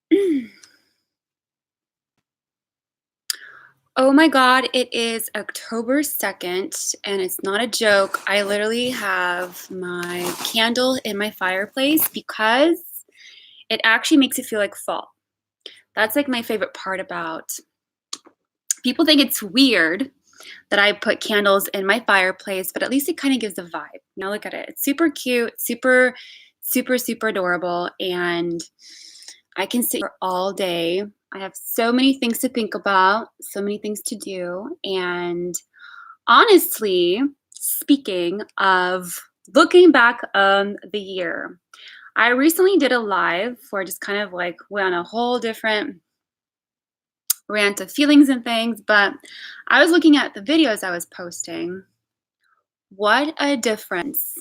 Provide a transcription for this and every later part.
candles. Oh my God, it is October 2nd, and it's not a joke. I literally have my candle in my fireplace because it actually makes it feel like fall. That's like my favorite part about. People think it's weird that I put candles in my fireplace, but at least it kind of gives a vibe. Now look at it. It's super cute, super adorable, and I can sit here all day. I have so many things to think about, so many things to do, and honestly, speaking of looking back on the year, I recently did a live where I just kind of like went on a whole different rant of feelings and things, but I was looking at the videos I was posting. What a difference.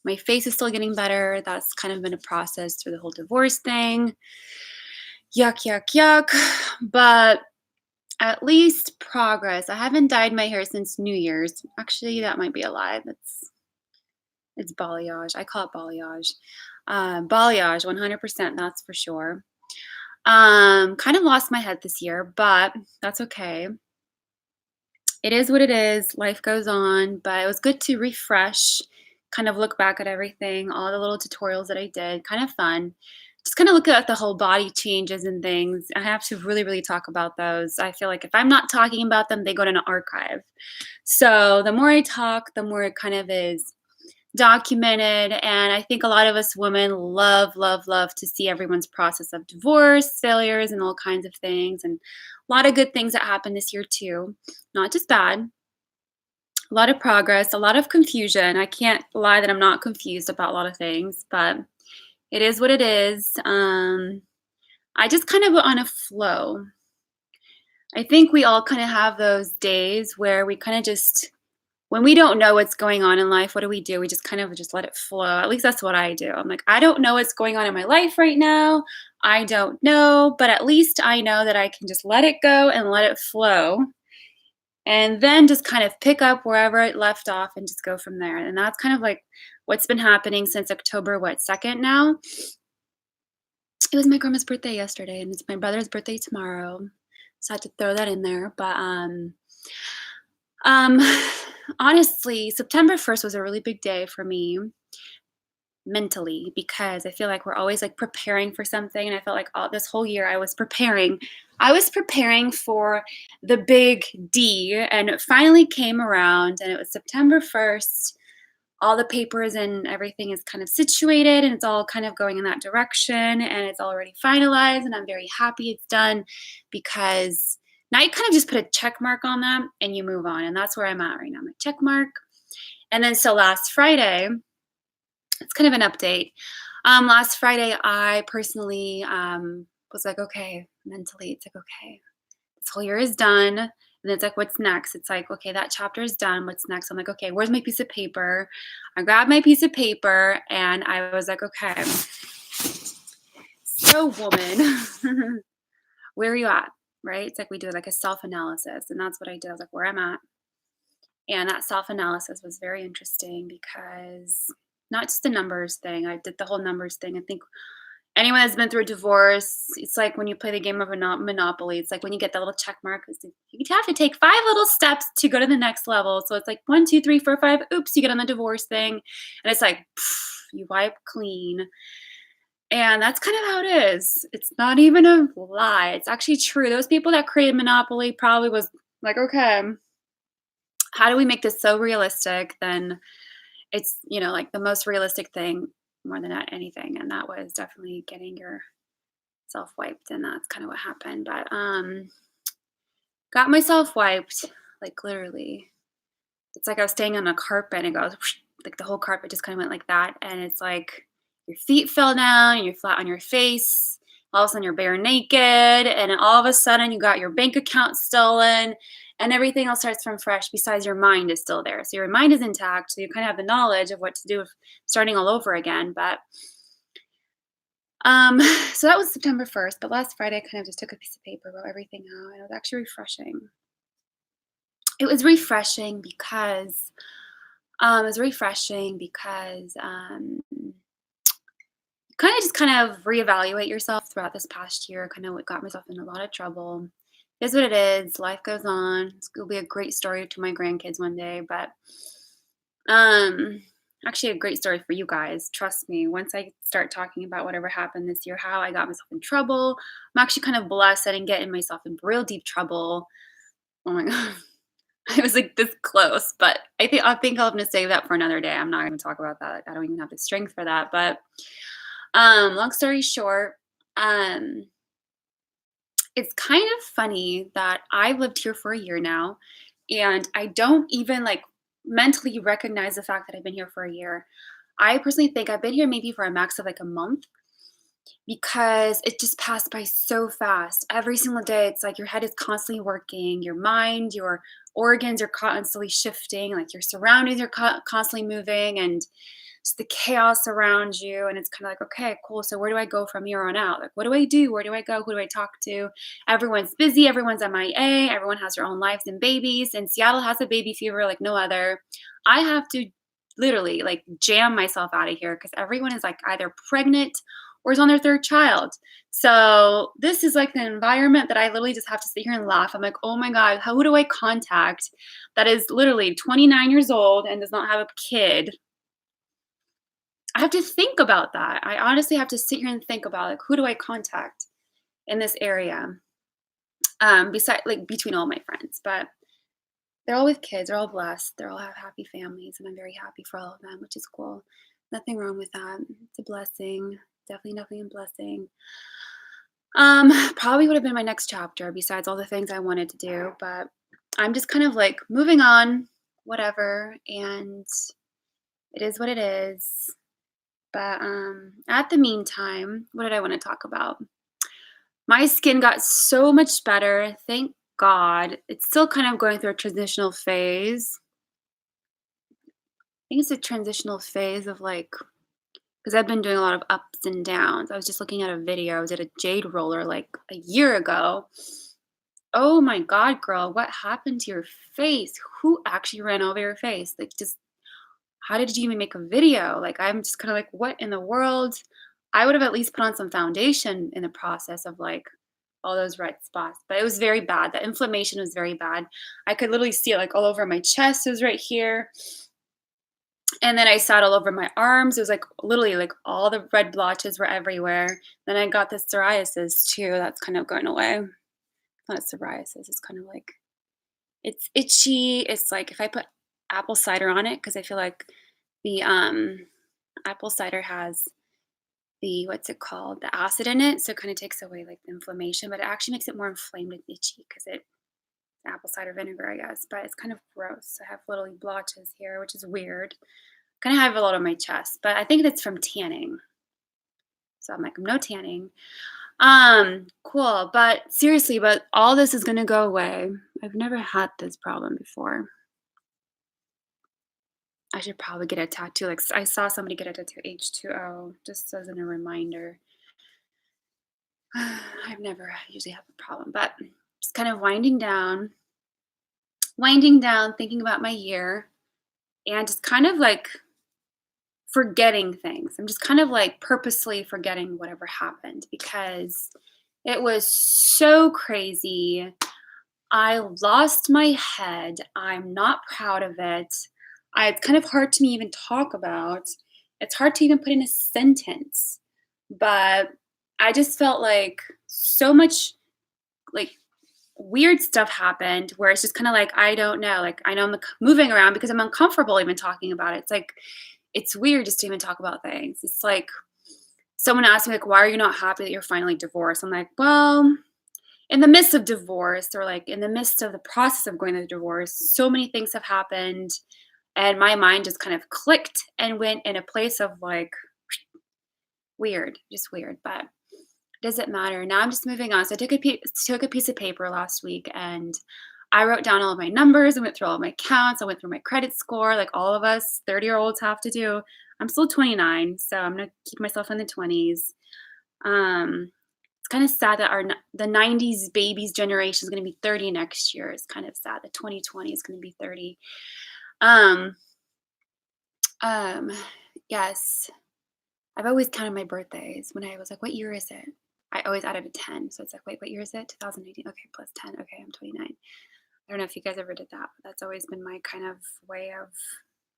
My face is still getting better. That's kind of been a process through the whole divorce thing. Yuck, yuck, yuck. But at least progress. I haven't dyed my hair since New Year's. Actually, that might be a lie. It's balayage. I call it balayage. Balayage, 100%, that's for sure. Kind of lost my head this year, but that's okay. It is what it is. Life goes on, but it was good to refresh, kind of look back at everything, all the little tutorials that I did, kind of fun. Just kind of look at the whole body changes and things. I have to really talk about those. I feel like if I'm not talking about them, they go to an archive. So the more I talk, the more it kind of is documented. And I think a lot of us women love to see everyone's process of divorce, failures, and all kinds of things. And a lot of good things that happened this year too. Not just bad. A lot of progress, a lot of confusion. I can't lie that I'm not confused about a lot of things, but it is what it is. I just kind of on a flow. I think we all kind of have those days where we kind of just, when we don't know what's going on in life, what do? We just kind of just let it flow. At least that's what I do. I'm like, I don't know what's going on in my life right now. I don't know, but at least I know that I can just let it go and let it flow. And then just kind of pick up wherever it left off and just go from there. And that's kind of like what's been happening since October, 2nd now? It was my grandma's birthday yesterday, and it's my brother's birthday tomorrow. So I had to throw that in there. But um, honestly, September 1st was a really big day for me mentally because I feel like we're always like preparing for something. And I felt like all this whole year I was preparing. I was preparing for the big D, and it finally came around, and it was September 1st. All the papers and everything is kind of situated, and it's all kind of going in that direction, and it's already finalized, and I'm very happy it's done because now you kind of just put a check mark on that and you move on. And that's where I'm at right now. I'm like, check mark. And then so last Friday, it's kind of an update. Last Friday, I personally was like, okay, mentally, it's like, okay, this whole year is done. And it's like, what's next? It's like, okay, that chapter is done. What's next? I'm like, okay, where's my piece of paper? I grabbed my piece of paper and I was like, okay, so woman, where are you at? Right? It's like we do like a self-analysis. And that's what I did. I was like, where I'm at. And that self-analysis was very interesting because not just the numbers thing. I did the whole numbers thing. I think anyone that's been through a divorce, it's like when you play the game of Monopoly. It's like when you get that little check mark, you have to take 5 little steps to go to the next level. So it's like 1, 2, 3, 4, 5. Oops, you get on the divorce thing. And it's like, you wipe clean. And that's kind of how it is. It's not even a lie. It's actually true. Those people that created Monopoly probably was like, okay, how do we make this so realistic? Then it's, like the most realistic thing more than anything. And that was definitely getting yourself wiped. And that's kind of what happened. But got myself wiped, like literally. It's like I was staying on a carpet and it goes whoosh, like the whole carpet just kind of went like that. And it's like your feet fell down and you're flat on your face. All of a sudden you're bare naked. And all of a sudden you got your bank account stolen. And everything else starts from fresh besides your mind is still there. So your mind is intact. So you kind of have the knowledge of what to do with starting all over again. But so that was September 1st. But last Friday, I kind of just took a piece of paper, wrote everything out. And it was actually refreshing. It was refreshing because you kind of just kind of reevaluate yourself throughout this past year. Kind of what got myself in a lot of trouble. It is what it is. Life goes on. It'll be a great story to my grandkids one day, but um, actually a great story for you guys. Trust me. Once I start talking about whatever happened this year, how I got myself in trouble, I'm actually kind of blessed I didn't get in myself in real deep trouble. Oh my god. I was like this close, but I think I'll have to save that for another day. I'm not going to talk about that. Like, I don't even have the strength for that. But long story short, um, it's kind of funny that I've lived here for a year now, and I don't even like mentally recognize the fact that I've been here for a year. I personally think I've been here maybe for a max of like a month because it just passed by so fast. Every single day, it's like your head is constantly working, your mind, your organs are constantly shifting, like your surroundings are constantly moving, and just the chaos around you. And it's kind of like, okay, cool. So where do I go from here on out? Like, what do I do? Where do I go? Who do I talk to? Everyone's busy. Everyone's MIA. Everyone has their own lives and babies. And Seattle has a baby fever like no other. I have to literally like jam myself out of here because everyone is like either pregnant or is on their third child. So this is like the environment that I literally just have to sit here and laugh. I'm like, oh my God, who do I contact that is literally 29 years old and does not have a kid? I have to think about that. I honestly have to sit here and think about like who do I contact in this area? Beside like between all my friends. But they're all with kids, they're all blessed, they all have happy families, and I'm very happy for all of them, which is cool. Nothing wrong with that. It's a blessing. Definitely a blessing. Probably would have been my next chapter besides all the things I wanted to do, but I'm just kind of like moving on, whatever, and it is what it is. But at the meantime, what did I want to talk about? My skin got so much better, thank God. It's still kind of going through a transitional phase. I think it's a transitional phase of like, because I've been doing a lot of ups and downs. I was just looking at a video. I was at a jade roller like a year ago. Oh my God, girl, what happened to your face? Who actually ran over your face? Like, just how did you even make a video? Like, I'm just kind of like, what in the world? I would have at least put on some foundation in the process of like all those red spots, but it was very bad. The inflammation was very bad. I could literally see it like all over my chest. It was right here. And then I saw it all over my arms. It was like literally like all the red blotches were everywhere. Then I got this psoriasis too. That's kind of going away. Not psoriasis. It's kind of like it's itchy. It's like if I put apple cider on it, because I feel like the apple cider has the what's it called? The acid in it. So it kind of takes away like the inflammation, but it actually makes it more inflamed and itchy because it apple cider vinegar, I guess. But it's kind of gross. I have little blotches here, which is weird. Kind of have a lot on my chest, but I think that's from tanning. So I'm like, I'm no tanning. Cool. But seriously, but all this is gonna go away. I've never had this problem before. I should probably get a tattoo. Like I saw somebody get a tattoo H2O, just as a reminder. I've never usually have a problem, but just kind of winding down, thinking about my year, and just kind of like forgetting things. I'm just kind of like purposely forgetting whatever happened because it was so crazy. I lost my head. I'm not proud of it. It's kind of hard to me even talk about. It's hard to even put in a sentence. But I just felt like so much like weird stuff happened where it's just kind of like I don't know. Like I know I'm moving around because I'm uncomfortable even talking about it. It's like it's weird just to even talk about things. It's like someone asked me like, "Why are you not happy that you're finally divorced?" I'm like, "Well, in the midst of divorce or like in the midst of the process of going through the divorce, so many things have happened and my mind just kind of clicked and went in a place of like weird, just weird, but it doesn't matter. Now I'm just moving on. So I took a piece of paper last week and I wrote down all of my numbers. I went through all of my accounts. I went through my credit score, like all of us 30-year-olds have to do. I'm still 29, so I'm gonna keep myself in the 20s. It's kind of sad that the 90s babies generation is going to be 30 next year. It's kind of sad. The 2020 is going to be 30. Um, um, yes, I've always counted my birthdays when I was like, "What year is it?" I always added a 10, so it's like, "Wait, what year is it? 2018. Okay, plus 10. Okay, I'm 29." I don't know if you guys ever did that, but that's always been my kind of way of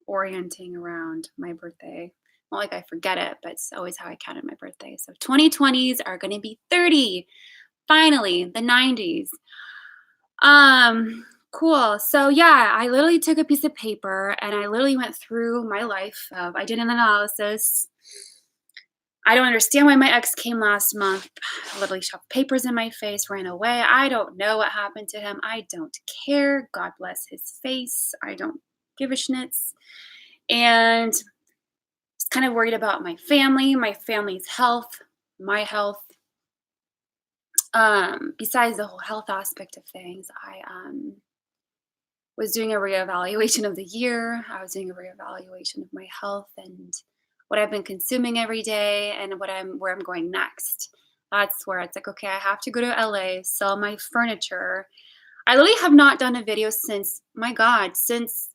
orienting around my birthday. Not like I forget it, but it's always how I counted my birthday. So 2020s are gonna be 30. Finally, the 90s. Cool. So yeah, I literally took a piece of paper and I literally went through my life. I did an analysis. I don't understand why my ex came last month. Literally shoved papers in my face, ran away. I don't know what happened to him. I don't care. God bless his face. I don't give a schnitz. And just kind of worried about my family's health, my health. Besides the whole health aspect of things, I was doing a reevaluation of the year. I was doing a reevaluation of my health and what I've been consuming every day and where I'm going next. That's where it's like, okay, I have to go to LA, sell my furniture. I literally have not done a video since, my God, since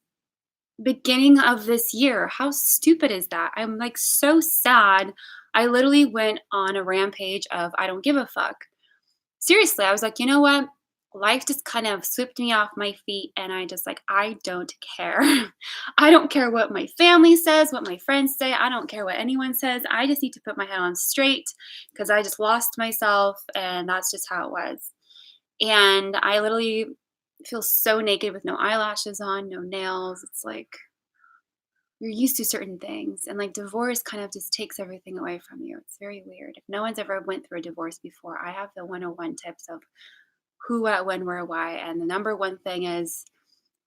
beginning of this year. How stupid is that? I'm like so sad. I literally went on a rampage of I don't give a fuck. Seriously, I was like, you know what? Life just kind of swept me off my feet, and I just like, I don't care. I don't care what my family says, what my friends say. I don't care what anyone says. I just need to put my head on straight because I just lost myself, and that's just how it was. And I literally feel so naked with no eyelashes on, no nails. It's like you're used to certain things, and like divorce kind of just takes everything away from you. It's very weird. If no one's ever went through a divorce before, I have the 101 tips of who, what, when, where, why. And the number one thing is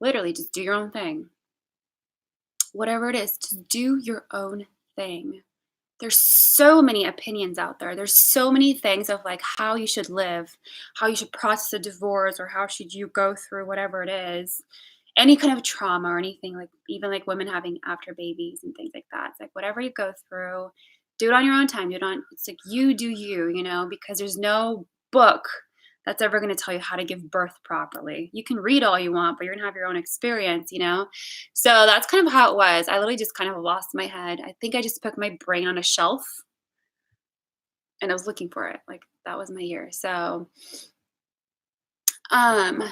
literally just do your own thing. Whatever it is, just do your own thing. There's so many opinions out there. There's so many things of like how you should live, how you should process a divorce, or how should you go through whatever it is. Any kind of trauma or anything, like even like women having after babies and things like that. It's like whatever you go through, do it on your own time. It's like you do you, because there's no book that's ever going to tell you how to give birth properly. You can read all you want, but you're going to have your own experience. So that's kind of how it was. I literally just kind of lost my head. I think I just put my brain on a shelf and I was looking for it. Like that was my year. So um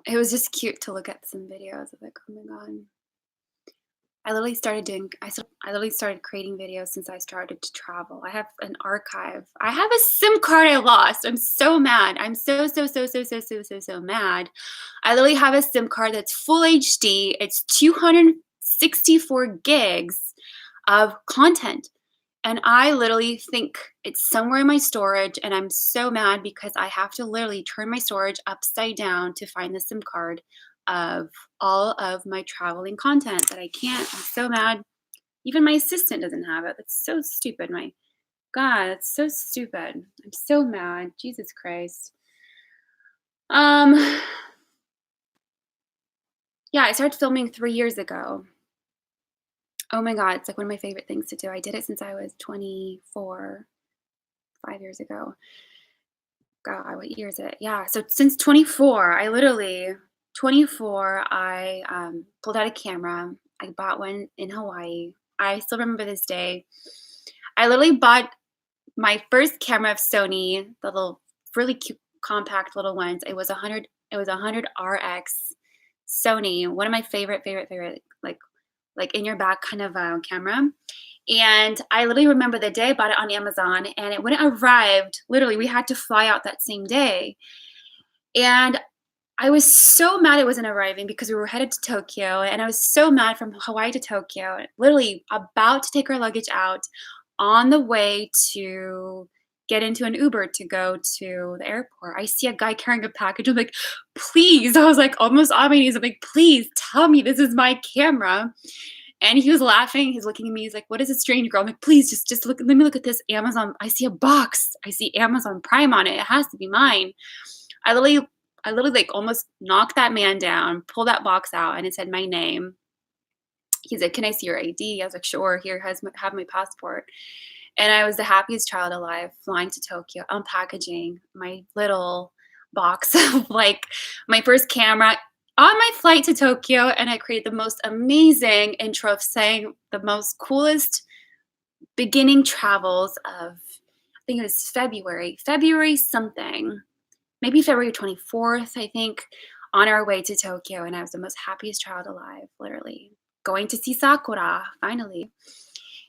it was just cute to look at some videos of like, oh my God. I literally started creating videos since I started to travel. I have an archive. I have a SIM card I lost. I'm so mad. I'm so, so, so, so, so, so, so, so mad. I literally have a SIM card that's full HD. It's 264 gigs of content. And I literally think it's somewhere in my storage, and I'm so mad because I have to literally turn my storage upside down to find the SIM card of all of my traveling content that I can't. I'm so mad. Even my assistant doesn't have it. That's so stupid. My God, that's so stupid. I'm so mad. Jesus Christ. Um, yeah, I started filming 3 years ago. Oh my God, it's like one of my favorite things to do. I did it since I was 24, 5 years ago. God, what year is it? Yeah, so since 24, I pulled out a camera. I bought one in Hawaii. I still remember this day. I literally bought my first camera of Sony, the little really cute compact little ones. It was a 100 RX Sony, one of my favorite like in your back kind of camera. And I literally remember the day I bought it on Amazon, and when it arrived, literally we had to fly out that same day. And I was so mad it wasn't arriving because we were headed to Tokyo, and I was so mad from Hawaii to Tokyo, literally about to take our luggage out on the way to get into an Uber to go to the airport. I see a guy carrying a package. I'm like, please. I was like almost on my knees. I'm like, please tell me this is my camera. And he was laughing. He's looking at me. He's like, what is a strange girl? I'm like, please just look. Let me look at this Amazon. I see a box. I see Amazon Prime on it. It has to be mine. I literally like almost knocked that man down, pulled that box out, and it said my name. He's like, can I see your ID? I was like, sure. Here, have my passport. And I was the happiest child alive, flying to Tokyo, unpackaging my little box of like my first camera on my flight to Tokyo. And I created the most amazing intro of saying the most coolest beginning travels of, I think it was February something, maybe February 24th, I think, on our way to Tokyo. And I was the most happiest child alive, literally. Going to see Sakura, finally.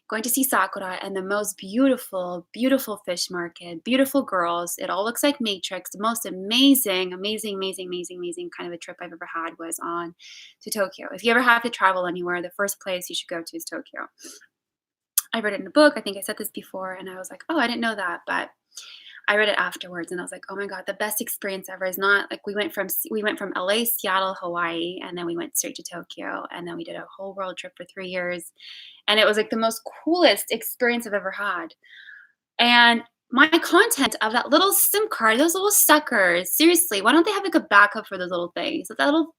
Going to see Sakura and the most beautiful, beautiful fish market, beautiful girls. It all looks like Matrix. The most amazing, amazing, amazing, amazing, amazing kind of a trip I've ever had was on to Tokyo. If you ever have to travel anywhere, the first place you should go to is Tokyo. I read it in a book. I think I said this before, and I was like, oh, I didn't know that, but I read it afterwards, and I was like, oh my god, the best experience ever is not like we went from LA, Seattle, Hawaii, and then we went straight to Tokyo, and then we did a whole world trip for 3 years, and it was like the most coolest experience I've ever had. And my content of that little SIM card, those little suckers, seriously, why don't they have like a backup for those little things? That little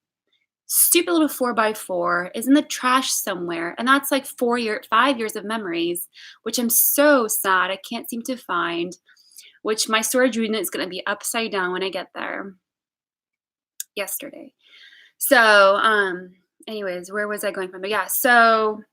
stupid little 4x4 is in the trash somewhere, and that's like 5 years of memories, which I'm so sad I can't seem to find, which my storage unit is going to be upside down when I get there yesterday. So, anyways, where was I going from? But yeah, so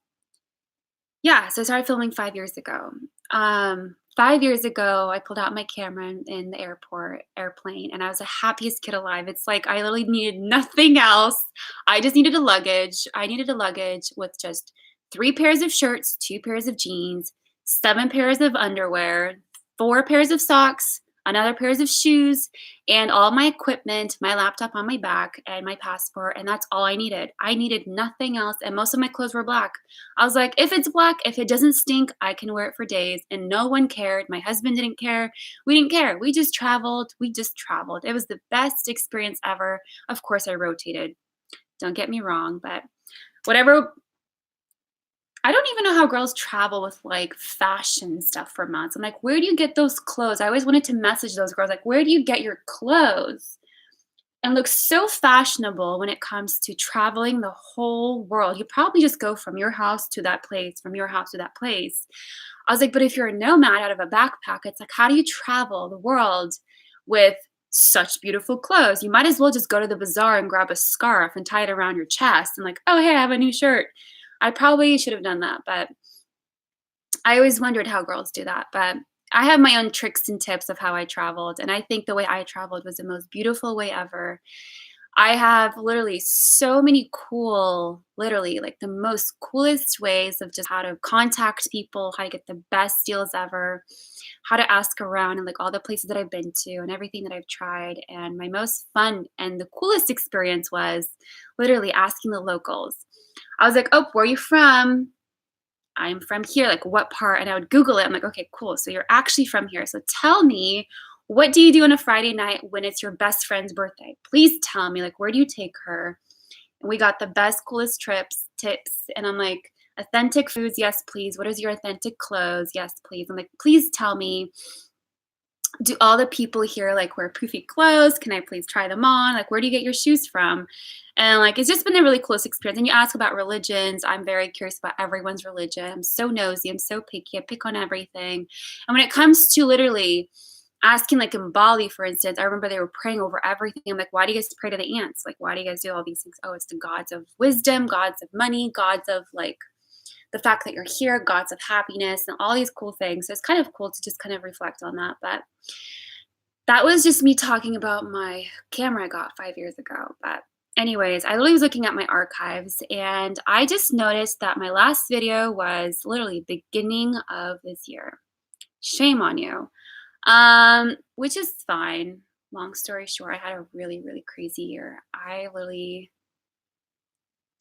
I started filming 5 years ago. 5 years ago, I pulled out my camera in the airplane, and I was the happiest kid alive. It's like I literally needed nothing else. I just needed a luggage. I needed a luggage with just 3 pairs of shirts, 2 pairs of jeans, 7 pairs of underwear, 4 pairs of socks, another pairs of shoes, and all my equipment, my laptop on my back, and my passport, and that's all I needed. I needed nothing else, and most of my clothes were black. I was like, if it's black, if it doesn't stink, I can wear it for days. And no one cared. My husband didn't care. We didn't care. We just traveled. We just traveled. It was the best experience ever. Of course, I rotated. Don't get me wrong, but whatever. I don't even know how girls travel with like fashion stuff for months. I'm like, where do you get those clothes? I always wanted to message those girls, like, where do you get your clothes? And looks so fashionable when it comes to traveling the whole world. You probably just go from your house to that place, from your house to that place. I was like, but if you're a nomad out of a backpack, it's like, how do you travel the world with such beautiful clothes? You might as well just go to the bazaar and grab a scarf and tie it around your chest and like, oh, hey, I have a new shirt. I probably should have done that, but I always wondered how girls do that. But I have my own tricks and tips of how I traveled, and I think the way I traveled was the most beautiful way ever. I have literally so many cool, literally like the most coolest ways of just how to contact people, how to get the best deals ever, how to ask around, and like all the places that I've been to and everything that I've tried. And my most fun and the coolest experience was literally asking the locals. I was like, oh, where are you from? I'm from here, like what part? And I would Google it. I'm like, okay, cool. So you're actually from here. So tell me, what do you do on a Friday night when it's your best friend's birthday? Please tell me, like, where do you take her? And we got the best, coolest tips. And I'm like, authentic foods, yes, please. What is your authentic clothes? Yes, please. I'm like, please tell me, do all the people here like wear poofy clothes? Can I please try them on? Like, where do you get your shoes from? And like, it's just been a really close experience. And you ask about religions. I'm very curious about everyone's religion. I'm so nosy. I'm so picky. I pick on everything. And when it comes to literally asking, like in Bali, for instance, I remember they were praying over everything. I'm like, why do you guys pray to the ants? Like, why do you guys do all these things? Oh, it's the gods of wisdom, gods of money, gods of like the fact that you're here, gods of happiness, and all these cool things. So it's kind of cool to just kind of reflect on that. But that was just me talking about my camera I got 5 years ago. But anyways, I literally was looking at my archives, and I just noticed that my last video was literally beginning of this year. Shame on you. Which is fine. Long story short, I had a really, really crazy year. I literally,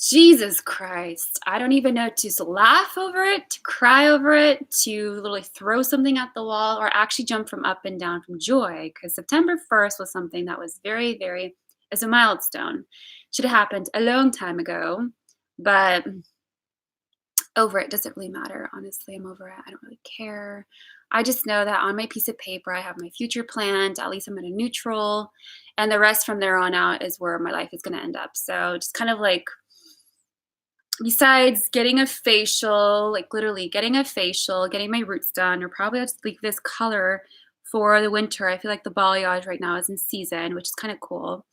Jesus Christ, I don't even know to laugh over it, to cry over it, to literally throw something at the wall, or actually jump from up and down from joy. Because September 1st was something that was very, very, as a milestone. Should have happened a long time ago, but over it doesn't really matter. Honestly, I'm over it. I don't really care. I just know that on my piece of paper, I have my future planned. At least I'm in a neutral, and the rest from there on out is where my life is going to end up. So just kind of like, besides getting a facial, like literally getting a facial, getting my roots done, or probably I'll just leave this color for the winter. I feel like the balayage right now is in season, which is kind of cool.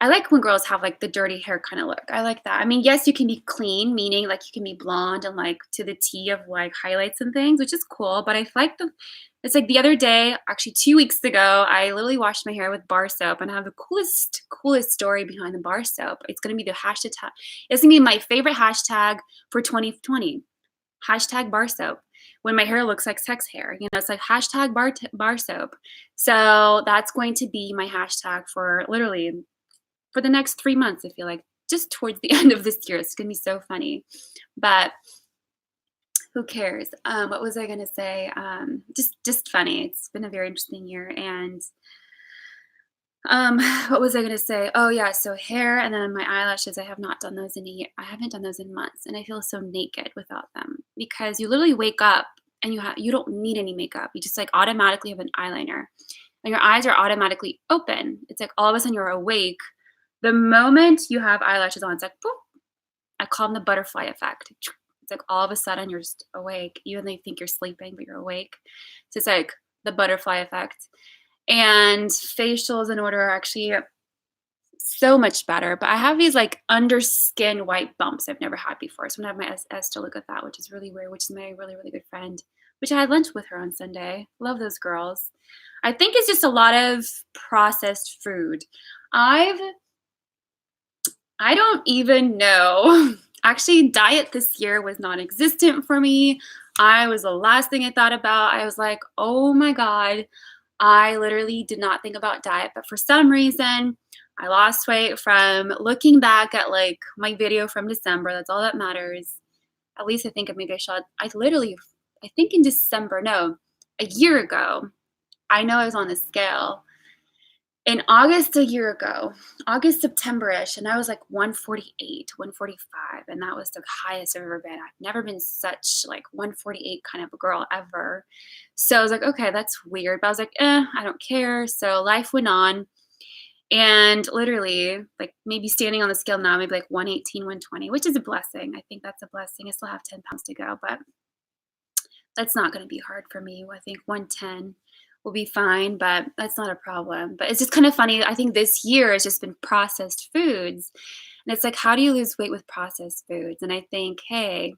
I like when girls have, like, the dirty hair kinda look. I like that. I mean, yes, you can be clean, meaning, like, you can be blonde and, like, to the T of, like, highlights and things, which is cool, but I feel like the it's like the other day, actually 2 weeks ago, I literally washed my hair with bar soap, and I have the coolest story behind the bar soap. It's gonna be my favorite hashtag for 2020. Hashtag bar soap. When my hair looks like sex hair, it's like hashtag bar soap. So that's going to be my hashtag for literally for the next 3 months, I feel like, just towards the end of this year. It's gonna be so funny. But who cares? What was I gonna say? Just funny. It's been a very interesting year. And what was I gonna say? Oh yeah, so hair and then my eyelashes. I have not done those in a year. I haven't done those in months, and I feel so naked without them because you literally wake up and you don't need any makeup. You just like automatically have an eyeliner, and your eyes are automatically open. It's like all of a sudden you're awake. The moment you have eyelashes on, it's like boop. I call them the butterfly effect. It's like all of a sudden you're just awake, even though you think you're sleeping, but you're awake. So it's like the butterfly effect. And facials in order are actually so much better. But I have these like under skin white bumps I've never had before. So I'm gonna have my S to look at that, which is really weird, which is my really, really good friend, which I had lunch with her on Sunday. Love those girls. I think it's just a lot of processed food. I've I don't even know. Actually, diet this year was non-existent for me. I was the last thing I thought about. I was like, oh my God, I literally did not think about diet. But for some reason, I lost weight from looking back at like my video from December. That's all that matters. At least I think maybe I think in December, no, a year ago, I know I was on the scale in August a year ago, August, September-ish, and I was like 148, 145, and that was the highest I've ever been. I've never been such like 148 kind of a girl ever. So I was like, okay, that's weird. But I was like, I don't care. So life went on. And literally, like maybe standing on the scale now, maybe like 118, 120, which is a blessing. I think that's a blessing. I still have 10 pounds to go, but that's not going to be hard for me. I think 110 will be fine, but that's not a problem. But it's just kind of funny. I think this year has just been processed foods. And it's like, how do you lose weight with processed foods? And I think, hey,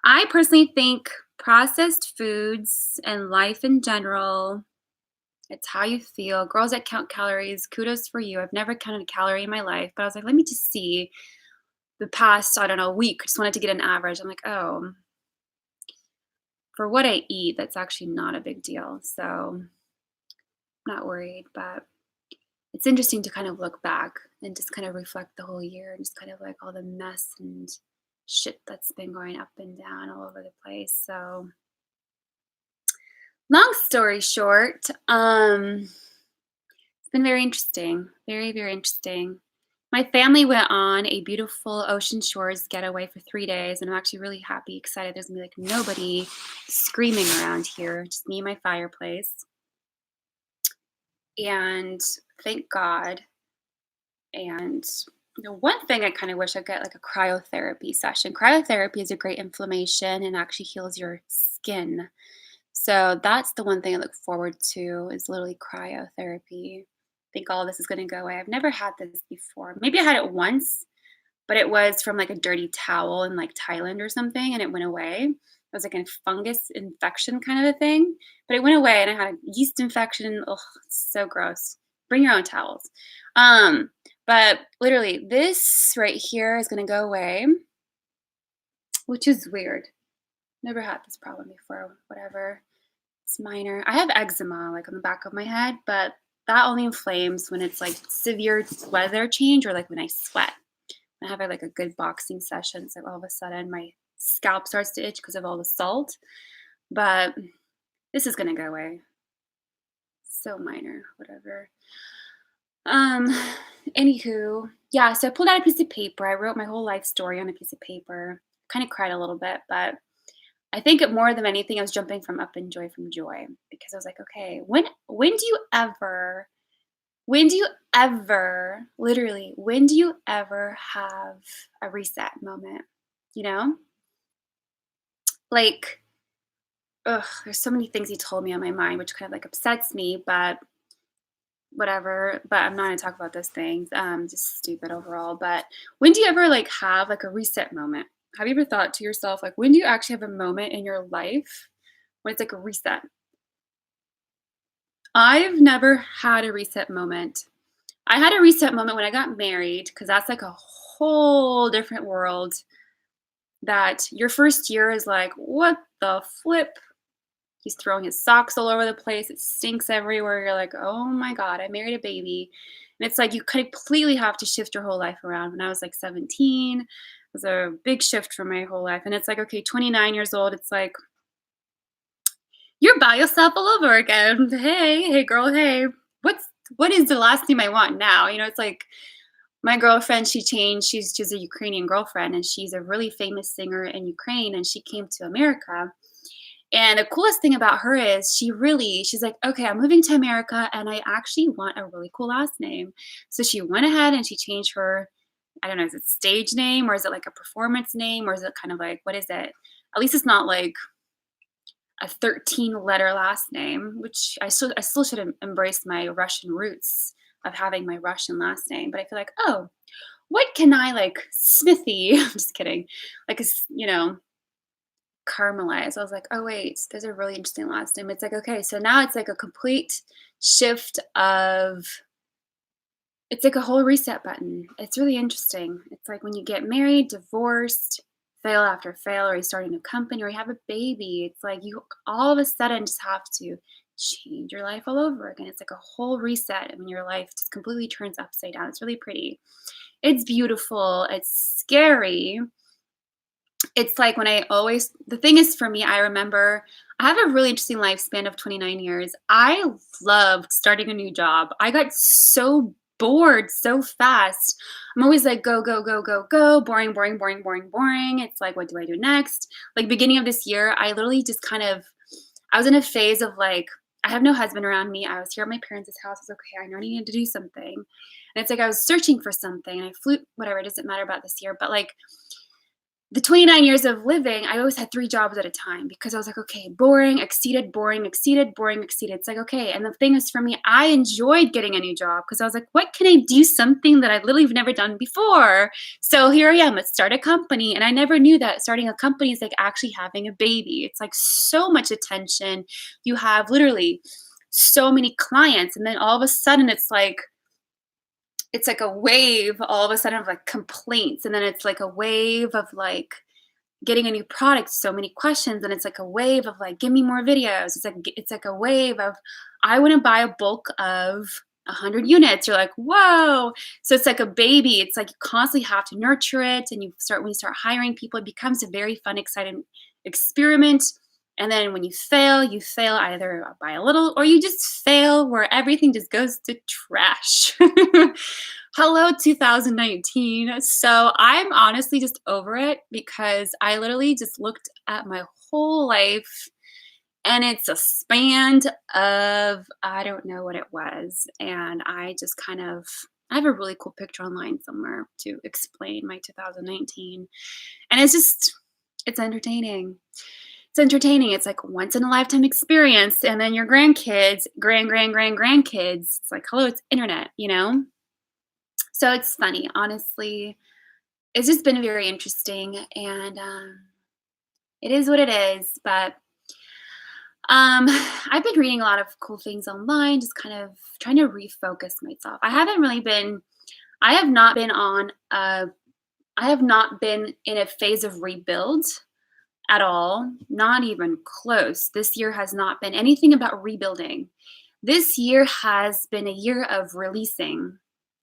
I personally think processed foods and life in general, it's how you feel. Girls that count calories, kudos for you. I've never counted a calorie in my life, but I was like, let me just see the past, I don't know, week. Just wanted to get an average. I'm like, oh, for what I eat, that's actually not a big deal. So I'm not worried, but it's interesting to kind of look back and just kind of reflect the whole year and just kind of like all the mess and shit that's been going up and down all over the place. So long story short, it's been very interesting. Very, very interesting. My family went on a beautiful Ocean Shores getaway for 3 days, and I'm actually really happy, excited. There's gonna be like nobody screaming around here, just me and my fireplace. And thank God. And the one thing I kind of wish I get like a cryotherapy session. Cryotherapy is a great inflammation and actually heals your skin. So that's the one thing I look forward to is literally cryotherapy. I think all this is going to go away. I've never had this before. Maybe I had it once, but it was from like a dirty towel in like Thailand or something, and it went away. It was like a fungus infection kind of a thing, but it went away, and I had a yeast infection. Oh, so gross. Bring your own towels. But literally, this right here is going to go away, which is weird. Never had this problem before. Whatever. It's minor. I have eczema like on the back of my head, but that only inflames when it's like severe weather change or like when I sweat. I have like a good boxing session. So all of a sudden my scalp starts to itch because of all the salt. But this is gonna go away. So minor, whatever. Um, Anywho, yeah, so I pulled out a piece of paper. I wrote my whole life story on a piece of paper. Kind of cried a little bit, but I think more than anything, I was jumping from up in joy from joy because I was like, okay, when do you ever, literally, when do you ever have a reset moment? You know? Like, ugh, there's so many things he told me on my mind, which kind of like upsets me, but whatever, but I'm not gonna talk about those things. Just stupid overall. But when do you ever like have like a reset moment? Have you ever thought to yourself, like, when do you actually have a moment in your life when it's like a reset? I've never had a reset moment. I had a reset moment when I got married because that's like a whole different world that your first year is like, what the flip? He's throwing his socks all over the place. It stinks everywhere. You're like, oh my God, I married a baby. And it's like you completely have to shift your whole life around. When I was like 17, it was a big shift for my whole life. And it's like, okay, 29 years old, it's like, you're by yourself all over again. Hey, girl, hey. What is the last thing I want now? It's like my girlfriend, she changed. She's a Ukrainian girlfriend, and she's a really famous singer in Ukraine, and she came to America. And the coolest thing about her is she's like, okay, I'm moving to America and I actually want a really cool last name. So she went ahead and she changed her, I don't know, is it stage name or is it like a performance name or is it kind of like, what is it? At least it's not like a 13-letter last name, which I still should embrace my Russian roots of having my Russian last name. But I feel like, oh, what can I like Smithy? I'm just kidding. Like, caramelize. I was like, oh wait, there's a really interesting last name. It's like, okay, so now it's like a complete shift of it's like a whole reset button. It's really interesting. It's like when you get married, divorced, fail after fail, or you start a new company, or you have a baby, it's like you all of a sudden just have to change your life all over again. It's like a whole reset, and when your life just completely turns upside down. It's really pretty. It's beautiful. It's scary. It's like when the thing is for me, I remember I have a really interesting lifespan of 29 years. I loved starting a new job. I got so bored so fast. I'm always like, go, go, go, go, go, boring, boring, boring, boring, boring. It's like, what do I do next? Like beginning of this year, I literally just I was in a phase of like, I have no husband around me. I was here at my parents' house. I was like, okay, I know I needed to do something. And it's like I was searching for something and I flew, whatever, it doesn't matter about this year. But like the 29 years of living, I always had 3 jobs at a time because I was like, "Okay, boring, exceeded, boring, exceeded, boring, exceeded." It's like, okay, and the thing is for me, I enjoyed getting a new job because I was like, "What can I do something that I literally have never done before?" So here I am, let's start a company, and I never knew that starting a company is like actually having a baby. It's like so much attention. You have literally so many clients, and then all of a sudden it's like a wave all of a sudden of like complaints, and then it's like a wave of like getting a new product, so many questions, and it's like a wave of like give me more videos. It's like a wave of I want to buy a bulk of 100 units. You're like, whoa. So it's like a baby. It's like you constantly have to nurture it, and when you start hiring people, it becomes a very fun, exciting experiment. And then when you fail either by a little or you just fail where everything just goes to trash. Hello, 2019. So I'm honestly just over it because I literally just looked at my whole life and it's a span of, I don't know what it was. And I just I have a really cool picture online somewhere to explain my 2019. And it's entertaining. It's entertaining. It's like once in a lifetime experience. And then your grandkids, grandkids, it's like, hello, it's internet. So it's funny, honestly. It's just been very interesting, and it is what it is. But I've been reading a lot of cool things online, just kind of trying to refocus myself. I have not been on a, I have not been in a phase of rebuild at all, not even close. This year has not been anything about rebuilding. This year has been a year of releasing.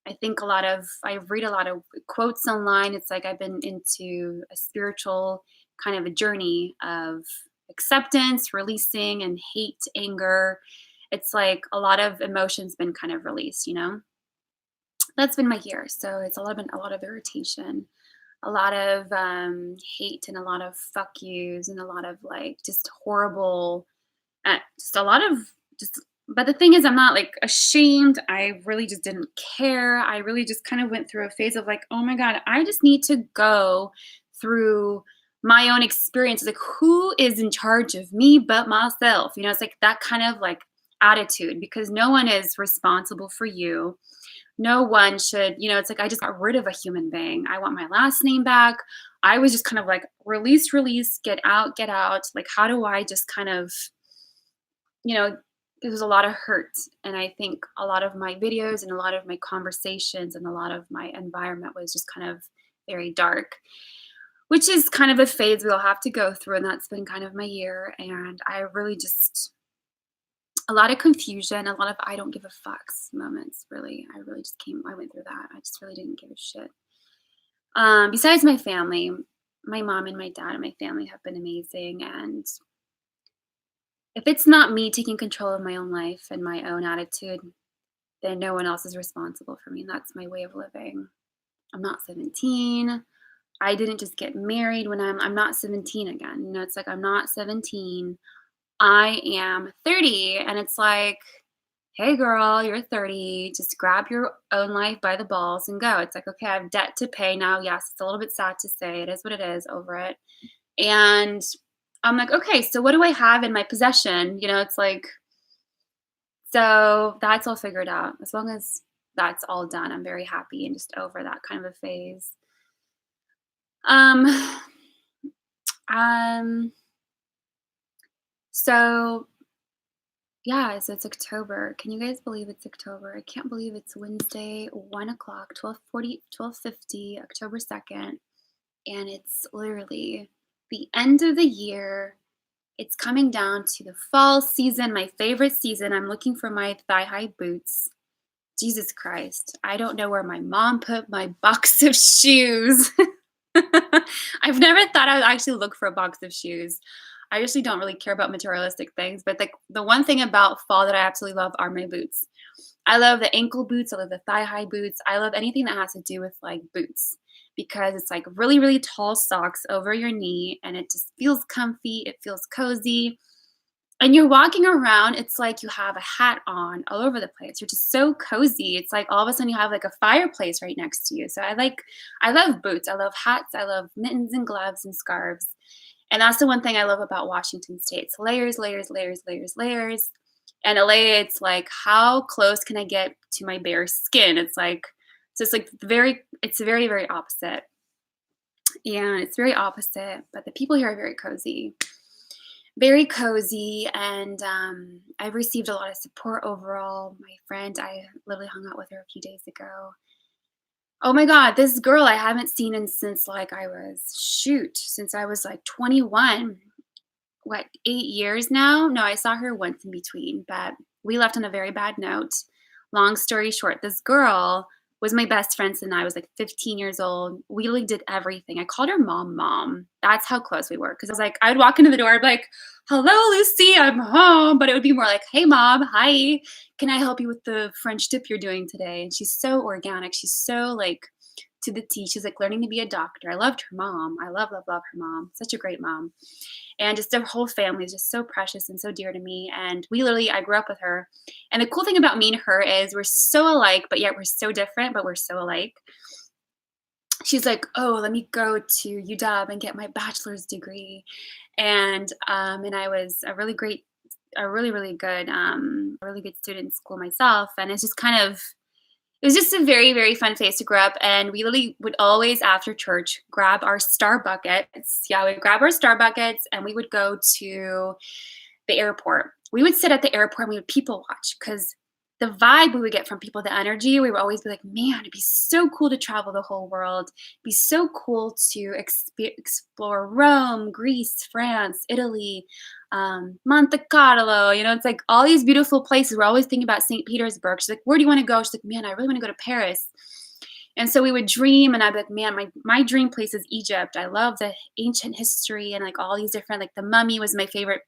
I read a lot of quotes online. It's like I've been into a spiritual kind of a journey of acceptance, releasing, and hate, anger. It's like a lot of emotions been kind of released. That's been my year. So it's been a lot of irritation, a lot of hate, and a lot of fuck yous, and a lot of like just horrible, just a lot of just. But the thing is, I'm not like ashamed. I really just didn't care. I really just kind of went through a phase of like, oh my God, I just need to go through my own experience. Like, who is in charge of me but myself? It's like that kind of like attitude because no one is responsible for you. No one should, it's like I just got rid of a human being. I want my last name back. I was just kind of like release, release, get out, get out. Like, how do I just kind of, you know, there was a lot of hurt. And I think a lot of my videos and a lot of my conversations and a lot of my environment was just kind of very dark, which is kind of a phase we all have to go through. And that's been kind of my year. And I really just, a lot of confusion, a lot of I don't give a fucks moments, really. I went through that. I just really didn't give a shit. Besides my family, my mom and my dad and my family have been amazing. And if it's not me taking control of my own life and my own attitude, then no one else is responsible for me. And that's my way of living. I'm not 17. I didn't just get married when I'm not 17 again. It's like I'm not 17. I am 30. And it's like, hey girl, you're 30. Just grab your own life by the balls and go. It's like, okay, I have debt to pay now. Yes, it's a little bit sad to say. It is what it is, over it. And I'm like, okay, so what do I have in my possession? It's like, so that's all figured out. As long as that's all done, I'm very happy and just over that kind of a phase. Um, um, so yeah, so it's October. Can you guys believe it's October? I can't believe it's Wednesday, 1 o'clock, 12:40, 12:50, October 2nd. And it's literally the end of the year. It's coming down to the fall season, my favorite season. I'm looking for my thigh-high boots. Jesus Christ. I don't know where my mom put my box of shoes. I've never thought I would actually look for a box of shoes. I usually don't really care about materialistic things, but the one thing about fall that I absolutely love are my boots. I love the ankle boots. I love the thigh-high boots. I love anything that has to do with like boots because it's like really, really tall socks over your knee and it just feels comfy. It feels cozy. And you're walking around, it's like you have a hat on all over the place. You're just so cozy. It's like all of a sudden you have like a fireplace right next to you. So I love boots. I love hats. I love mittens and gloves and scarves. And that's the one thing I love about Washington State. It's layers, layers, layers, layers, layers. And LA, it's like, how close can I get to my bare skin? It's like, it's very, very opposite. And it's very opposite, but the people here are very cozy. And I've received a lot of support overall. My friend, I literally hung out with her a few days ago. Oh my God, this girl I haven't seen since like since I was like 21. What, 8 years now? No, I saw her once in between, but we left on a very bad note. Long story short, this girl was my best friend since I was like 15 years old. We like did everything. I called her mom. That's how close we were. Cause I was like, I would walk into the door, I'd be like, hello, Lucy, I'm home. But it would be more like, hey mom, hi. Can I help you with the French dip you're doing today? And she's so organic. She's so like to the T. She's like learning to be a doctor. I loved her mom. I love, love, love her mom. Such a great mom. And just her whole family is just so precious and so dear to me. And I grew up with her. And the cool thing about me and her is we're so alike, but yet we're so different, but we're so alike. She's like, oh, let me go to UW and get my bachelor's degree. And I was a really, really good student in school myself. And it was just a very, very fun phase to grow up. And we literally would always, after church, grab our Star buckets. Yeah, we'd grab our Star buckets and we would go to the airport. We would sit at the airport and we would people watch because the vibe we would get from people, the energy, we would always be like, man, it'd be so cool to travel the whole world. It'd be so cool to explore Rome, Greece, France, Italy, Monte Carlo. It's like all these beautiful places. We're always thinking about St. Petersburg. She's like, where do you want to go? She's like, man, I really want to go to Paris. And so we would dream, and I'd be like, man, my dream place is Egypt. I love the ancient history and like all these different, like The Mummy was my favorite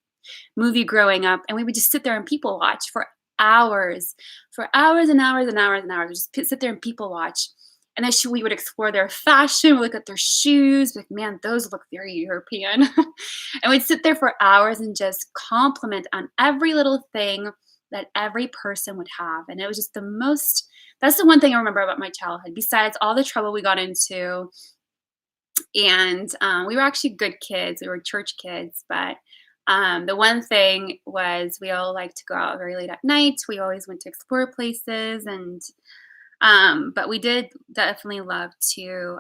movie growing up. And we would just sit there and people watch for hours and hours and hours and hours. We just sit there and people watch. And then we would explore their fashion, look at their shoes, like, man, those look very European. And we'd sit there for hours and just compliment on every little thing that every person would have. And it was just that's the one thing I remember about my childhood, besides all the trouble we got into. And we were actually good kids. We were church kids, but The one thing was we all like to go out very late at night. We always went to explore places and but we did definitely love to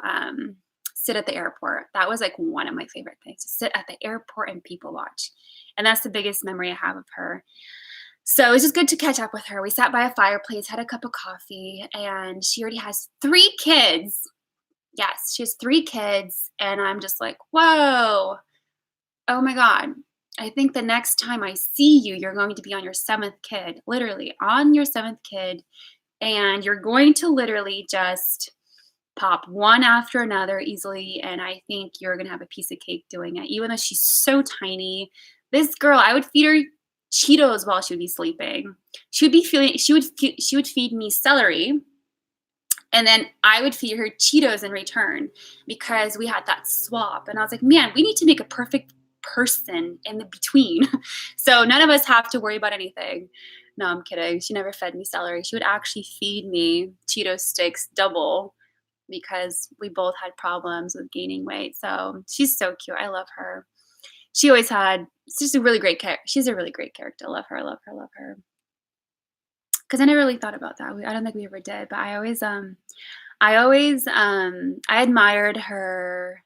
sit at the airport. That was like one of my favorite things to sit at the airport and people watch. And that's the biggest memory I have of her. So it was just good to catch up with her. We sat by a fireplace, had a cup of coffee, and she already has 3 kids. Yes, she has 3 kids. And I'm just like, whoa, oh my God. I think the next time I see you, you're going to be on your 7th kid, literally on your 7th kid. And you're going to literally just pop one after another easily. And I think you're going to have a piece of cake doing it, even though she's so tiny. This girl, I would feed her Cheetos while she would be sleeping. She would feed me celery, and then I would feed her Cheetos in return because we had that swap. And I was like, man, we need to make a perfect person in the between. So none of us have to worry about anything. No, I'm kidding. She never fed me celery. She would actually feed me Cheeto sticks double because we both had problems with gaining weight. So she's so cute. I love her. She's a really great character. She's a really great character. Love her, love her, love her. Because I never really thought about that. I don't think we ever did, but I admired her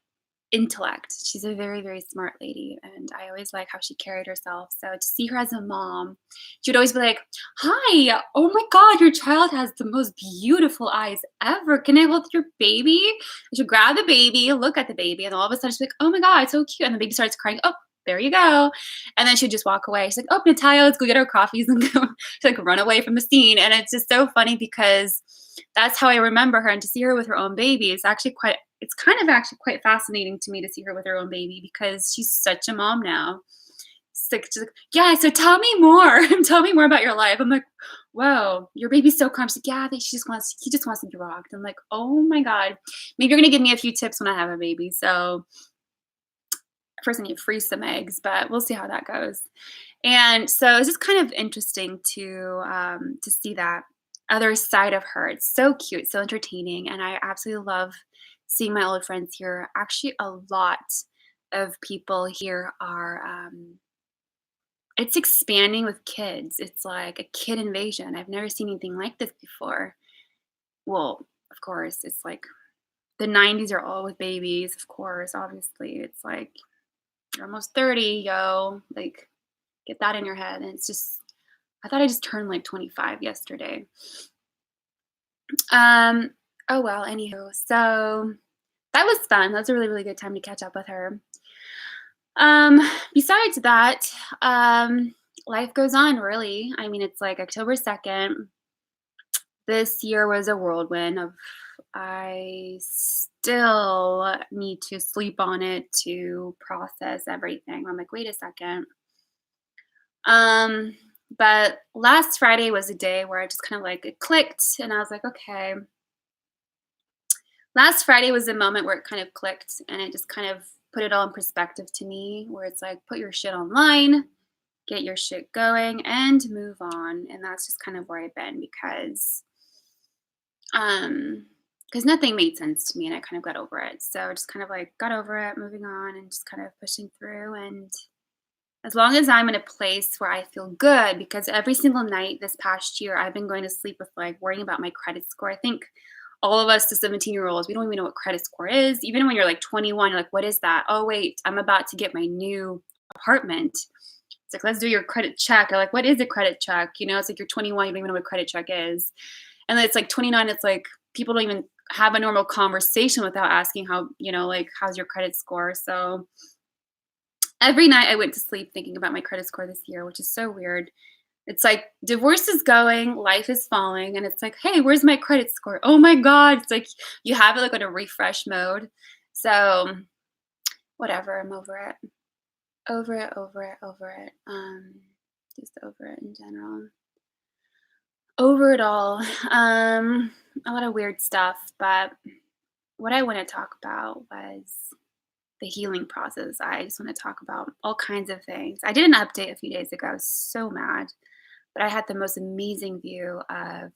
intellect. She's a very, very smart lady, and I always like how she carried herself. So to see her as a mom, she would always be like, "Hi, oh my God, your child has the most beautiful eyes ever. Can I hold your baby?" She'd grab the baby, look at the baby, and all of a sudden she's like, "Oh my God, it's so cute!" And the baby starts crying. Oh, there you go. And then she'd just walk away. She's like, "Oh, Natalia, let's go get our coffees and go." She'd like run away from the scene, and it's just so funny because that's how I remember her. And to see her with her own baby is actually it's kind of actually quite fascinating to me to see her with her own baby because she's such a mom now. She's like, yeah, so tell me more. Tell me more about your life. I'm like, whoa, your baby's so calm. She's like, yeah, he just wants to be rocked. I'm like, oh my God. Maybe you're gonna give me a few tips when I have a baby. So first I need to freeze some eggs, but we'll see how that goes. And so it's just kind of interesting to see that other side of her. It's so cute, so entertaining, and I absolutely love seeing my old friends here. Actually, a lot of people here are. It's expanding with kids. It's like a kid invasion. I've never seen anything like this before. Well, of course, it's like the '90s are all with babies. Of course, obviously, it's like you're almost 30, yo. Like, get that in your head. And it's just, I thought I just turned like 25 yesterday. Um, oh well, anywho, so that was fun. That was a really, really good time to catch up with her. Um, Besides that, life goes on really. I mean, it's like October 2nd. This year was a whirlwind of I still need to sleep on it to process everything. I'm like, wait a second. Um, but last Friday was a day where I just kind of like it clicked and I was like, okay. Last Friday was the moment where it kind of clicked and it just kind of put it all in perspective to me, where it's like, put your shit online, get your shit going, and move on. And that's just kind of where I've been um, because nothing made sense to me and I kind of got over it. So I just kind of like got over it, moving on, and just kind of pushing through. And as long as I'm in a place where I feel good, because every single night this past year, I've been going to sleep with like worrying about my credit score. I think all of us, the 17-year-olds, we don't even know what credit score is. Even when you're like 21, you're like, what is that? Oh, wait, I'm about to get my new apartment. It's like, let's do your credit check. Or like, what is a credit check? You know, it's like you're 21, you don't even know what credit check is. And then it's like 29, it's like people don't even have a normal conversation without asking how, like, how's your credit score? So every night I went to sleep thinking about my credit score this year, which is so weird. It's like divorce is going, life is falling, and it's like, hey, where's my credit score? Oh my God. It's like you have it like on a refresh mode. So whatever, I'm over it. Over it, over it, over it. Just over it in general. Over it all. A lot of weird stuff, but what I want to talk about was the healing process. I just want to talk about all kinds of things. I did an update a few days ago. I was so mad, but I had the most amazing view of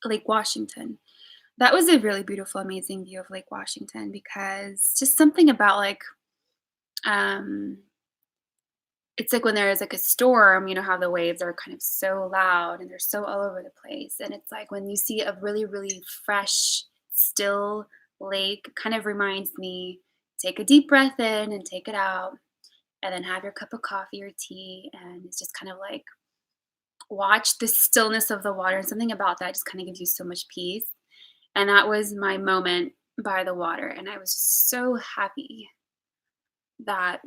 Lake Washington. That was a really beautiful, amazing view of Lake Washington because just something about like Um, it's like when there is like a storm, you know how the waves are kind of so loud and they're so all over the place. And it's like when you see a really, really fresh, still lake, kind of reminds me, take a deep breath in and take it out, and then have your cup of coffee or tea. And it's just kind of like watch the stillness of the water. And something about that just kind of gives you so much peace. And that was my moment by the water. And I was just so happy that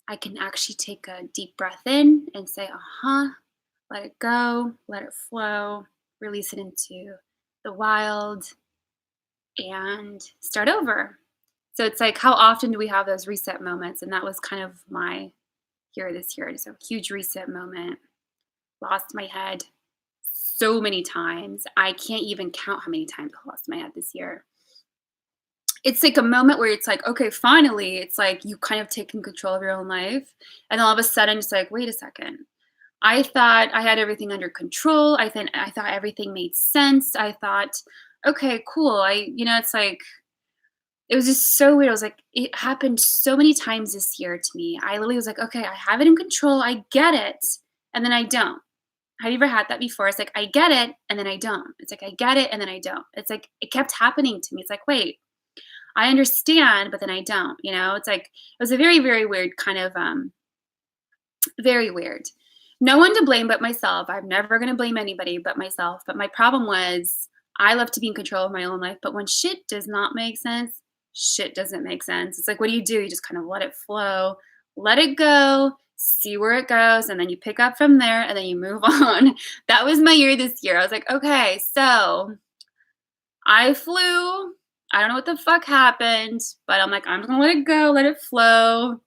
I can actually take a deep breath in and say, let it go, let it flow, release it into the wild, and start over. So it's like, how often do we have those reset moments? And that was kind of my here this year. It's a huge reset moment. Lost my head so many times. I can't even count how many times I lost my head this year. It's like a moment where it's like, okay, finally, it's like you kind of taking control of your own life. And all of a sudden, it's like, wait a second. I thought I had everything under control. I thought everything made sense. I thought, okay, cool. It's like it was just so weird. I was like, it happened so many times this year to me. I literally was like, okay, I have it in control. I get it. And then I don't. Have you ever had that before? It's like, I get it. And then I don't. It's like, I get it. And then I don't. It's like, it kept happening to me. It's like, wait, I understand, but then I don't, It's like, it was a very, very weird kind of, very weird. No one to blame but myself. I'm never going to blame anybody but myself. But my problem was I love to be in control of my own life. But when shit does not make sense, shit doesn't make sense. It's like, what do? You just kind of let it flow, let it go, see where it goes. And then you pick up from there and then you move on. That was my year this year. I was like, okay, so I flew. I don't know what the fuck happened, but I'm like, I'm just gonna let it go, let it flow.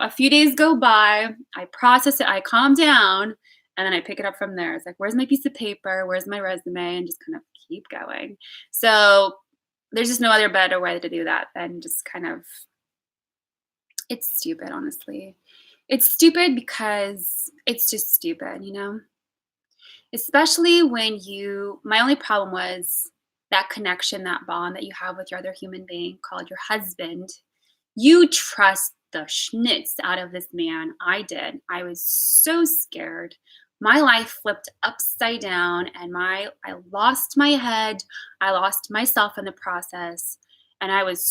A few days go by, I process it, I calm down, and then I pick it up from there. It's like, where's my piece of paper? Where's my resume? And just kind of keep going. So there's just no other better way to do that than just kind of, it's stupid, honestly. It's stupid because it's just stupid. Especially when my only problem was that connection, that bond that you have with your other human being called your husband. You trust the schnitz out of this man. I did. I was so scared. My life flipped upside down and I lost my head. I lost myself in the process. And I was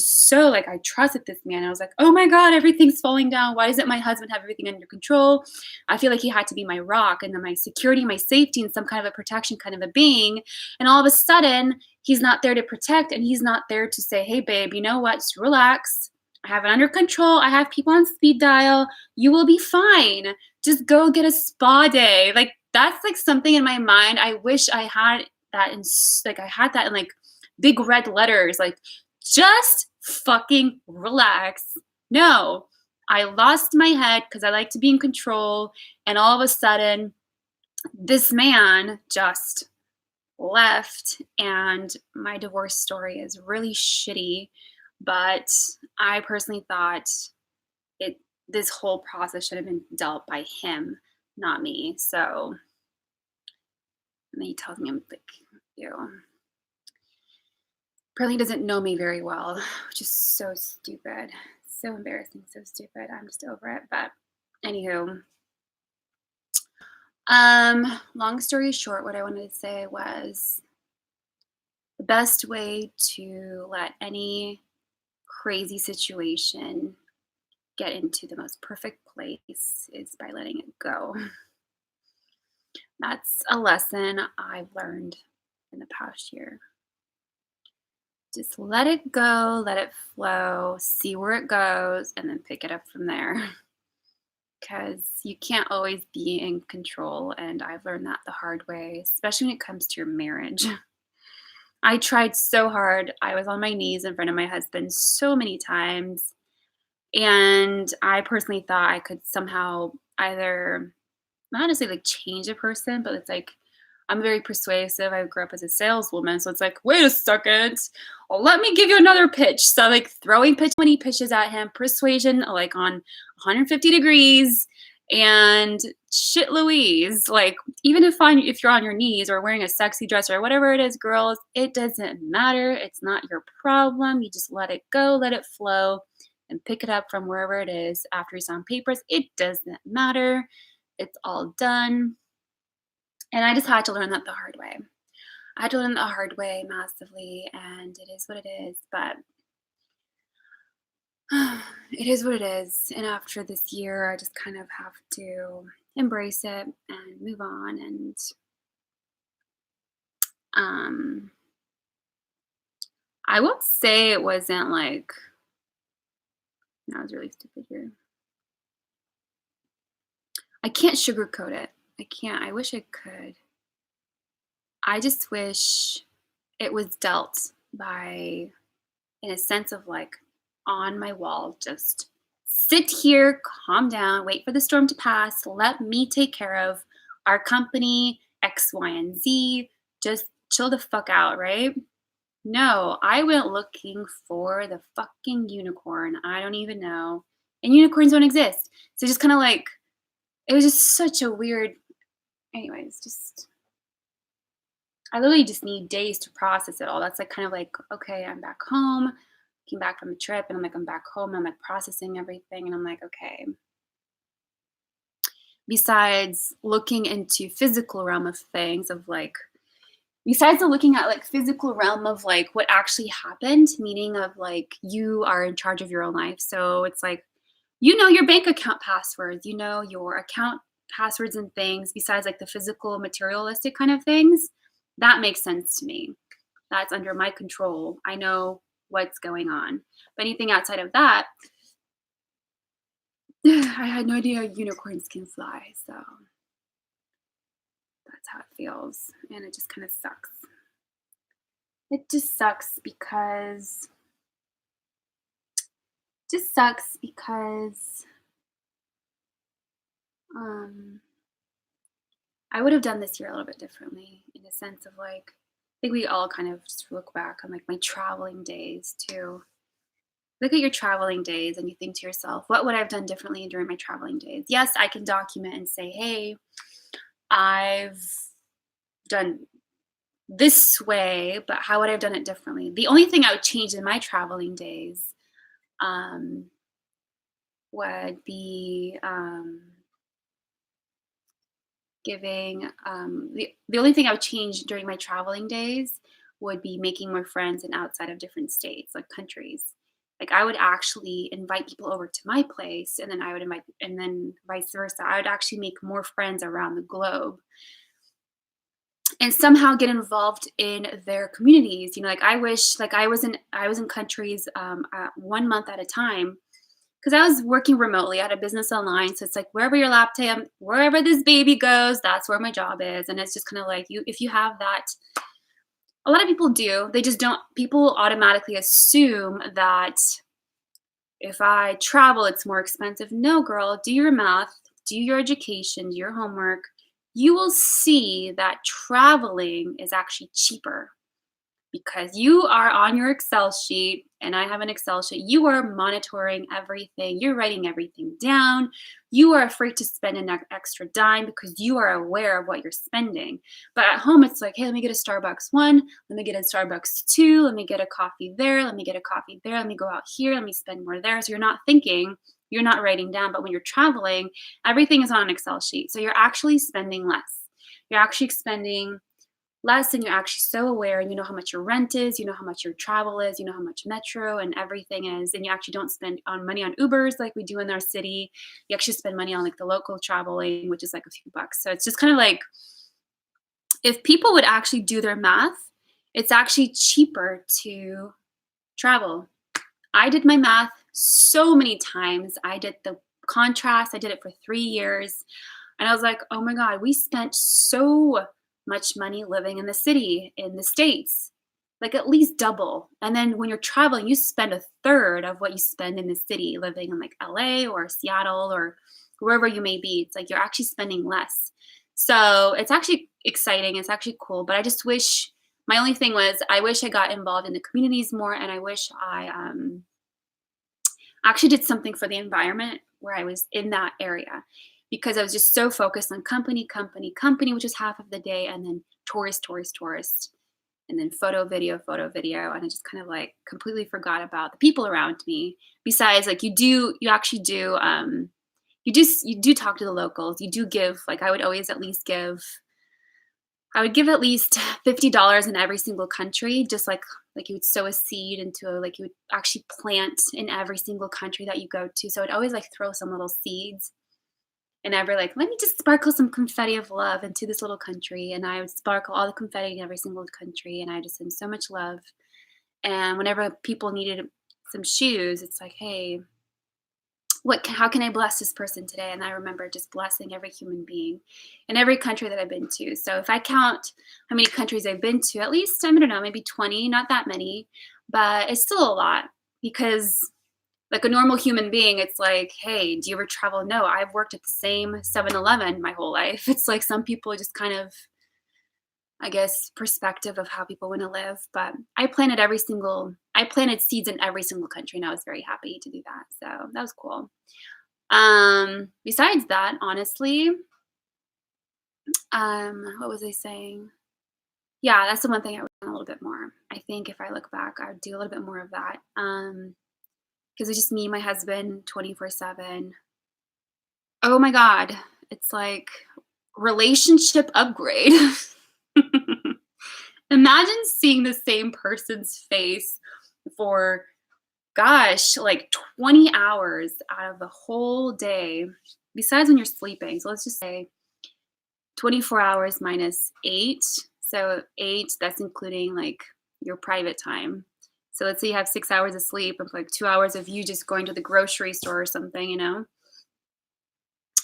so like, I trusted this man. I was like, oh my God, everything's falling down. Why doesn't my husband have everything under control? I feel like he had to be my rock and then my security, my safety, and some kind of a protection kind of a being. And all of a sudden, he's not there to protect and he's not there to say, hey, babe, you know what? Just relax. I have it under control. I have people on speed dial. You will be fine. Just go get a spa day. Like, that's like something in my mind. I wish I had that I had that in like big red letters, like, just fucking relax. No, I lost my head because I like to be in control. And all of a sudden, this man just left. And my divorce story is really shitty. But I personally thought this whole process should have been dealt by him, not me. So, and then he tells me, I'm like, apparently doesn't know me very well, which is so stupid. So embarrassing, so stupid. I'm just over it. But anywho, long story short, what I wanted to say was the best way to let any crazy situation get into the most perfect place is by letting it go. That's a lesson I've learned in the past year. Just let it go, let it flow, see where it goes, and then pick it up from there. Because you can't always be in control, and I've learned that the hard way, especially when it comes to your marriage. I tried so hard. I was on my knees in front of my husband so many times, and I personally thought I could somehow either, not to say like change a person, but it's like I'm very persuasive. I grew up as a saleswoman. So it's like, wait a second. Well, let me give you another pitch. So like throwing 20 pitches at him, persuasion like on 150 degrees. And shit Louise, like even if you're on your knees or wearing a sexy dress or whatever it is, girls, it doesn't matter. It's not your problem. You just let it go, let it flow, and pick it up from wherever it is after you sign papers. It doesn't matter. It's all done. And I just had to learn that the hard way. I had to learn the hard way massively, and it is what it is. But it is what it is. And after this year, I just kind of have to embrace it and move on. And um, I will say it wasn't like, that was really stupid here. I can't sugarcoat it. I can't. I wish I could. I just wish it was dealt by, in a sense of like, on my wall, just sit here, calm down, wait for the storm to pass, let me take care of our company, X, Y, and Z. Just chill the fuck out, right? No, I went looking for the fucking unicorn. I don't even know. And unicorns don't exist. So just kind of like, it was just such a weird, anyways, just, I literally just need days to process it all. That's like kind of like, okay, I'm back home, came back from a trip, and I'm like, I'm back home, and I'm like processing everything, and I'm like, okay. Besides looking into physical realm of things, of like, besides the looking at like physical realm of like what actually happened, meaning of like you are in charge of your own life. So it's like, you know, your bank account passwords, you know, your account passwords and things, besides like the physical materialistic kind of things, that makes sense to me. That's under my control. I know what's going on. But anything outside of that, I had no idea unicorns can fly. So that's how it feels. And it just kind of sucks. It just sucks because um I would have done this year a little bit differently, in a sense of like, I think we all kind of just look back on like my traveling days too. Look at your traveling days and you think to yourself, what would I have done differently during my traveling days? Yes, I can document and say, hey, I've done this way, but how would I have done it differently? The only thing I would change in my traveling days um, would be giving the only thing I would change during my traveling days would be making more friends and outside of different states, like countries. Like I would actually invite people over to my place, and then I would invite, and then vice versa. I would actually make more friends around the globe and somehow get involved in their communities. You know, like I wish, like I was in countries 1 month at a time, because I was working remotely. I had a business online, so it's like wherever your laptop, wherever this baby goes, that's where my job is. And it's just kind of like, you, if you have that, a lot of people do. They just don't. People automatically assume that if I travel, it's more expensive. No, girl, do your math, do your education, do your homework. You will see that traveling is actually cheaper, because you are on your Excel sheet and I have an Excel sheet. You are monitoring everything. You're writing everything down. You are afraid to spend an extra dime because you are aware of what you're spending. But at home, it's like, hey, let me get a Starbucks one. Let me get a Starbucks two. Let me get a coffee there. Let me get a coffee there. Let me go out here. Let me spend more there. So you're not thinking, you're not writing down. But when you're traveling, everything is on an Excel sheet. So you're actually spending less. You're actually spending less, and you're actually so aware, and you know how much your rent is, you know how much your travel is, you know how much metro and everything is, and you actually don't spend on money on Ubers like we do in our city. You actually spend money on like the local traveling, which is like a few bucks. So it's just kind of like, if people would actually do their math, it's actually cheaper to travel. I did my math so many times. I did the contrast, I did it for 3 years. And I was like, oh my God, we spent so much money living in the city, in the States, like at least double. And then when you're traveling, you spend a third of what you spend in the city living in like LA or Seattle or wherever you may be. It's like you're actually spending less. So it's actually exciting. It's actually cool. But I just wish, my only thing was, I wish I got involved in the communities more. And I wish I actually did something for the environment where I was in that area, because I was just so focused on company, company, company, which is half of the day, and then tourist, tourist, tourist. and then photo, video, and I just kind of like completely forgot about the people around me. Besides, like you actually do, you do talk to the locals. You do give, like I would always at least give, I would give at least $50 in every single country, just like you would sow a seed into a, like you would actually plant in every single country that you go to. So I'd always like throw some little seeds and every like, let me just sparkle some confetti of love into this little country. And I would sparkle all the confetti in every single country. And I just send so much love. And whenever people needed some shoes, it's like, hey, how can I bless this person today? And I remember just blessing every human being in every country that I've been to. So if I count how many countries I've been to, at least, I don't know, maybe 20, not that many, but it's still a lot because like a normal human being, it's like, hey, do you ever travel? No, I've worked at the same 7-Eleven my whole life. It's like some people just kind of, I guess, perspective of how people want to live. But I planted seeds in every single country and I was very happy to do that. So that was cool. Besides that, honestly, what was I saying? Yeah, that's the one thing I would do a little bit more. I think if I look back, I would do a little bit more of that. Because it's just me, my husband, 24/7. Oh my God. It's like relationship upgrade. Imagine seeing the same person's face for, gosh, like 20 hours out of the whole day, besides when you're sleeping. So let's just say 24 hours minus 8. So 8, that's including like your private time. So let's say you have 6 hours of sleep and like 2 hours of you just going to the grocery store or something, you know?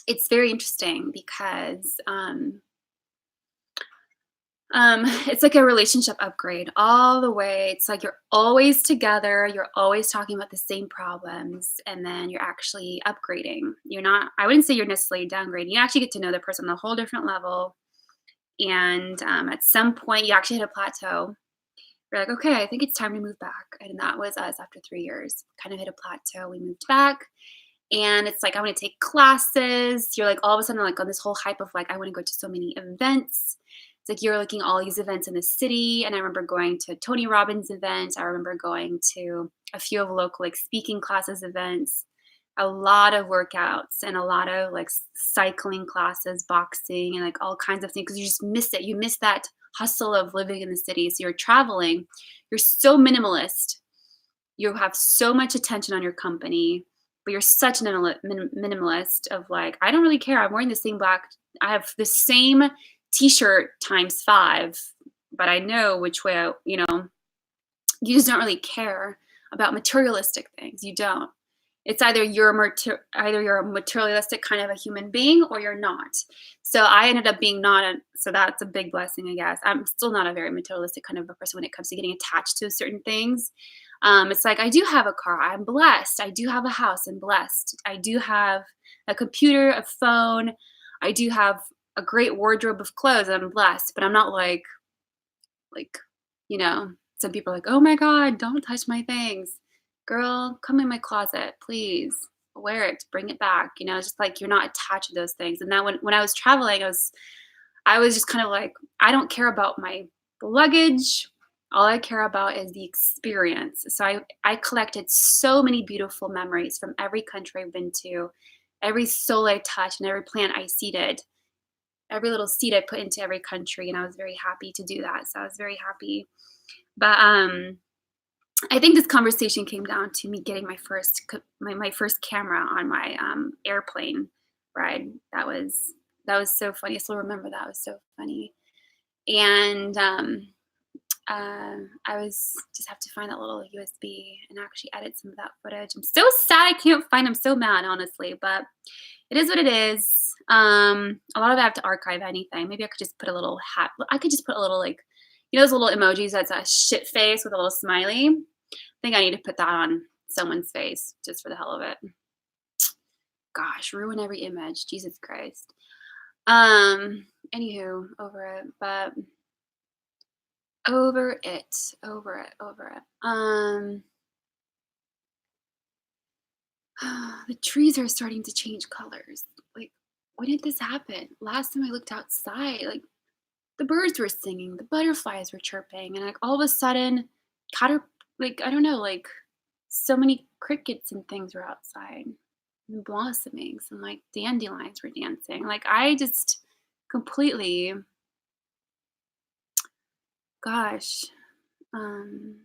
It's very interesting because it's like a relationship upgrade all the way. It's like you're always together, you're always talking about the same problems, and then you're actually upgrading. You're not, I wouldn't say you're necessarily downgrading. You actually get to know the person on a whole different level. And at some point, you actually hit a plateau. You're like, okay, I think it's time to move back. And that was us after 3 years. Kind of hit a plateau. We moved back. And it's like, I want to take classes. You're like, all of a sudden, like on this whole hype of like, I want to go to so many events. It's like you're looking at all these events in the city. And I remember going to Tony Robbins events. I remember going to a few of local like speaking classes events, a lot of workouts and a lot of like cycling classes, boxing, and like all kinds of things because you just miss it. You miss that hustle of living in the city. So you're traveling, you're so minimalist. You have so much attention on your company, but you're such an minimalist of like, I don't really care. I'm wearing the same I have the same t-shirt times 5, but I know which way, you just don't really care about materialistic things. You don't. It's either either you're a materialistic kind of a human being or you're not. So I ended up being so that's a big blessing, I guess. I'm still not a very materialistic kind of a person when it comes to getting attached to certain things. It's like I do have a car. I'm blessed. I do have a house. I'm blessed. I do have a computer, a phone. I do have a great wardrobe of clothes. I'm blessed, but I'm not like, some people are like, oh my God, don't touch my things. Girl, come in my closet, please. Wear it, bring it back. It's just like you're not attached to those things. And then when I was traveling, I was just kind of like, I don't care about my luggage. All I care about is the experience. So I collected so many beautiful memories from every country I've been to, every soul I touched, and every plant I seeded, every little seed I put into every country. And I was very happy to do that. So I was very happy. But I think this conversation came down to me getting my first camera on my airplane ride. That was so funny. I still remember that. It was so funny. And I was just have to find that little USB and actually edit some of that footage. I'm so sad I can't find. I'm so mad, honestly, but it is what it is. A lot of it I have to archive anything. Maybe I could just put a little hat. I could just put a little like, those little emojis that's a shit face with a little smiley. I think I need to put that on someone's face just for the hell of it. Gosh, ruin every image. Jesus Christ. Anywho, over it, but over it. The trees are starting to change colors. Like, when did this happen? Last time I looked outside, like the birds were singing, the butterflies were chirping, and like all of a sudden, cater like I don't know, like so many crickets and things were outside and blossoming. Some like dandelions were dancing. Like I just completely, gosh, um,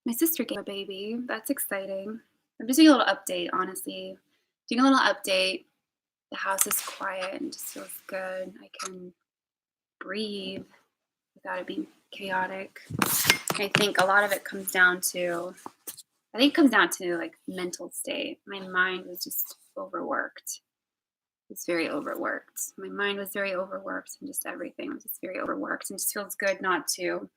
my sister gave a baby. That's exciting. I'm just doing a little update, honestly. Doing a little update. The house is quiet and just feels good. I can breathe without it being chaotic. I think a lot of it comes down to, I think it comes down to like mental state. My mind was just overworked. It's very overworked. My mind was very overworked and just everything was just very overworked and just feels good not to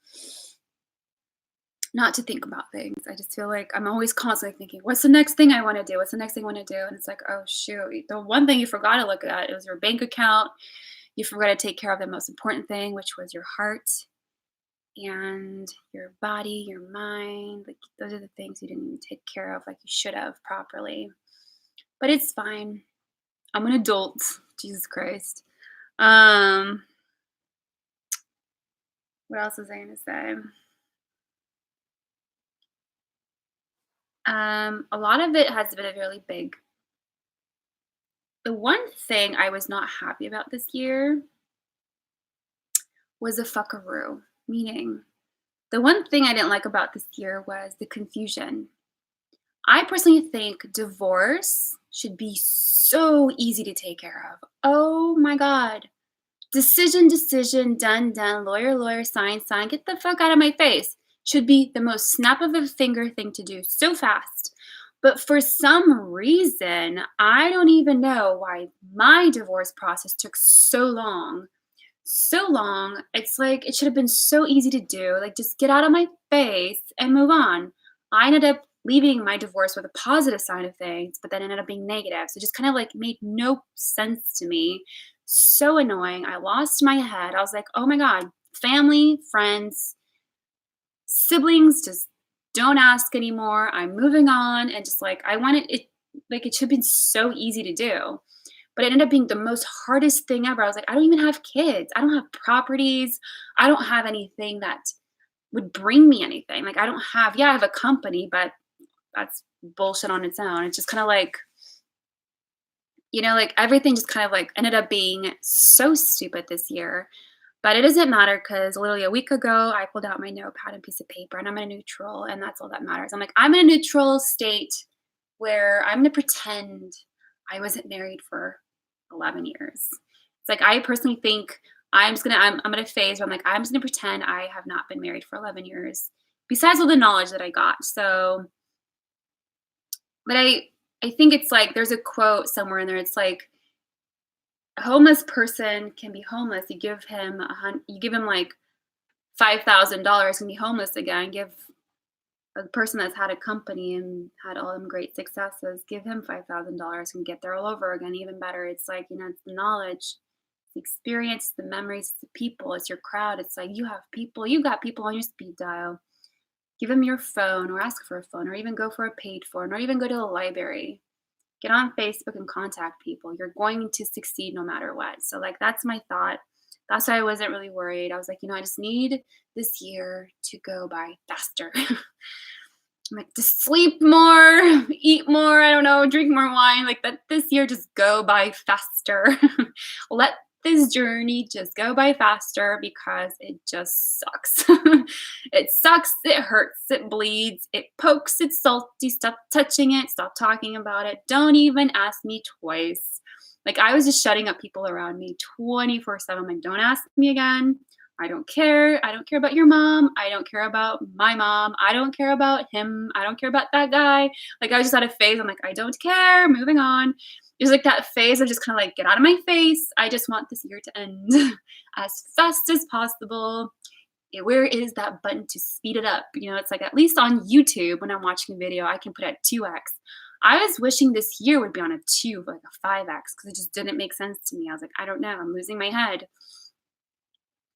think about things. I just feel like I'm always constantly thinking, what's the next thing I want to do? What's the next thing I want to do? And it's like, oh shoot, the one thing you forgot to look at is your bank account. You forgot to take care of the most important thing, which was your heart and your body, your mind. Like those are the things you didn't even take care of like you should have properly. But it's fine. I'm an adult. Jesus Christ. Um, what else was I gonna say? A lot of it has been really big. The one thing I was not happy about this year was a fuckaroo. Meaning, the one thing I didn't like about this year was the confusion. I personally think divorce should be so easy to take care of. Oh my God. Decision, decision, done, done, lawyer, lawyer, sign, sign, get the fuck out of my face. Should be the most snap of a finger thing to do so fast. But for some reason, I don't even know why my divorce process took so long. So long. It's like it should have been so easy to do. Like, just get out of my face and move on. I ended up leaving my divorce with a positive side of things, but then ended up being negative. So it just kind of like made no sense to me. So annoying. I lost my head. I was like, oh my God, family, friends, siblings, just don't ask anymore. I'm moving on. And just like, I wanted it, like, it should have been so easy to do. But it ended up being the most hardest thing ever. I was like, I don't even have kids. I don't have properties. I don't have anything that would bring me anything. Like, I don't have, yeah, I have a company, but that's bullshit on its own. It's just kind of like, like everything just kind of like ended up being so stupid this year. But it doesn't matter because literally a week ago, I pulled out my notepad and piece of paper and I'm in a neutral, and that's all that matters. I'm like, I'm in a neutral state where I'm going to pretend I wasn't married for 11 years. It's like, I personally think I'm in a phase where I'm like, I'm just going to pretend I have not been married for 11 years, besides all the knowledge that I got. So, but I think it's like, there's a quote somewhere in there. It's like, a homeless person can be homeless. You give him like $5,000 can be homeless again. Give a person that's had a company and had all them great successes, give him $5,000 and get there all over again, even better. It's like, it's the knowledge, the experience, the memories, the people, it's your crowd. It's like, you got people on your speed dial. Give them your phone or ask for a phone or even go for a paid phone or even go to the library. Get on Facebook and contact people. You're going to succeed no matter what. So like, that's my thought. That's why I wasn't really worried. I was like, I just need this year to go by faster. I'm like, to sleep more, eat more, I don't know, drink more wine. Like, that this year just go by faster. Let this journey just go by faster because it just sucks. It sucks, it hurts, it bleeds, it pokes, it's salty. Stop touching it, stop talking about it. Don't even ask me twice. Like, I was just shutting up people around me 24/7. Like, don't ask me again. I don't care. I don't care about your mom. I don't care about my mom. I don't care about him. I don't care about that guy. Like, I was just at a phase. I'm like, I don't care. Moving on. It was like that phase of just kind of like, get out of my face. I just want this year to end as fast as possible. Where is that button to speed it up? It's like, at least on YouTube, when I'm watching a video, I can put it at 2x. I was wishing this year would be on a 2, like a 5x, because it just didn't make sense to me. I was like, I don't know. I'm losing my head.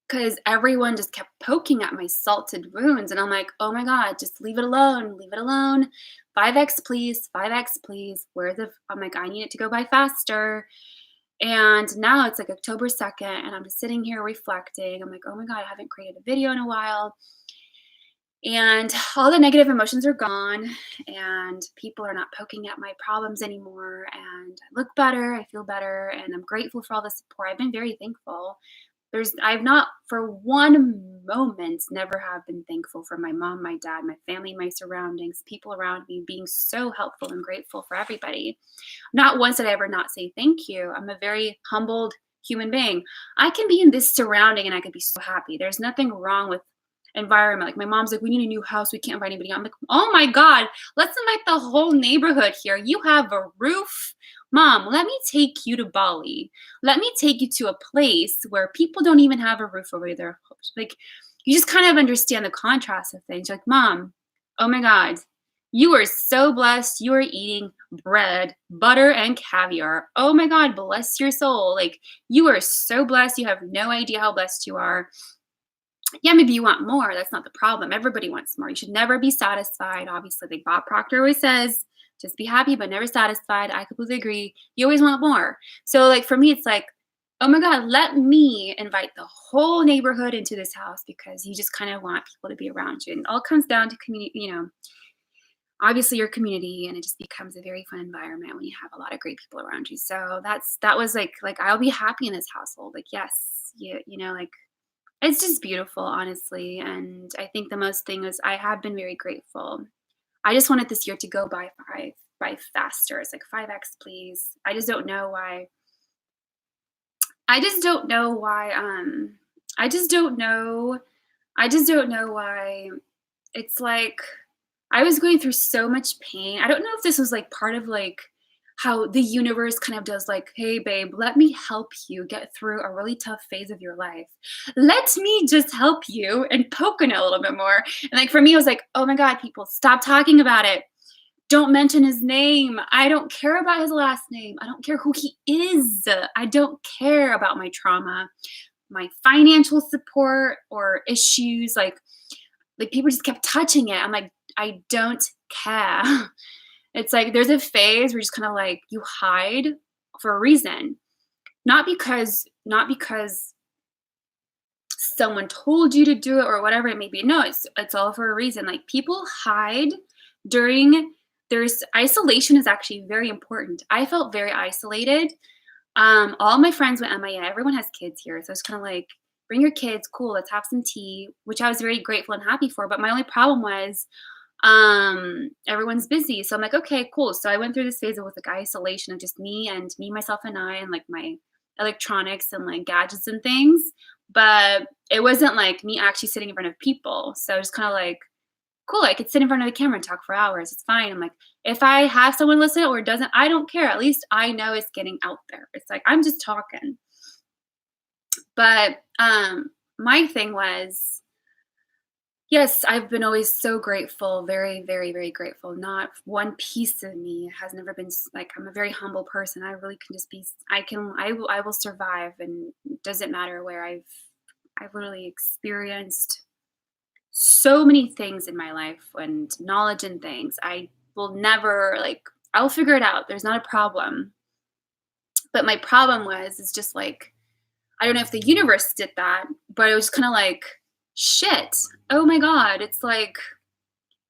Because everyone just kept poking at my salted wounds. And I'm like, oh my God, just leave it alone. Leave it alone. 5x, please. 5x, please. I'm like, I need it to go by faster. And now it's like October 2nd, and I'm just sitting here reflecting. I'm like, oh my God, I haven't created a video in a while. And all the negative emotions are gone, and people are not poking at my problems anymore. And I look better, I feel better, and I'm grateful for all the support. I've been very thankful. I've not for one moment never have been thankful for my mom, my dad, my family, my surroundings, people around me being so helpful and grateful for everybody. Not once did I ever not say thank you. I'm a very humbled human being. I can be in this surrounding and I could be so happy. There's nothing wrong with environment. Like my mom's like, we need a new house. We can't invite anybody. I'm like, oh my God, let's invite the whole neighborhood here. You have a roof. Mom, let me take you to Bali. Let me take you to a place where people don't even have a roof over their house. Like you just kind of understand the contrast of things. Like, Mom, oh my God, you are so blessed. You are eating bread, butter, and caviar. Oh my God, bless your soul. Like, you are so blessed. You have no idea how blessed you are. Yeah, maybe you want more. That's not the problem. Everybody wants more. You should never be satisfied. Obviously, like Bob Proctor always says, just be happy, but never satisfied. I completely agree. You always want more. So, like, for me, it's like, oh my God, let me invite the whole neighborhood into this house because you just kind of want people to be around you. And it all comes down to community, obviously your community, and it just becomes a very fun environment when you have a lot of great people around you. So that was like I'll be happy in this household. Like, yes, like it's just beautiful, honestly. And I think the most thing is I have been very grateful. I just wanted this year to go by faster. It's like 5x, please. I just don't know why. I just don't know why. I just don't know. I just don't know why. It's like I was going through so much pain. I don't know if this was like part of like how the universe kind of does like, hey babe, let me help you get through a really tough phase of your life. Let me just help you and poke in it a little bit more. And like for me, it was like, oh my God, people, stop talking about it. Don't mention his name. I don't care about his last name. I don't care who he is. I don't care about my trauma, my financial support or issues. Like people just kept touching it. I'm like, I don't care. It's like there's a phase where you just kind of like you hide for a reason. Not because someone told you to do it or whatever it may be. No, it's all for a reason. Like people hide during there's isolation is actually very important. I felt very isolated. All my friends went MIA. Everyone has kids here. So it's kind of like, bring your kids, cool, let's have some tea, which I was very grateful and happy for. But my only problem was everyone's busy. So I'm like, okay, cool. So I went through this phase of with like isolation of just me, myself, and I, and like my electronics and like gadgets and things. But it wasn't like me actually sitting in front of people. So just kind of like, cool, I could sit in front of the camera and talk for hours. It's fine. I'm like, if I have someone listen or it doesn't, I don't care. At least I know it's getting out there. It's like I'm just talking. But my thing was, yes, I've been always so grateful, very, very, very grateful. Not one piece of me has never been like I'm a very humble person. I really can just be. I will survive, and it doesn't matter where I've literally experienced so many things in my life and knowledge and things. I will never like. I'll figure it out. There's not a problem. But my problem is just like I don't know if the universe did that, but it was kind of like, shit. Oh my God. It's like,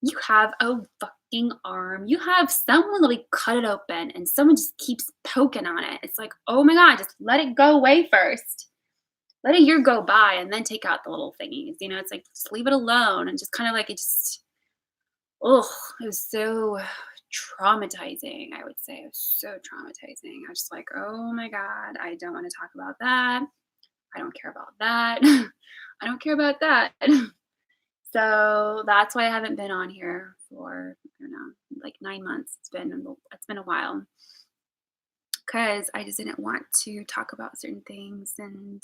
you have a fucking arm. You have someone literally cut it open and someone just keeps poking on it. It's like, oh my God, just let it go away first. Let a year go by and then take out the little thingies. It's like, just leave it alone. And just kind of like, it was so traumatizing, I would say. It was so traumatizing. I was just like, oh my God, I don't want to talk about that. I don't care about that. I don't care about that. So that's why I haven't been on here for, I don't know, like 9 months. It's been a while because I just didn't want to talk about certain things. And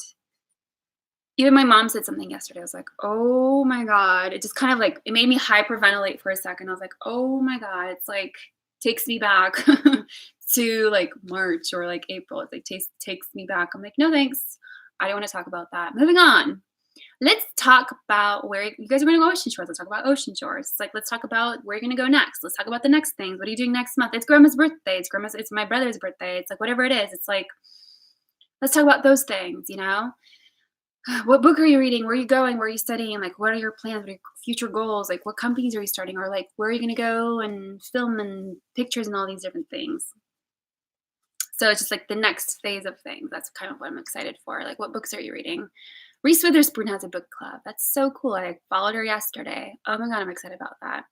even my mom said something yesterday. I was like, oh my God. It just kind of like, it made me hyperventilate for a second. I was like, oh my God. It's like, takes me back to like March or like April. It's like takes me back. I'm like, no, thanks. I don't want to talk about that. Moving on. Let's talk about where you guys are going to go ocean shores. Let's talk about ocean shores. It's like, let's talk about where you're going to go next. Let's talk about the next things. What are you doing next month? It's grandma's birthday. It's my brother's birthday. It's like, whatever it is. It's like, Let's talk about those things, you know? What book are you reading? Where are you going? Where are you studying? Like, what are your plans? What are your future goals? Like, what companies are you starting? Or like, where are you going to go and film and pictures and all these different things? So it's just like the next phase of things. That's kind of what I'm excited for. Like, what books are you reading? Reese Witherspoon has a book club. That's so cool. I followed her yesterday. Oh my God, I'm excited about that.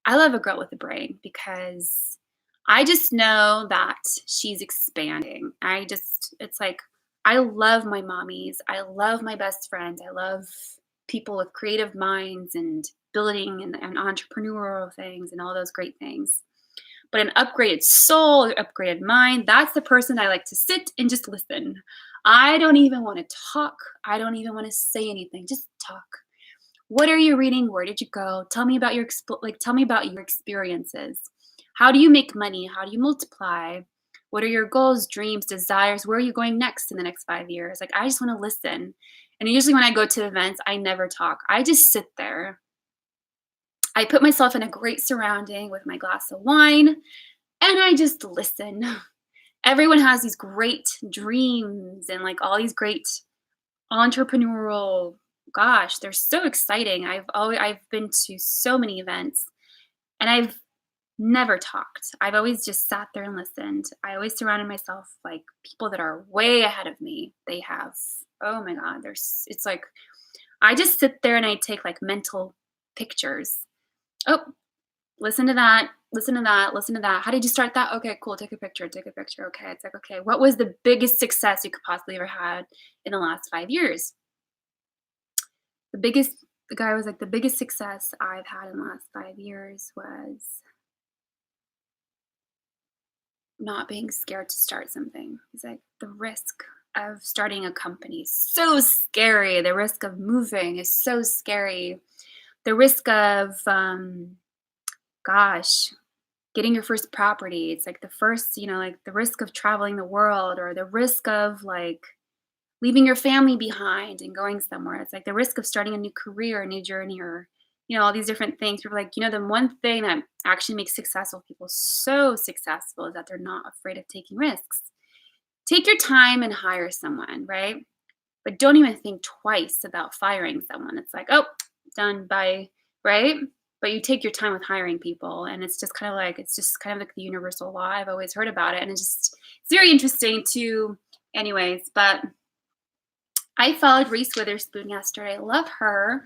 I love a girl with a brain because I just know that she's expanding. It's like, I love my mommies. I love my best friends. I love people with creative minds and building and entrepreneurial things and all those great things. But an upgraded soul, an upgraded mind, that's the person I like to sit and just listen. I don't even want to talk. I don't even want to say anything. Just talk. What are you reading? Where did you go? Tell me about tell me about your experiences. How do you make money? How do you multiply? What are your goals, dreams, desires? Where are you going next in the next 5 years? Like I just want to listen. And usually when I go to events, I never talk. I just sit there. I put myself in a great surrounding with my glass of wine and I just listen. Everyone has these great dreams and like all these great entrepreneurial, gosh, they're so exciting. I've been to so many events and I've never talked. I've always just sat there and listened. I always surrounded myself like people that are way ahead of me. They have, oh my God, it's like I just sit there and I take like mental pictures. Oh, listen to that. Listen to that. Listen to that. How did you start that? Okay, cool. Take a picture. Take a picture. Okay. It's like, okay, what was the biggest success you could possibly ever had in the last 5 years? The guy was like, the biggest success I've had in the last 5 years was not being scared to start something. He's like, the risk of starting a company is so scary. The risk of moving is so scary. The risk of, gosh, getting your first property. It's like the first, like the risk of traveling the world or the risk of like leaving your family behind and going somewhere. It's like the risk of starting a new career, a new journey, or, all these different things. People are like, the one thing that actually makes successful people so successful is that they're not afraid of taking risks. Take your time and hire someone, right? But don't even think twice about firing someone. It's like, oh, done, bye, right? But you take your time with hiring people, and it's just kind of like the universal law. I've always heard about it, and it's very interesting too. Anyways, but I followed Reese Witherspoon yesterday. I love her.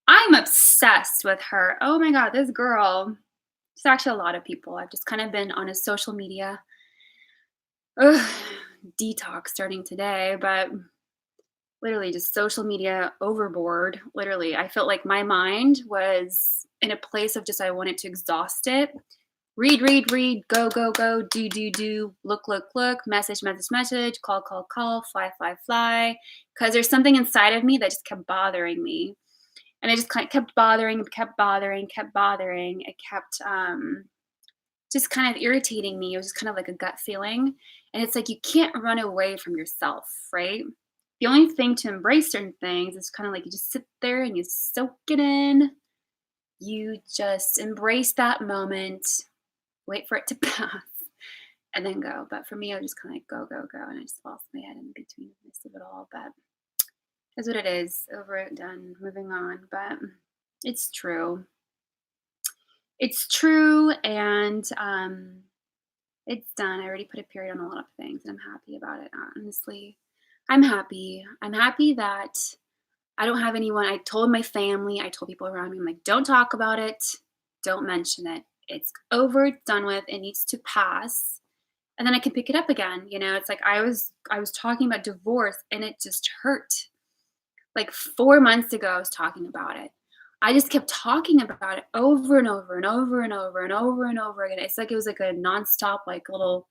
I'm obsessed with her. Oh my God, this girl. There's actually a lot of people. I've just kind of been on a social media ugh, detox starting today, but literally just social media overboard. Literally, I felt like my mind was in a place of just I wanted to exhaust it. Read, read, read, go, go, go, do, do, do, look, look, look, message, message, message, call, call, call, fly, fly, fly. Because there's something inside of me that just kept bothering me. And it just kind of kept bothering, kept bothering, kept bothering. It kept just kind of irritating me. It was just kind of like a gut feeling. And it's like you can't run away from yourself, right? The only thing to embrace certain things is kind of like you just sit there and you soak it in. You just embrace that moment, wait for it to pass, and then go. But for me, I was just kind of like go, go, go. And I just lost my head in between the midst of it all. But that's what it is. Over it, done, moving on. But it's true. It's true. And it's done. I already put a period on a lot of things, and I'm happy about it. Honestly, I'm happy. I'm happy that I don't have anyone. I told my family, I told people around me, I'm like, don't talk about it. Don't mention it. It's over, it's done with. It needs to pass. And then I can pick it up again. It's like I was talking about divorce and it just hurt. Like 4 months ago, I was talking about it. I just kept talking about it over and over and over and over and over and over again. It's like it was like a nonstop, like little,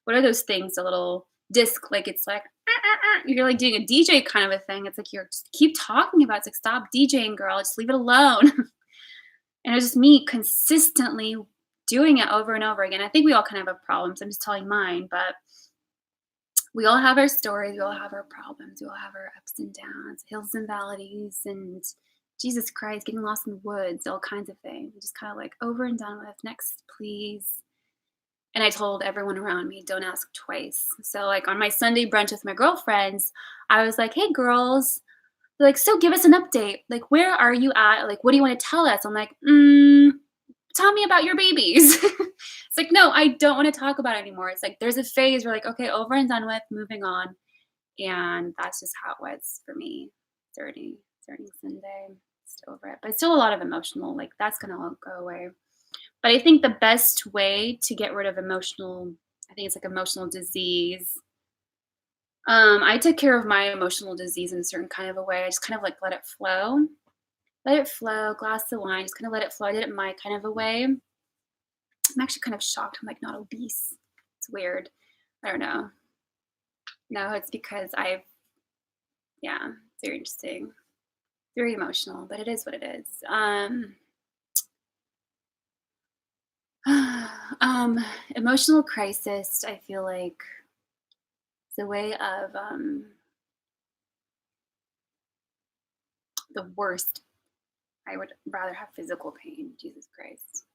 what are those things? A little disc, like it's like you're like doing a DJ kind of a thing. It's like you're just keep talking about it. It's like stop DJing, girl. Just leave it alone. And it was just me consistently doing it over and over again. I think we all kind of have problems. I'm just telling mine, but we all have our stories. We all have our problems. We all have our ups and downs, hills and valleys, and Jesus Christ, getting lost in the woods, all kinds of things. Just kind of like over and done with. Next, please. And I told everyone around me, don't ask twice. So, like, on my Sunday brunch with my girlfriends, I was like, hey, girls, they're like, so give us an update. Like, where are you at? Like, what do you want to tell us? I'm like, tell me about your babies. It's like, no, I don't want to talk about it anymore. It's like, there's a phase where, like, okay, over and done with, moving on. And that's just how it was for me starting Sunday. Just over it. But still a lot of emotional, like, that's going to go away. But I think the best way to get rid of emotional, I think it's like emotional disease. I took care of my emotional disease in a certain kind of a way. I just kind of like let it flow, glass of wine, just kind of let it flow. I did it my kind of a way. I'm actually kind of shocked. I'm like not obese. It's weird. I don't know. No, it's because yeah, it's very interesting, very emotional, but it is what it is. Um, Emotional crisis. I feel like it's a way of the worst. I would rather have physical pain. Jesus Christ.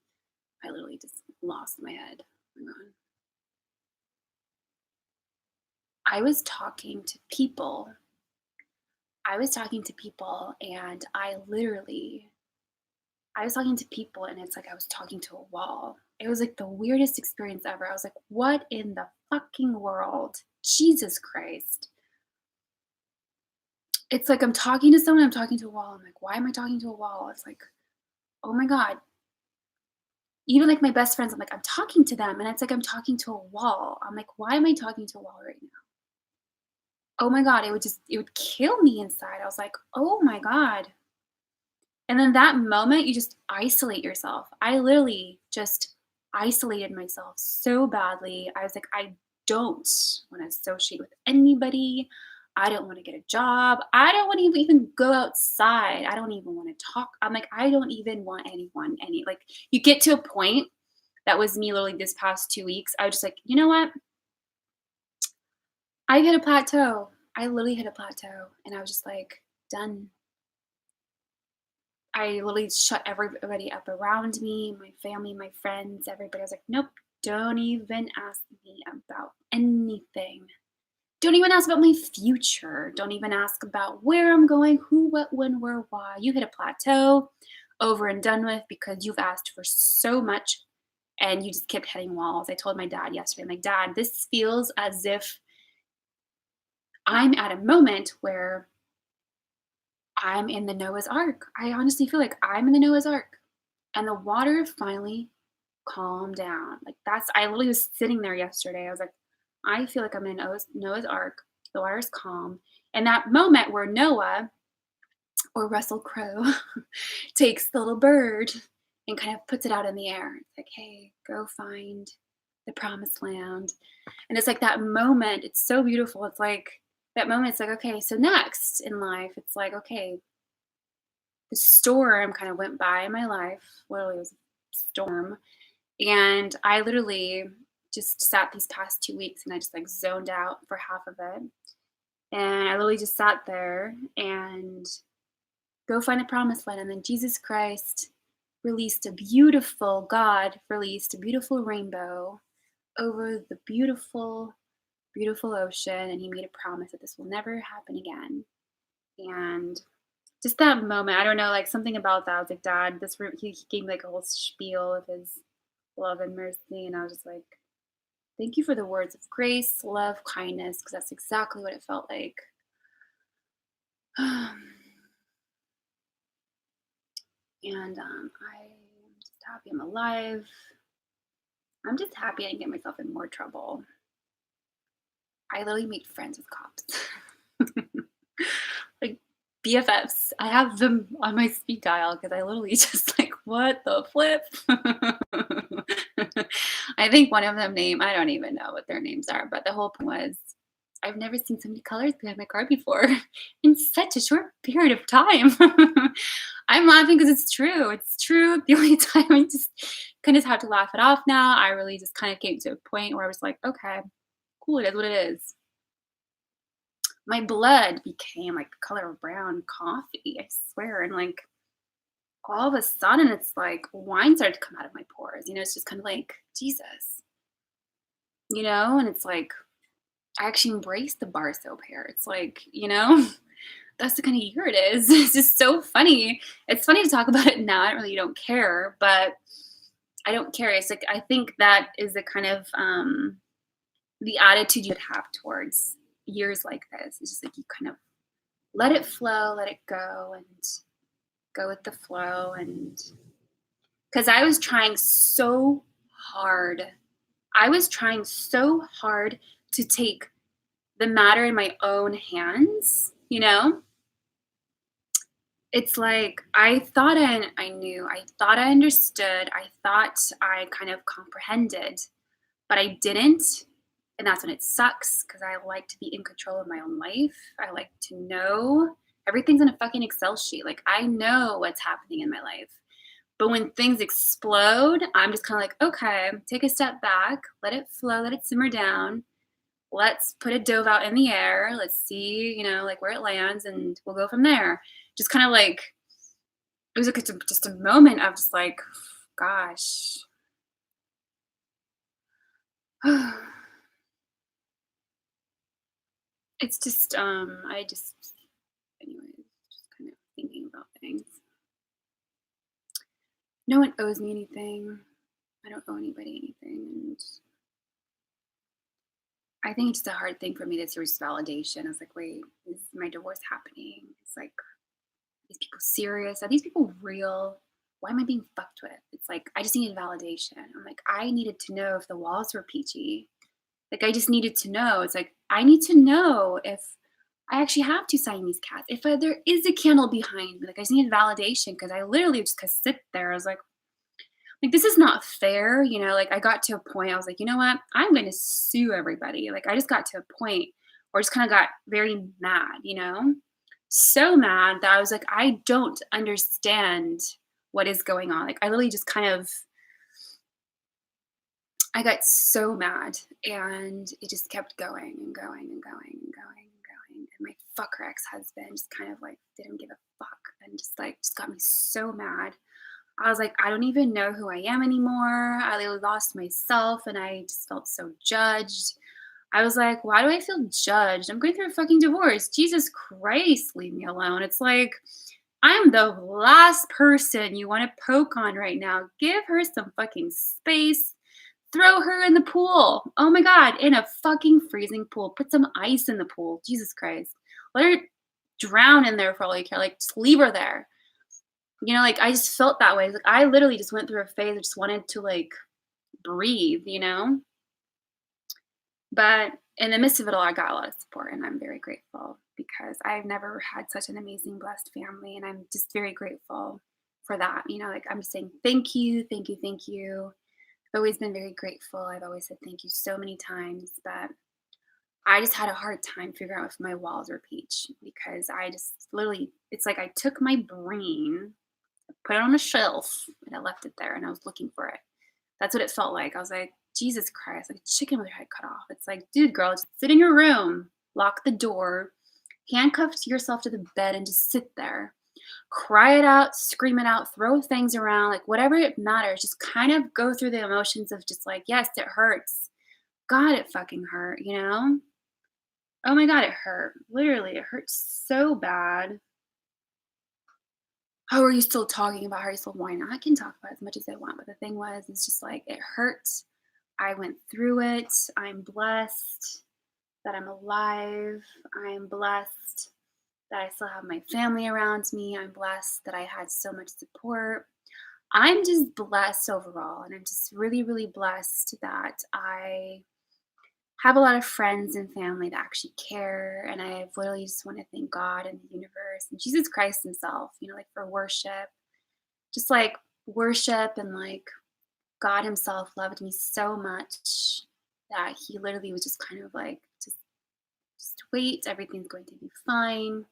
I literally just lost my head. Hang on. I was talking to people. I was talking to people and I was talking to people and it's like I was talking to a wall. It was like the weirdest experience ever. I was like, what in the fucking world? Jesus Christ. It's like I'm talking to someone, I'm talking to a wall. I'm like, why am I talking to a wall? It's like, oh my God. Even like my best friends, I'm like, I'm talking to them. And it's like I'm talking to a wall. I'm like, why am I talking to a wall right now? Oh my God. It would kill me inside. I was like, oh my God. And then that moment, you just isolate yourself. I literally just isolated myself so badly. I was like, I don't want to associate with anybody. I don't want to get a job. I don't want to even go outside. I don't even want to talk. I'm like, I don't even want anyone, like, you get to a point that was me literally this past 2 weeks. I was just like, you know what? I hit a plateau. I literally hit a plateau. And I was just like, done. I literally shut everybody up around me, my family, my friends, everybody. I was like, nope, don't even ask me about anything. Don't even ask about my future. Don't even ask about where I'm going, who, what, when, where, why. You hit a plateau, over and done with, because you've asked for so much and you just kept hitting walls. I told my dad yesterday, I'm like, Dad, this feels as if I'm at a moment where I'm in the Noah's Ark. I honestly feel like I'm in the Noah's Ark. And the water finally calmed down. Like that's I literally was sitting there yesterday. I was like, I feel like I'm in Noah's Ark. The water's calm. And that moment where Noah or Russell Crowe takes the little bird and kind of puts it out in the air. It's like, hey, go find the promised land. And it's like that moment, it's so beautiful. It's like that moment, it's like, okay, so next in life, it's like, okay, the storm kind of went by in my life. Literally, it was a storm. And I literally just sat these past 2 weeks and I just like zoned out for half of it. And I literally just sat there and go find the promised land. And then Jesus Christ God released a beautiful rainbow over the beautiful, beautiful ocean. And he made a promise that this will never happen again. And just that moment, I don't know, like something about that. I was like, Dad, he gave me like a whole spiel of his love and mercy. And I was just like, thank you for the words of grace, love, kindness, because that's exactly what it felt like. I'm just happy I'm alive. I'm just happy I didn't get myself in more trouble. I literally made friends with cops. Like BFFs. I have them on my speed dial because I literally just like, what the flip? I think one of them I don't even know what their names are, but the whole point was I've never seen so many colors behind my car before in such a short period of time. I'm laughing because it's true. It's true. The only time I just kind of have to laugh it off now, I really just kind of came to a point where I was like, okay, cool, it is what it is. My blood became like the color of brown coffee, I swear. And like all of a sudden, it's like wine started to come out of my pores. It's just kind of like, Jesus. And it's like, I actually embrace the bar soap hair. It's like, that's the kind of year it is. It's just so funny. It's funny to talk about it now. I really don't care, but I don't care. It's like, I think that is the kind of, the attitude you'd have towards years like this. It's just like you kind of let it flow, let it go, and go with the flow. And because I was trying so hard to take the matter in my own hands. It's like I knew, I thought I understood, I thought I kind of comprehended, but I didn't. And that's when it sucks because I like to be in control of my own life. I like to know everything's in a fucking Excel sheet. Like, I know what's happening in my life. But when things explode, I'm just kind of like, okay, take a step back, let it flow, let it simmer down. Let's put a dove out in the air. Let's see, like where it lands, and we'll go from there. Just kind of like, it was like just a moment of just like, gosh. It's just, anyways, just kind of thinking about things. No one owes me anything. I don't owe anybody anything. And I think it's just a hard thing for me this year is validation. I was like, wait, is my divorce happening? It's like, are these people serious? Are these people real? Why am I being fucked with? It's like, I just needed validation. I'm like, I needed to know if the walls were peachy. Like, I just needed to know. It's like, I need to know if I actually have two Siamese cats. If there is a candle behind me, like, I just needed validation because I literally just could sit there. I was like, this is not fair. Like, I got to a point, I was like, you know what? I'm going to sue everybody. Like, I just got to a point where I just kind of got very mad. So mad that I was like, I don't understand what is going on. Like, I literally just I got so mad, and it just kept going and going and going and going and going. And my fucker ex-husband just kind of like didn't give a fuck and just got me so mad. I was like, I don't even know who I am anymore. I literally lost myself, and I just felt so judged. I was like, why do I feel judged? I'm going through a fucking divorce. Jesus Christ, leave me alone. It's like, I'm the last person you want to poke on right now. Give her some fucking space. Throw her in the pool. Oh my God, in a fucking freezing pool. Put some ice in the pool. Jesus Christ. Let her drown in there for all you care. Like, just leave her there. Like, I just felt that way. Like, I literally just went through a phase. I just wanted to like breathe. But in the midst of it all, I got a lot of support, and I'm very grateful because I've never had such an amazing, blessed family, and I'm just very grateful for that. Like, I'm just saying thank you, thank you, thank you. I've always been very grateful. I've always said thank you so many times, but I just had a hard time figuring out if my walls were peach because I just literally, it's like I took my brain, put it on a shelf, and I left it there, and I was looking for it. That's what it felt like. I was like, Jesus Christ, like a chicken with your head cut off. It's like, dude, girl, just sit in your room, lock the door, handcuff yourself to the bed, and just sit there. Cry it out, scream it out, throw things around, like whatever it matters. Just kind of go through the emotions of just like, yes, it hurts. God, it fucking hurt. Oh my God, it hurt. Literally, it hurt so bad. Oh, are you still talking about her? Are you still whining? I can talk about it as much as I want, but the thing was, it's just like it hurt. I went through it. I'm blessed that I'm alive. I am blessed that I still have my family around me. I'm blessed that I had so much support. I'm just blessed overall. And I'm just really, really blessed that I have a lot of friends and family that actually care. And I literally just want to thank God and the universe and Jesus Christ himself, like for worship, just like worship, and like God himself loved me so much that he literally was just kind of like, just wait, everything's going to be fine.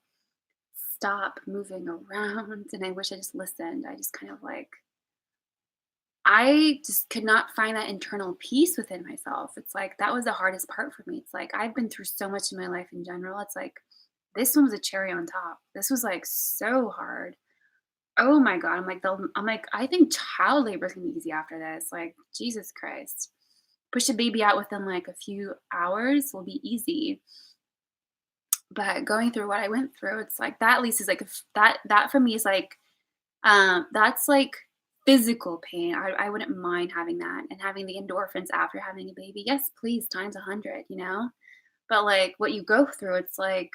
Stop moving around. And I wish I just listened. I just kind of like, I just could not find that internal peace within myself. It's like that was the hardest part for me. It's like I've been through so much in my life in general. It's like this one was a cherry on top. This was like so hard. Oh my God. I'm like, I think child labor is gonna be easy after this. Like, Jesus Christ. push a baby out within like a few hours will be easy. But going through what I went through, it's like that at least is like that for me is like that's like physical pain. I wouldn't mind having that and having the endorphins after having a baby. Yes, please, times 100, you know? But like what you go through, it's like,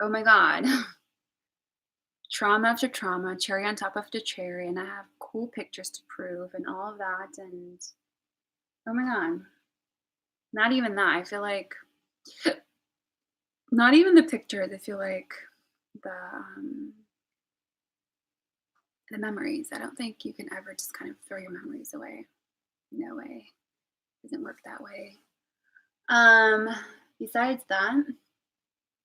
oh my God, trauma after trauma, cherry on top of the cherry. And I have cool pictures to prove and all of that. And oh my God, not even that. I feel like not even the pictures. I feel like the the memories. I don't think you can ever just kind of throw your memories away. No way. It doesn't work that way. Um, Besides that,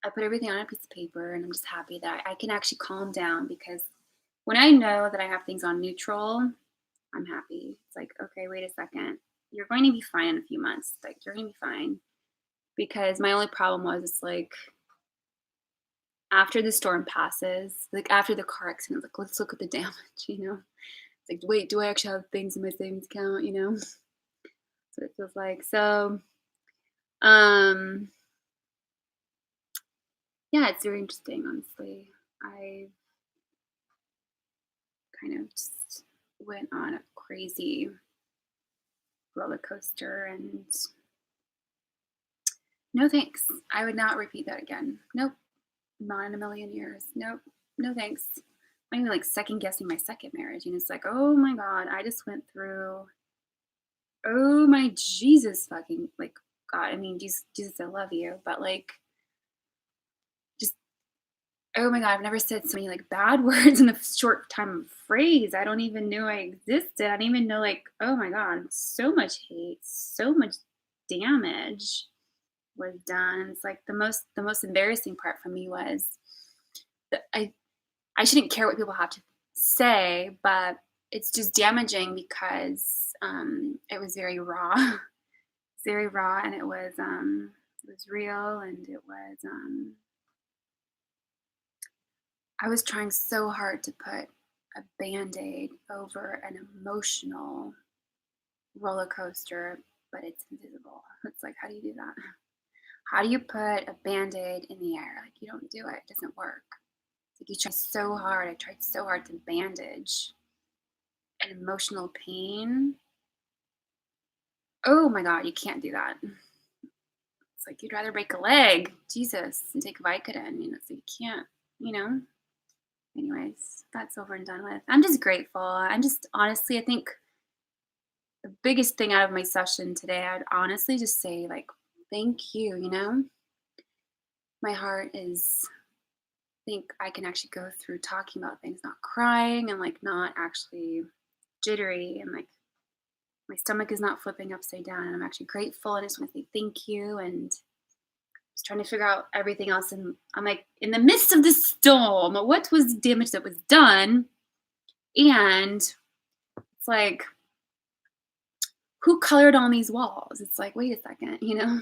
I put everything on a piece of paper and I'm just happy that I can actually calm down because when I know that I have things on neutral, I'm happy. It's like, okay, wait a second. You're going to be fine in a few months. Like, you're going to be fine. Because my only problem was, it's like, after the storm passes, like after the car accident, like, let's look at the damage, you know? It's like, wait, do I actually have things in my savings account, you know? That's what it feels like. So, um, yeah, it's very interesting, honestly. I kind of just went on a crazy roller coaster and no thanks. I would not repeat that again. Nope. Not in a million years. Nope. No thanks. I'm even like second guessing my second marriage. And it's like, oh my God, I just went through, oh my Jesus fucking, like, God, I mean, Jesus, I love you. But like, just, oh my God, I've never said so many like bad words in a short time of phrase. I don't even know I existed. I didn't even know, like, oh my God, so much hate, so much damage was done. It's like the most embarrassing part for me was that I shouldn't care what people have to say, but it's just damaging because it was very raw, very raw, and it was real, and it was I was trying so hard to put a band-aid over an emotional roller coaster, but it's invisible. It's like, how do you do that? How do you put a band-aid in the air? Like, you don't do it. It doesn't work. It's like you try so hard. I tried so hard to bandage an emotional pain. Oh my God, you can't do that. It's like you'd rather break a leg, Jesus, and take Vicodin. You know, so you can't, you know. Anyways, that's over and done with. I'm just grateful. I'm just honestly, I think the biggest thing out of my session today, I'd honestly just say, like, thank you, you know? My heart is, I think I can actually go through talking about things, not crying and like not actually jittery and like my stomach is not flipping upside down and I'm actually grateful and I just want to say thank you and just trying to figure out everything else and I'm like in the midst of this storm, what was the damage that was done? And it's like, who colored on these walls? It's like, wait a second, you know?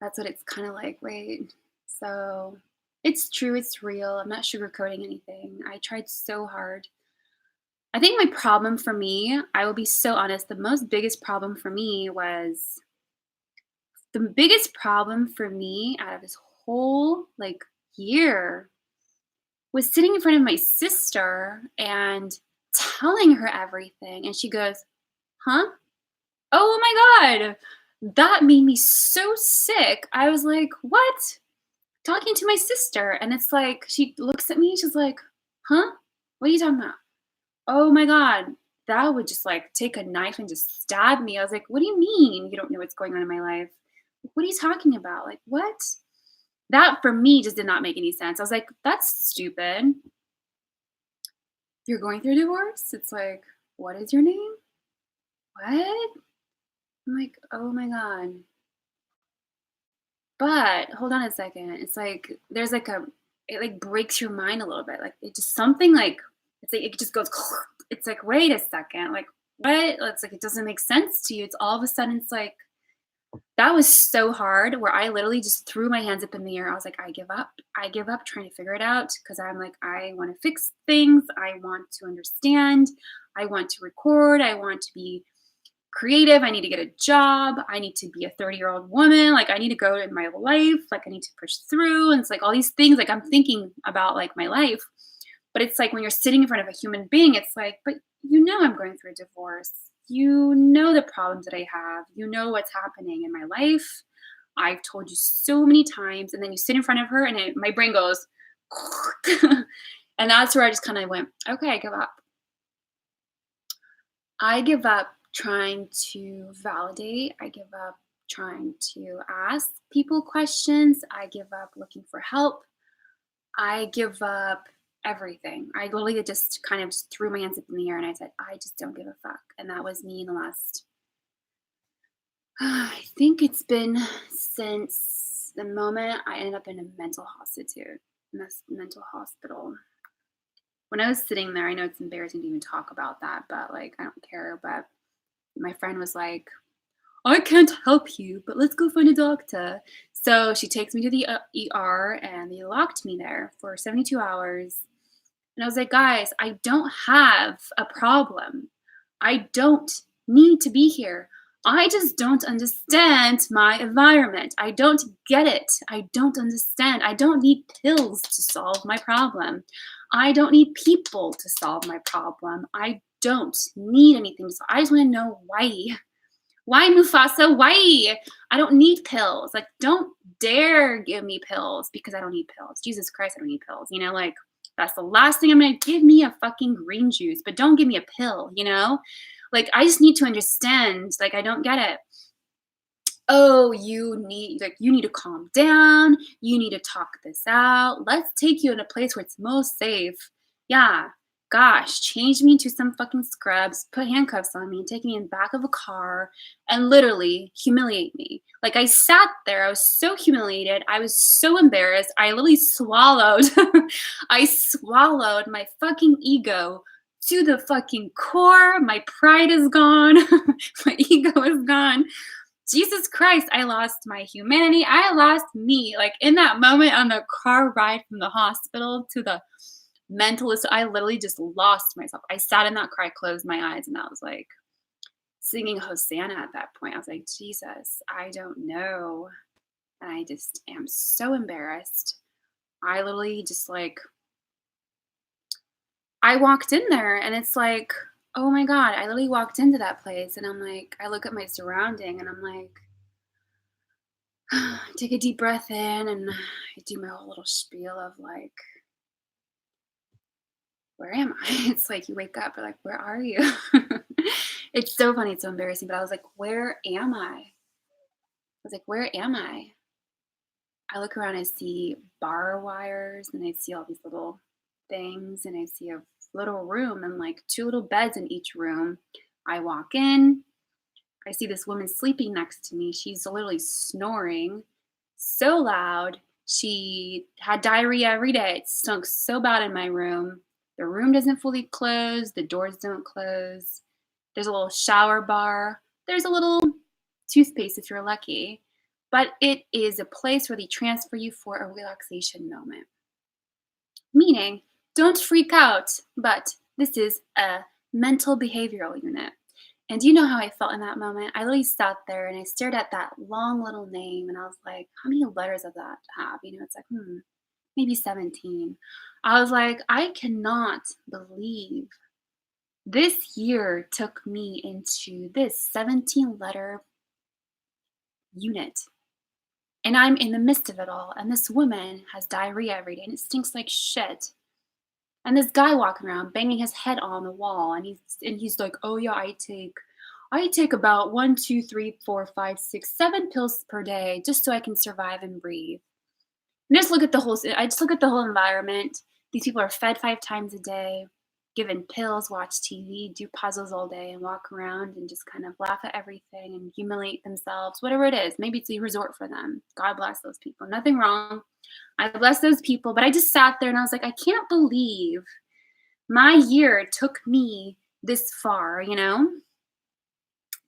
That's what it's kind of like, wait. So it's true, it's real. I'm not sugarcoating anything. I tried so hard. I think my problem for me, I will be so honest, the most biggest problem for me was the biggest problem for me out of this whole like year was sitting in front of my sister and telling her everything. And she goes, huh? Oh my God. That made me so sick. I was like, what? Talking to my sister. And it's like, she looks at me, she's like, huh? What are you talking about? Oh my God. That would just like take a knife and just stab me. I was like, what do you mean you don't know what's going on in my life? What are you talking about? Like, what? That for me just did not make any sense. I was like, that's stupid. You're going through a divorce? It's like, what is your name? What? I'm like, oh my God. But hold on a second. It's like there's like it like breaks your mind a little bit. Like it just something like it's like it just goes it's like, wait a second, like what? It's like it doesn't make sense to you. It's all of a sudden it's like that was so hard where I literally just threw my hands up in the air. I was like, I give up. I give up trying to figure it out because I'm like, I want to fix things. I want to understand. I want to record. I want to be creative. I need to get a job. I need to be a 30-year-old woman. Like I need to go in my life. Like I need to push through. And it's like all these things like I'm thinking about like my life. But it's like when you're sitting in front of a human being, it's like, but you know I'm going through a divorce. You know the problems that I have. You know what's happening in my life. I've told you so many times. And then you sit in front of her and my brain goes, and that's where I just kind of went, okay, I give up. I give up trying to validate. I give up trying to ask people questions. I give up looking for help. I give up everything. I literally just kind of just threw my hands up in the air and I said, I just don't give a fuck. And that was me in the last, I think it's been since the moment I ended up in a mental hospital. When I was sitting there, I know it's embarrassing to even talk about that, but like, I don't care. But my friend was like, I can't help you, but let's go find a doctor. So she takes me to the ER and they locked me there for 72 hours. And I was like, guys, I don't have a problem. I don't need to be here. I just don't understand my environment. I don't get it. I don't understand. I don't need pills to solve my problem. I don't need people to solve my problem. I don't need anything. So I just want to know why. Why, Mufasa? Why? I don't need pills. Like, don't dare give me pills because I don't need pills. Jesus Christ, I don't need pills. You know, like, that's the last thing I'm going to give me a fucking green juice, but don't give me a pill, you know? Like, I just need to understand. Like, I don't get it. Oh, you need to calm down. You need to talk this out. Let's take you in a place where it's most safe. Yeah. Gosh, change me into some fucking scrubs, put handcuffs on me, take me in the back of a car, and literally humiliate me. Like I sat there, I was so humiliated, I was so embarrassed. I literally swallowed, I swallowed my fucking ego to the fucking core. My pride is gone, my ego is gone. Jesus Christ, I lost my humanity. I lost me. Like in that moment on the car ride from the hospital to the mentalist, I literally just lost myself. I sat in that car, I closed my eyes, and I was like singing Hosanna at that point. I was like, Jesus, I don't know. And I just am so embarrassed. I literally just like, I walked in there and it's like, oh my God, I literally walked into that place and I'm like, I look at my surrounding and I'm like, take a deep breath in and I do my whole little spiel of like, where am I? It's like you wake up, you're like, where are you? It's so funny, it's so embarrassing, but I was like, where am I? I was like, where am I? I look around, I see bar wires and I see all these little things and I see a little room and like two little beds in each room. I walk in, I see this woman sleeping next to me. She's literally snoring so loud. She had diarrhea every day. It stunk so bad in my room. The room doesn't fully close, the doors don't close. There's a little shower bar. There's a little toothpaste if you're lucky. But it is a place where they transfer you for a relaxation moment. Meaning, don't freak out, but this is a mental behavioral unit. And do you know how I felt in that moment? I literally sat there and I stared at that long little name and I was like, how many letters does that have? You know, it's like, maybe 17. I was like, I cannot believe this year took me into this 17-letter unit. And I'm in the midst of it all. And this woman has diarrhea every day and it stinks like shit. And this guy walking around banging his head on the wall and he's like, oh yeah, I take about 1, 2, 3, 4, 5, 6, 7 pills per day just so I can survive and breathe. And I just look at the whole environment. These people are fed 5 times a day, given pills, watch TV, do puzzles all day, and walk around and just kind of laugh at everything and humiliate themselves, whatever it is. Maybe it's a resort for them. God bless those people. Nothing wrong. I bless those people. But I just sat there and I was like, I can't believe my year took me this far, you know?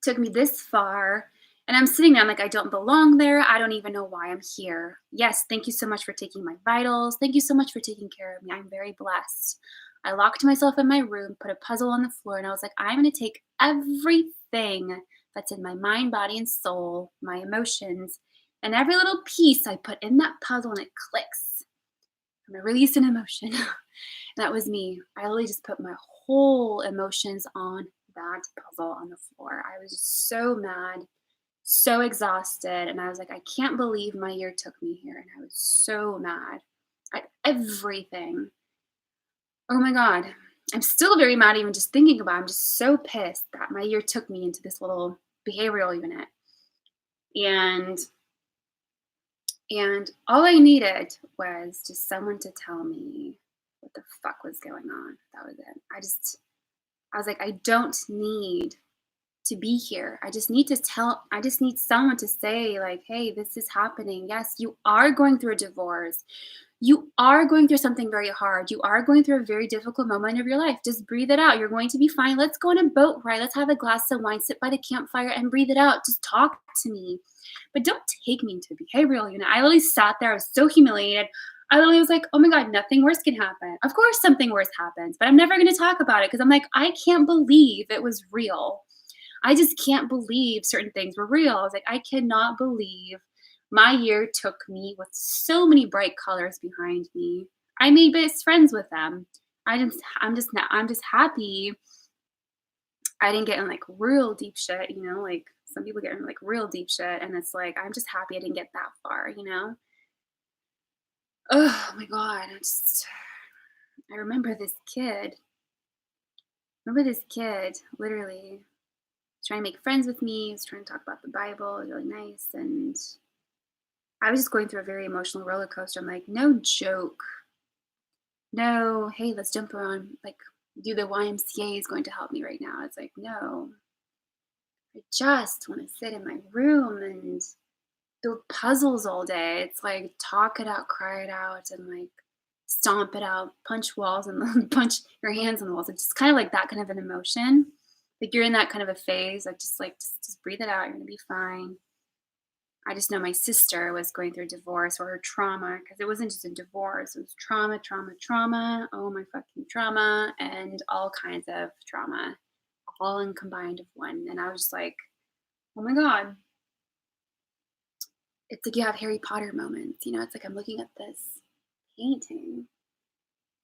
Took me this far. And I'm sitting there, I'm like, I don't belong there. I don't even know why I'm here. Yes, thank you so much for taking my vitals. Thank you so much for taking care of me. I'm very blessed. I locked myself in my room, put a puzzle on the floor, and I was like, I'm going to take everything that's in my mind, body, and soul, my emotions, and every little piece I put in that puzzle and it clicks. I'm gonna release an emotion. That was me. I literally just put my whole emotions on that puzzle on the floor. I was just so mad, so exhausted, and I was like, I can't believe my year took me here. And I was so mad at everything. Oh my God. I'm still very mad even just thinking about it. I'm just so pissed that my year took me into this little behavioral unit. And all I needed was just someone to tell me what the fuck was going on. That was it. I was like, I don't need to be here. I just need someone to say, like, hey, this is happening. Yes, you are going through a divorce. You are going through something very hard. You are going through a very difficult moment of your life. Just breathe it out. You're going to be fine. Let's go on a boat ride. Let's have a glass of wine, sit by the campfire and breathe it out. Just talk to me. But don't take me into a behavioral unit. I literally sat there. I was so humiliated. I literally was like, oh my God, nothing worse can happen. Of course, something worse happens, but I'm never going to talk about it because I'm like, I can't believe it was real. I just can't believe certain things were real. I was like, I cannot believe my year took me with so many bright colors behind me. I made best friends with them. I'm just happy I didn't get in like real deep shit, like some people get in like real deep shit. And it's like, I'm just happy I didn't get that far. Oh my God. I remember this kid literally trying to make friends with me. He was trying to talk about the Bible. It was really nice. And I was just going through a very emotional roller coaster. I'm like, no joke. No, hey, let's jump around. Like, do the YMCA is going to help me right now. It's like, no, I just want to sit in my room and build puzzles all day. It's like, talk it out, cry it out, and like stomp it out, punch walls and punch your hands on the walls. It's just kind of like that kind of an emotion. Like you're in that kind of a phase, just breathe it out. You're gonna be fine. I just know my sister was going through a divorce or her trauma because it wasn't just a divorce, it was trauma, trauma, trauma. Oh my fucking trauma, and all kinds of trauma, all in combined of one. And I was just like, oh my God. It's like you have Harry Potter moments, it's like I'm looking at this painting,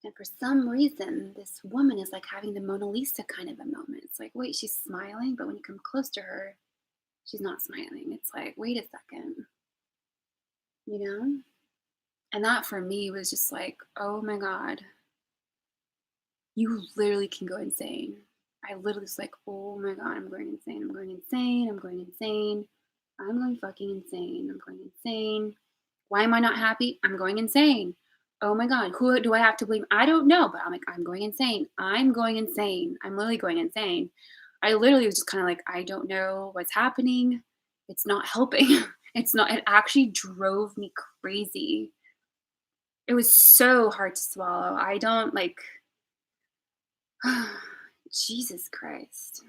and for some reason, this woman is like having the Mona Lisa kind of a moment. It's like, wait, she's smiling, but when you come close to her, she's not smiling. It's like, wait a second, you know? And that for me was just like, oh my God, you literally can go insane. I literally was like, oh my God, I'm going insane. I'm going insane. I'm going insane. I'm going fucking insane. I'm going insane. Why am I not happy? I'm going insane. Oh my God, who do I have to blame? I don't know, but I'm like, I'm going insane. I'm going insane. I'm literally going insane. I literally was just kind of like, I don't know what's happening. It's not helping. It actually drove me crazy. It was so hard to swallow. I don't like, Jesus Christ.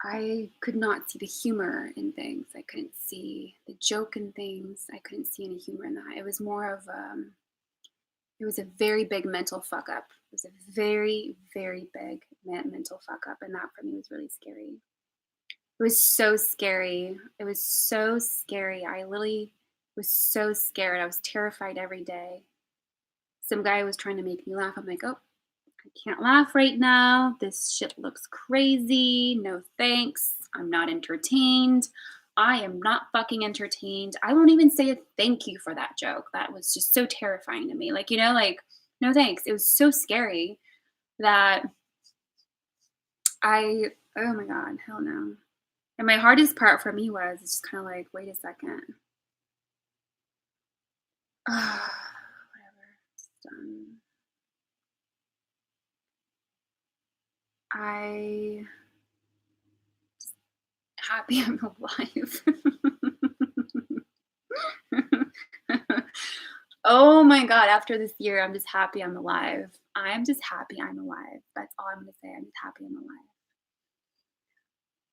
I could not see the humor in things. I couldn't see the joke in things. I couldn't see any humor in that. It was more of, it was a very big mental fuck up. It was a very, very big mental fuck up. And that for me was really scary. It was so scary. It was so scary. I literally was so scared. I was terrified every day. Some guy was trying to make me laugh. I'm like, oh, I can't laugh right now. This shit looks crazy. No thanks. I'm not entertained. I am not fucking entertained. I won't even say a thank you for that joke. That was just so terrifying to me. Like, no thanks. It was so scary that oh my God, hell no. And my hardest part for me was just kind of like, wait a second. Whatever. It's done. I happy I'm alive. Oh my God, after this year, I'm just happy I'm alive. I'm just happy I'm alive. That's all I'm gonna say. I'm just happy I'm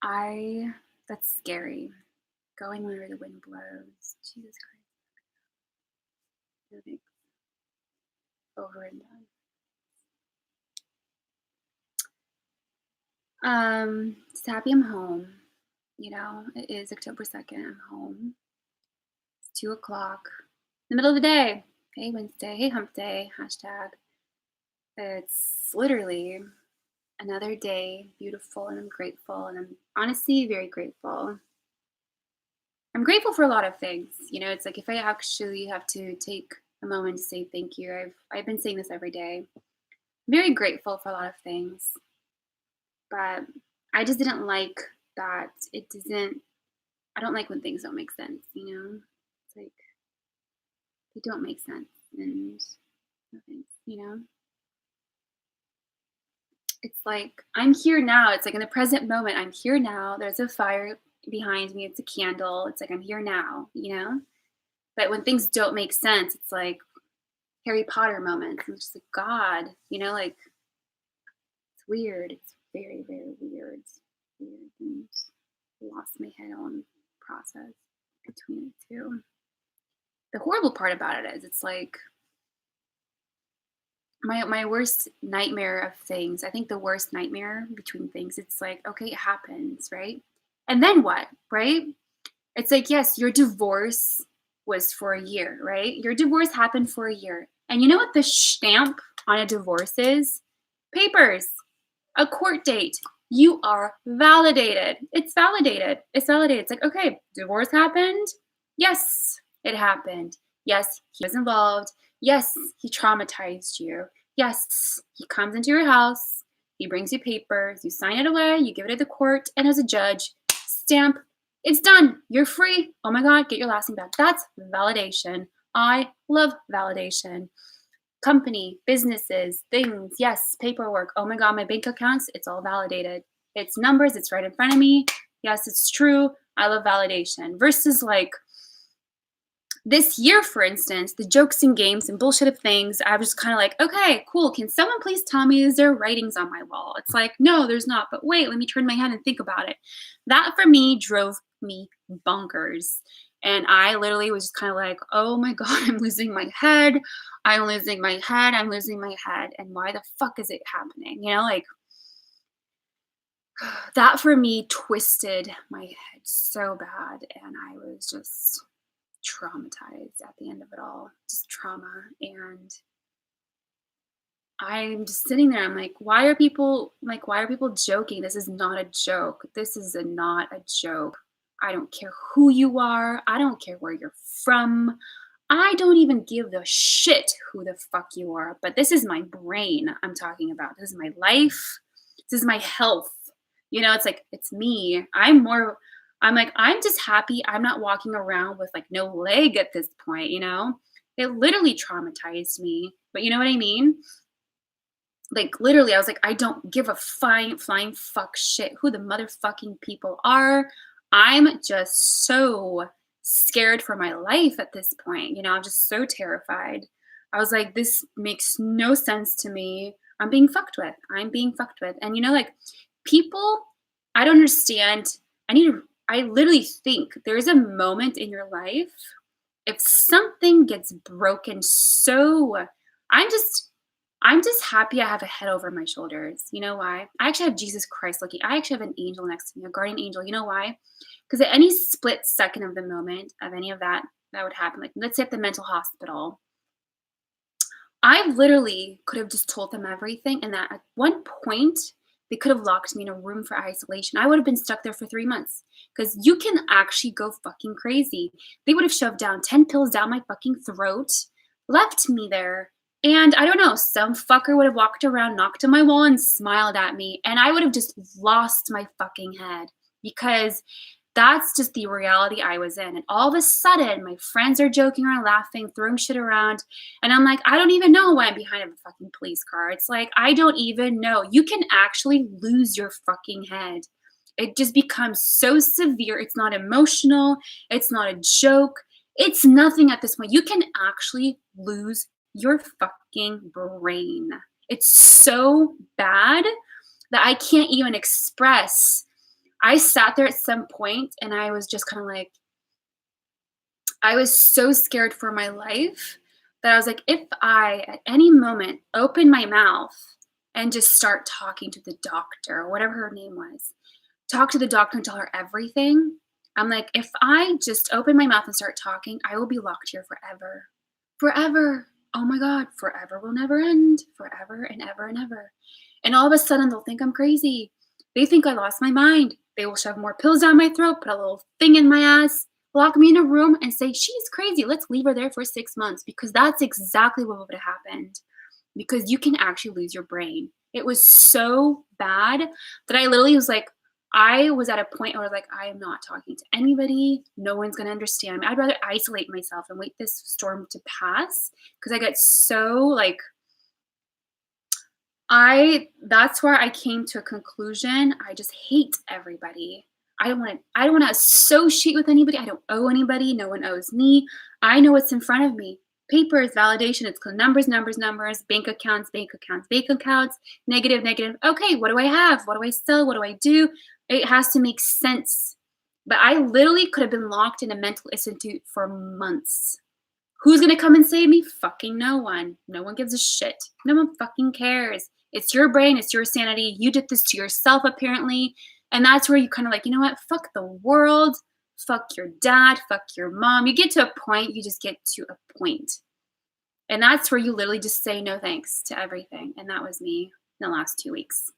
alive. That's scary. Going where the wind blows. Jesus Christ. Everything's over and done. Just happy I'm home. It is October 2nd. I'm home. It's 2 o'clock. The middle of the day. Hey Wednesday. Hey hump day. Hashtag. It's literally another day, beautiful, and I'm grateful. And I'm honestly very grateful. I'm grateful for a lot of things. It's like if I actually have to take a moment to say thank you, I've been saying this every day. I'm very grateful for a lot of things, but I just didn't like that it doesn't. I don't like when things don't make sense. It's like they don't make sense and nothing. It's like I'm here now. It's like in the present moment, I'm here now. There's a fire behind me. It's a candle. It's like I'm here now. But when things don't make sense, it's like Harry Potter moments. I'm just like, God, like it's weird. It's very, very weird. Weird and lost my head on process between the two. The horrible part about it is it's like my worst nightmare of things. I think the worst nightmare between things, it's like, okay, it happens, right? And then what, right? It's like, yes, your divorce was for a year, right? Your divorce happened for a year. And you know what the stamp on a divorce is? Papers, a court date. You are validated. It's validated. It's validated. It's like, okay, divorce happened. Yes, it happened. Yes, he was involved. Yes, he traumatized you. Yes, he comes into your house. He brings you papers. You sign it away. You give it to the court. And as a judge, stamp. It's done. You're free. Oh my God, get your last name back. That's validation. I love validation. Company, businesses, things, yes, paperwork. Oh my God, my bank accounts, it's all validated. It's numbers, it's right in front of me. Yes, it's true. I love validation. Versus like this year, for instance, the jokes and games and bullshit of things, I was kind of like, okay, cool. Can someone please tell me, is there writings on my wall? It's like, no, there's not. But wait, let me turn my head and think about it. That for me drove me bonkers. And I literally was just kind of like, oh my God, I'm losing my head. I'm losing my head. I'm losing my head. And why the fuck is it happening? Like that for me twisted my head so bad. And I was just traumatized at the end of it all, just trauma. And I'm just sitting there. I'm like, why are people joking? This is not a joke. This is not a joke. I don't care who you are. I don't care where you're from. I don't even give a shit who the fuck you are. But this is my brain I'm talking about. This is my life. This is my health. It's like, it's me. I'm like, I'm just happy I'm not walking around with like no leg at this point. It literally traumatized me. But you know what I mean? Like literally, I was like, I don't give a flying fuck shit who the motherfucking people are. I'm just so scared for my life at this point. I'm just so terrified. I was like, this makes no sense to me. I'm being fucked with. I'm being fucked with. And like people, I don't understand. I literally think there's a moment in your life if something gets broken I'm just I'm just happy I have a head over my shoulders. You know why? I actually have Jesus Christ looking. I actually have an angel next to me, a guardian angel. You know why? Because at any split second of the moment of any of that would happen. Like let's say at the mental hospital, I literally could have just told them everything, and that at one point they could have locked me in a room for isolation. I would have been stuck there for 3 months because you can actually go fucking crazy. They would have shoved down 10 pills down my fucking throat, left me there, and I don't know, some fucker would have walked around, knocked on my wall, and smiled at me, and I would have just lost my fucking head because that's just the reality I was in. And all of a sudden, my friends are joking around, laughing, throwing shit around. And I'm like, I don't even know why I'm behind a fucking police car. It's like, I don't even know. You can actually lose your fucking head. It just becomes so severe. It's not emotional. It's not a joke. It's nothing at this point. You can actually lose your fucking brain. It's so bad that I can't even express. I sat there at some point and I was just kind of like, I was so scared for my life that I was like, if I at any moment open my mouth and just start talking to the doctor or whatever her name was. Talk to the doctor and tell her everything. I'm like, if I just open my mouth and start talking, I will be locked here forever. Forever. Oh my God, forever will never end. Forever and ever and ever. And all of a sudden, they'll think I'm crazy. They think I lost my mind. They will shove more pills down my throat, put a little thing in my ass, lock me in a room, and say, she's crazy. Let's leave her there for 6 months, because that's exactly what would have happened. Because you can actually lose your brain. It was so bad that I literally was like, I was at a point where I was like, I am not talking to anybody. No one's going to understand me. I'd rather isolate myself and wait this storm to pass, because I got so like, that's where I came to a conclusion. I just hate everybody. I don't want to associate with anybody. I don't owe anybody. No one owes me. I know what's in front of me. Papers, validation, it's called numbers, numbers, numbers, bank accounts, bank accounts, bank accounts, negative, negative. Okay, what do I have? What do I sell? What do I do? It has to make sense. But I literally could have been locked in a mental institute for months. Who's gonna come and save me? Fucking no one. No one gives a shit. No one fucking cares. It's your brain, it's your sanity. You did this to yourself, apparently. And that's where you kind of like, you know what? Fuck the world. Fuck your dad. Fuck your mom. You get to a point, you just get to a point. And that's where you literally just say no thanks to everything. And that was me in the last 2 weeks.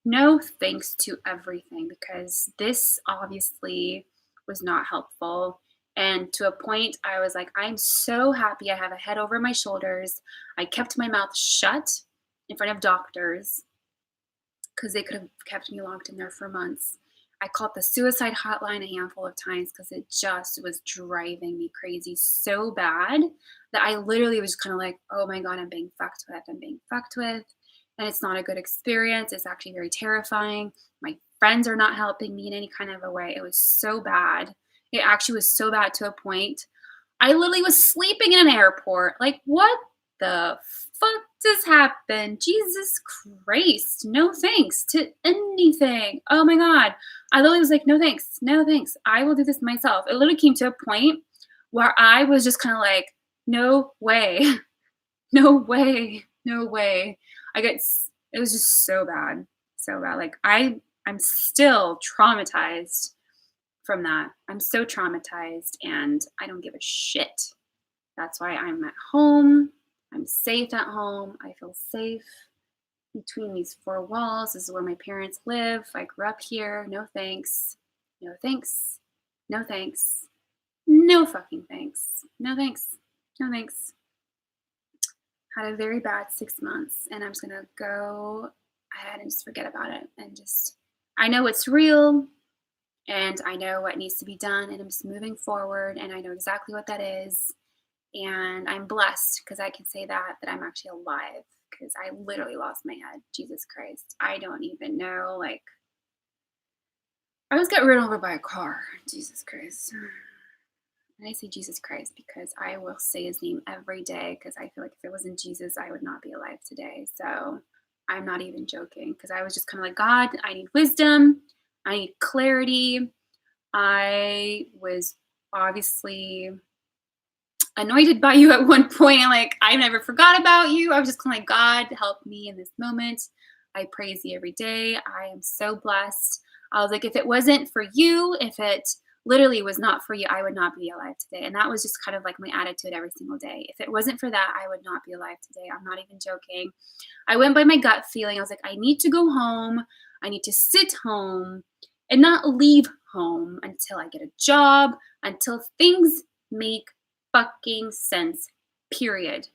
No thanks to everything, because this obviously was not helpful. And to a point, I was like, I'm so happy I have a head over my shoulders. I kept my mouth shut in front of doctors, because they could have kept me locked in there for months. I called the suicide hotline a handful of times, because it just was driving me crazy so bad that I literally was just kind of like, oh my God, I'm being fucked with. I'm being fucked with. And it's not a good experience. It's actually very terrifying. My friends are not helping me in any kind of a way. It was so bad. It actually was so bad to a point. I literally was sleeping in an airport. Like, what the fuck just happened? Jesus Christ. No thanks to anything. Oh my God. I literally was like, no thanks. No thanks. I will do this myself. It literally came to a point where I was just kind of like, no way. No way. No way. It was just so bad. So bad. Like I'm still traumatized from that. I'm so traumatized, and I don't give a shit. That's why I'm at home. I'm safe at home. I feel safe between these four walls. This is where my parents live. I grew up here. No thanks. No thanks. No thanks. No fucking thanks. No thanks. No thanks. Had a very bad 6 months, and I'm just gonna go ahead and just forget about it, and just, I know it's real, and I know what needs to be done, and I'm just moving forward, and I know exactly what that is. And I'm blessed, because I can say that I'm actually alive, because I literally lost my head. Jesus Christ. I don't even know. Like, I was got run over by a car. Jesus Christ. And I say Jesus Christ because I will say his name every day, because I feel like if it wasn't Jesus, I would not be alive today. So I'm not even joking, because I was just kind of like, God, I need wisdom. I need clarity. I was obviously anointed by you at one point, and like, I never forgot about you. I was just kind of like, God, help me in this moment. I praise you every day. I am so blessed. I was like, if it wasn't for you, if it literally was not for you, I would not be alive today. And that was just kind of like my attitude every single day. If it wasn't for that, I would not be alive today. I'm not even joking. I went by my gut feeling. I was like, I need to go home. I need to sit home and not leave home until I get a job, until things make fucking sense, period.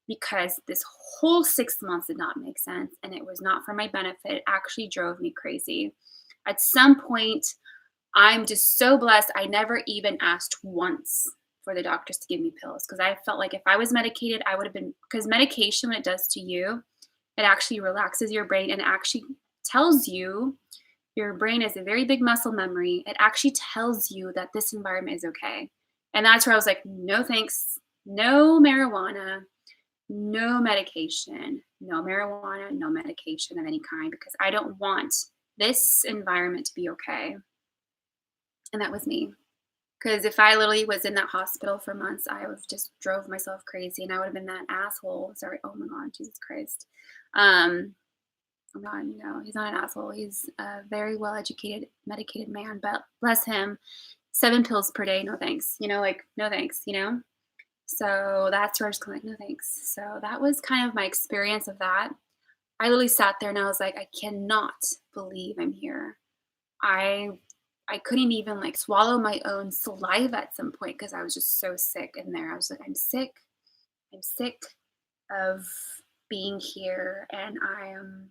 Because this whole 6 months did not make sense, and it was not for my benefit. It actually drove me crazy. At some point, I'm just so blessed. I never even asked once for the doctors to give me pills, because I felt like if I was medicated, I would have been, because medication, what it does to you, it actually relaxes your brain and actually tells you, your brain is a very big muscle memory. It actually tells you that this environment is okay. And that's where I was like, no thanks, no marijuana, no medication, no marijuana, no medication of any kind, because I don't want this environment to be okay. And that was me. Because if I literally was in that hospital for months, I would have just drove myself crazy, and I would have been that asshole. Sorry. Oh my God, Jesus Christ. Oh God, no, he's not an asshole. He's a very well educated, medicated man, but bless him, 7 pills per day, no thanks. Like, no thanks, So that's where I was kind of like, no thanks. So that was kind of my experience of that. I literally sat there and I was like, I cannot believe I'm here. I I couldn't even like swallow my own saliva at some point because I was just so sick in there. I was like, I'm sick. I'm sick of being here and I am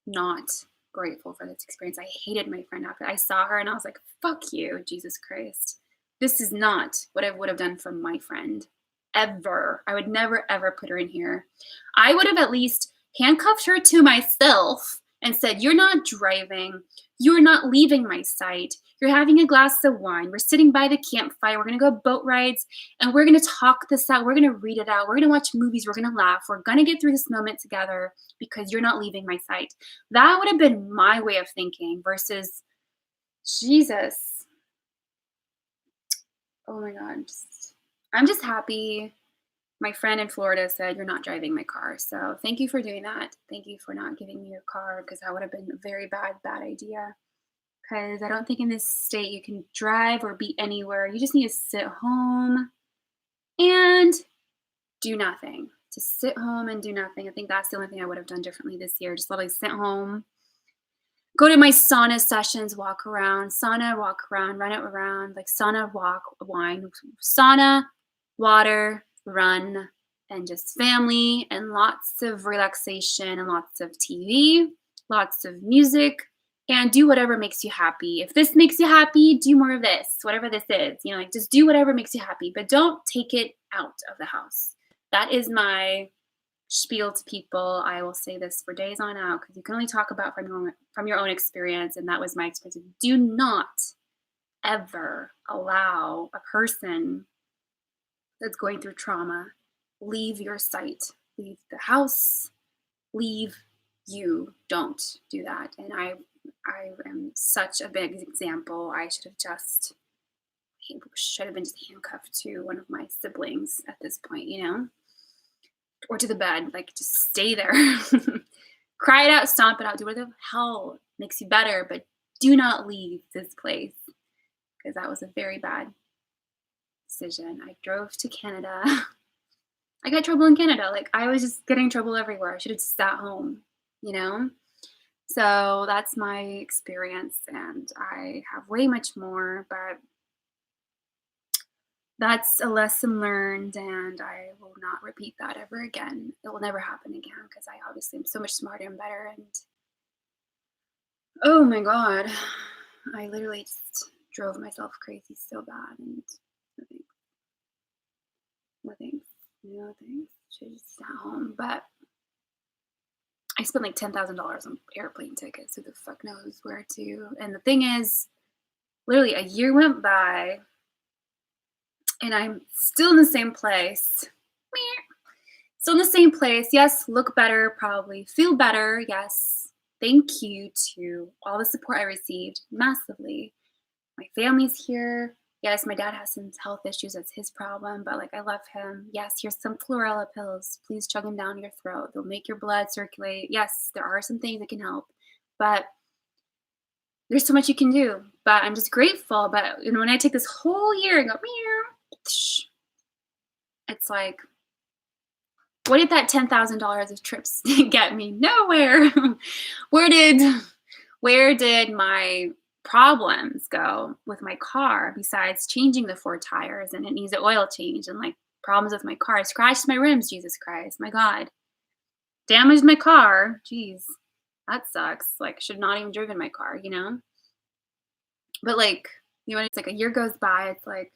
not grateful for this experience. I hated my friend after I saw her and I was like, fuck you, Jesus Christ. This is not what I would have done for my friend ever. I would never ever put her in here. I would have at least handcuffed her to myself and said, you're not driving. You're not leaving my site. You're having a glass of wine. We're sitting by the campfire. We're going to go boat rides and we're going to talk this out. We're going to read it out. We're going to watch movies. We're going to laugh. We're going to get through this moment together because you're not leaving my site. That would have been my way of thinking versus Jesus. Oh my God. I'm just happy. My friend in Florida said, you're not driving my car. So thank you for doing that. Thank you for not giving me your car because that would have been a very bad idea. Because I don't think in this state you can drive or be anywhere. You just need to sit home and do nothing. Just sit home and do nothing. I think that's the only thing I would have done differently this year. Just literally sit home, go to my sauna sessions, walk around, sauna, walk around, run it around, like sauna, walk, wine, sauna, water, run, and just family and lots of relaxation and lots of TV, lots of music, and do whatever makes you happy. If this makes you happy, do more of this, whatever this is. Like just do whatever makes you happy, but don't take it out of the house. That is my spiel to people. I will say this for days on out because you can only talk about from your own experience, and that was my experience. Do not ever allow a person that's going through trauma leave your site, leave the house, leave you. Don't do that. And I am such a big example. I should have just been just handcuffed to one of my siblings at this point, or to the bed, like just stay there. Cry it out, stomp it out, do whatever the hell makes you better, but do not leave this place because that was a very bad decision. I drove to Canada. I got trouble in Canada. Like I was just getting trouble everywhere. I should have just sat home, you know? So that's my experience, and I have way much more, but that's a lesson learned, and I will not repeat that ever again. It will never happen again because I obviously am so much smarter and better. And oh my God, I literally just drove myself crazy so bad. And nothing, nothing, nothing. Should have just sat home. But I spent like $10,000 on airplane tickets. Who the fuck knows where to? And the thing is, literally a year went by and I'm still in the same place. Still in the same place. Yes, look better, probably. Feel better. Yes. Thank you to all the support I received massively. My family's here. Yes, my dad has some health issues. That's his problem, but like I love him. Yes, here's some chlorella pills. Please chug them down your throat. They'll make your blood circulate. Yes, there are some things that can help, but there's so much you can do. But I'm just grateful. But when I take this whole year and go, meow, it's like, what did that $10,000 of trips get me? Nowhere. Where did my problems go with my car besides changing the 4 tires and it needs an oil change and like problems with my car? I scratched my rims, Jesus Christ, my God. Damaged my car. Jeez, that sucks. Like, should not even driven my car, But like, it's like a year goes by, it's like,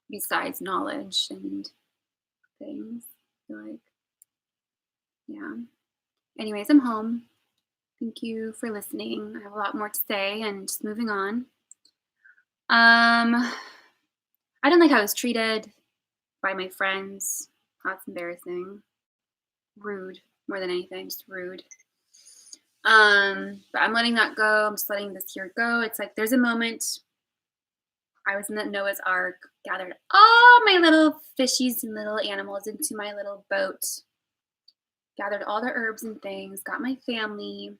besides knowledge and things, like, yeah. Anyways, I'm home. Thank you for listening. I have a lot more to say and just moving on. I don't like how I was treated by my friends. That's embarrassing. Rude, more than anything, just rude. But I'm letting that go. I'm just letting this year go. It's like there's a moment I was in the Noah's Ark, gathered all my little fishies and little animals into my little boat, gathered all the herbs and things, got my family,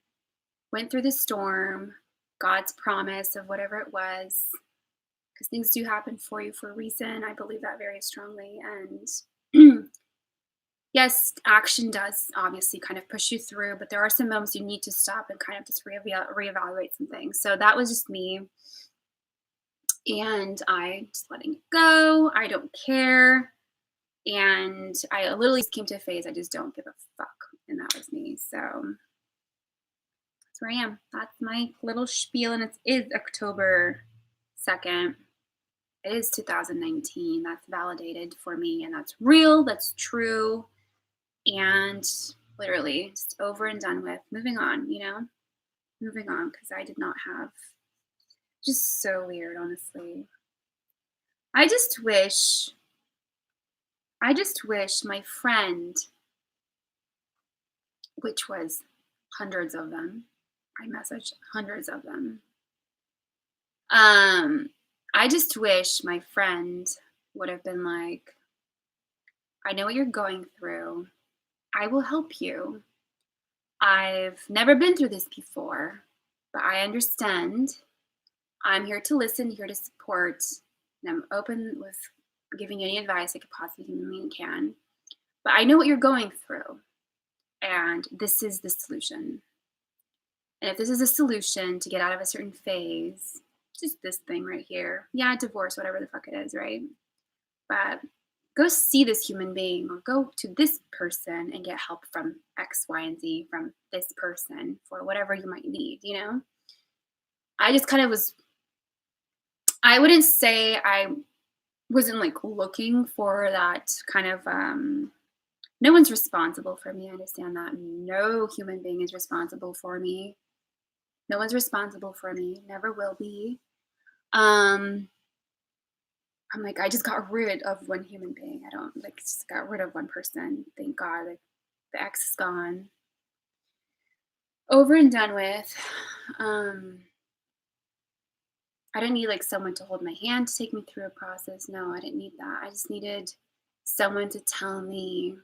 went through the storm, God's promise of whatever it was, because things do happen for you for a reason. I believe that very strongly. And yes, action does obviously kind of push you through, but there are some moments you need to stop and kind of just reevaluate some things. So that was just me. And I just letting it go. I don't care. And I literally came to a phase I just don't give a fuck. And that was me. So that's where I am. That's my little spiel. And it is October 2nd. It is 2019. That's validated for me. And that's real. That's true. And literally just over and done with. Moving on, moving on, because I did not have, just so weird, honestly. I just wish my friend, which was hundreds of them, I messaged hundreds of them. I just wish my friend would have been like, I know what you're going through. I will help you. I've never been through this before, but I understand. I'm here to listen, here to support, and I'm open with giving you any advice I could possibly humanly can. But I know what you're going through, and this is the solution. And if this is a solution to get out of a certain phase, just this thing right here. Yeah, divorce, whatever the fuck it is, right? But go see this human being or go to this person and get help from X, Y, and Z from this person for whatever you might need, I just kind of was, I wouldn't say I wasn't like looking for that kind of, no one's responsible for me. I understand that. No human being is responsible for me. No one's responsible for me. Never will be. I'm like, I just got rid of one human being. I don't like just got rid of one person. Thank God. Like the ex is gone. Over and done with. I didn't need like someone to hold my hand to take me through a process. No, I didn't need that. I just needed someone to tell me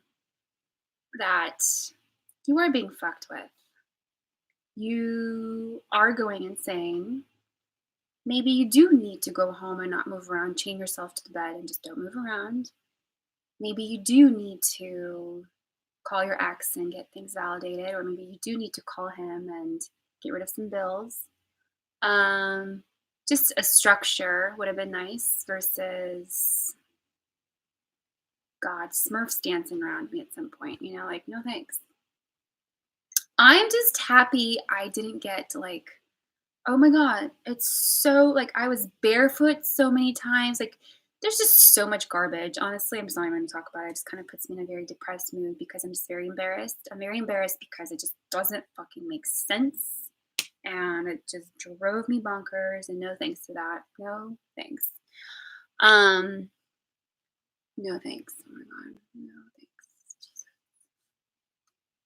that you are being fucked with. You are going insane. Maybe you do need to go home and not move around, chain yourself to the bed and just don't move around. Maybe you do need to call your ex and get things validated, or maybe you do need to call him and get rid of some bills. Just a structure would have been nice versus God, Smurfs dancing around me at some point, like, no thanks. I'm just happy I didn't get like, oh my God, it's so like I was barefoot so many times. Like, there's just so much garbage. Honestly, I'm just not even going to talk about it. It just kind of puts me in a very depressed mood because I'm just very embarrassed. I'm very embarrassed because it just doesn't fucking make sense. And it just drove me bonkers. And no thanks to that. No thanks. No thanks. Oh my God. No thanks. Jesus.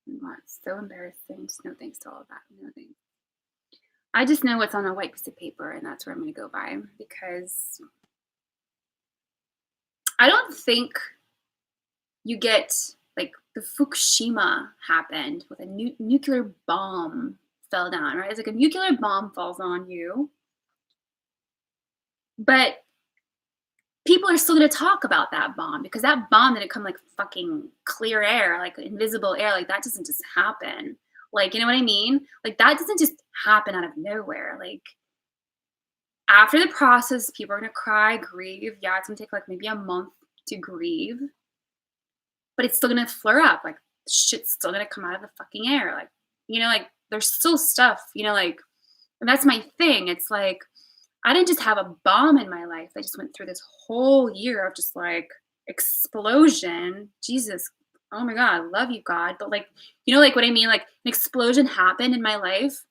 Oh my God, it's so embarrassing. Just no thanks to all of that. No thanks. I just know what's on a white piece of paper, and that's where I'm going to go by because I don't think you get like the Fukushima happened with a nuclear bomb fell down, right? It's like a nuclear bomb falls on you, but people are still going to talk about that bomb because that bomb didn't come like fucking clear air, like invisible air. Like that doesn't just happen. Like, you know what I mean? Like that doesn't just happen out of nowhere. Like after the process, people are going to cry, grieve. Yeah, it's going to take like maybe a month to grieve, but it's still going to flare up. Like shit's still going to come out of the fucking air. Like, like there's still stuff, like, and that's my thing. It's like, I didn't just have a bomb in my life. I just went through this whole year of just like explosion. Jesus. Oh my God. Love you, God. But like, like what I mean? Like an explosion happened in my life,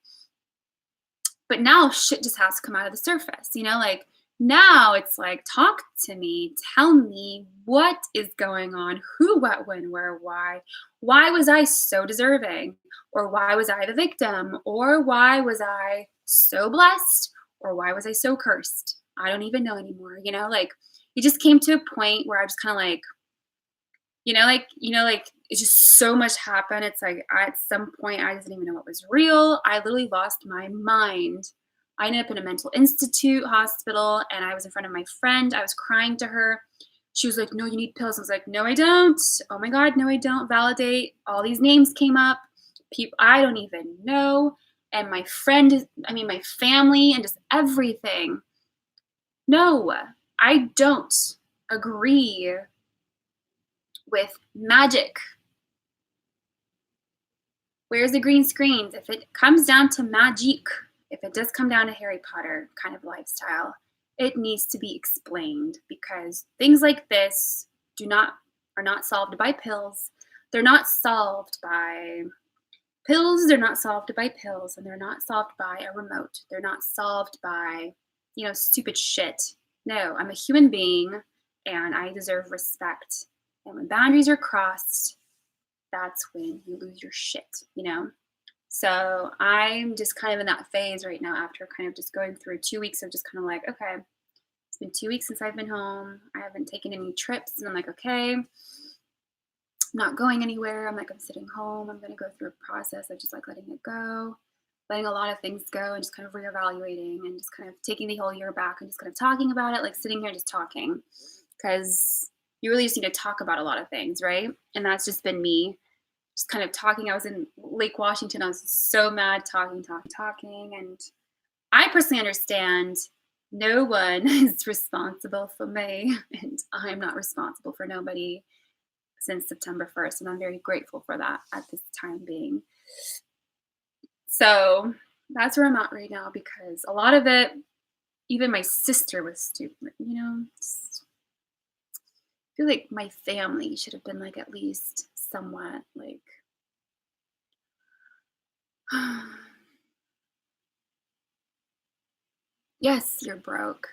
but now shit just has to come out of the surface, like now it's like, talk to me, tell me what is going on, who, what, when, where, why was I so deserving? Or why was I the victim? Or why was I so blessed? Or why was I so cursed? I don't even know anymore, you know, like, it just came to a point where I was kinda like, like, it's just so much happened. It's like, at some point, I didn't even know what was real. I literally lost my mind. I ended up in a mental institute hospital, and I was in front of my friend. I was crying to her. She was like, "No, you need pills." I was like, "No, I don't. Oh my God, no, I don't." Validate. All these names came up. People I don't even know. And my friend, I mean, my family, and just everything. No, I don't agree with magic. Where's the green screens? If it comes down to magic, if it does come down to Harry Potter kind of lifestyle, it needs to be explained because things like this do not are not solved by pills. They're not solved by pills, they're not solved by pills, and they're not solved by a remote. They're not solved by, stupid shit. No, I'm a human being and I deserve respect. And when boundaries are crossed, that's when you lose your shit, you know? So I'm just kind of in that phase right now after kind of just going through 2 weeks of just kind of like, okay, it's been 2 weeks since I've been home. I haven't taken any trips. And I'm like, okay, I'm not going anywhere. I'm like, I'm sitting home. I'm going to go through a process of just like letting it go, letting a lot of things go and just kind of reevaluating and just kind of taking the whole year back and just kind of talking about it, like sitting here just talking. Because you really just need to talk about a lot of things, right? And that's just been me just kind of talking. I was in Lake Washington. I was so mad, talking. And I personally understand no one is responsible for me, and I'm not responsible for nobody since September 1st. And I'm very grateful for that at this time being. So that's where I'm at right now because a lot of it, even my sister was stupid, I feel like my family should have been like at least somewhat like yes, you're broke.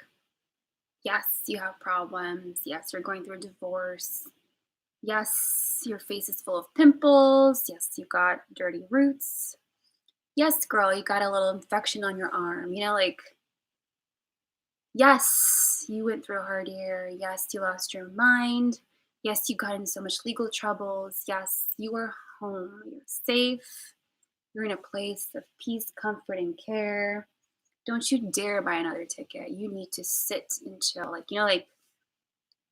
Yes, you have problems. Yes, you're going through a divorce. Yes, your face is full of pimples. Yes, you got dirty roots. Yes, girl, you got a little infection on your arm. Like, yes, you went through a hard year. Yes, you lost your mind. Yes, you got in so much legal troubles. Yes, you are home. You're safe. You're in a place of peace, comfort, and care. Don't you dare buy another ticket. You need to sit and chill. Like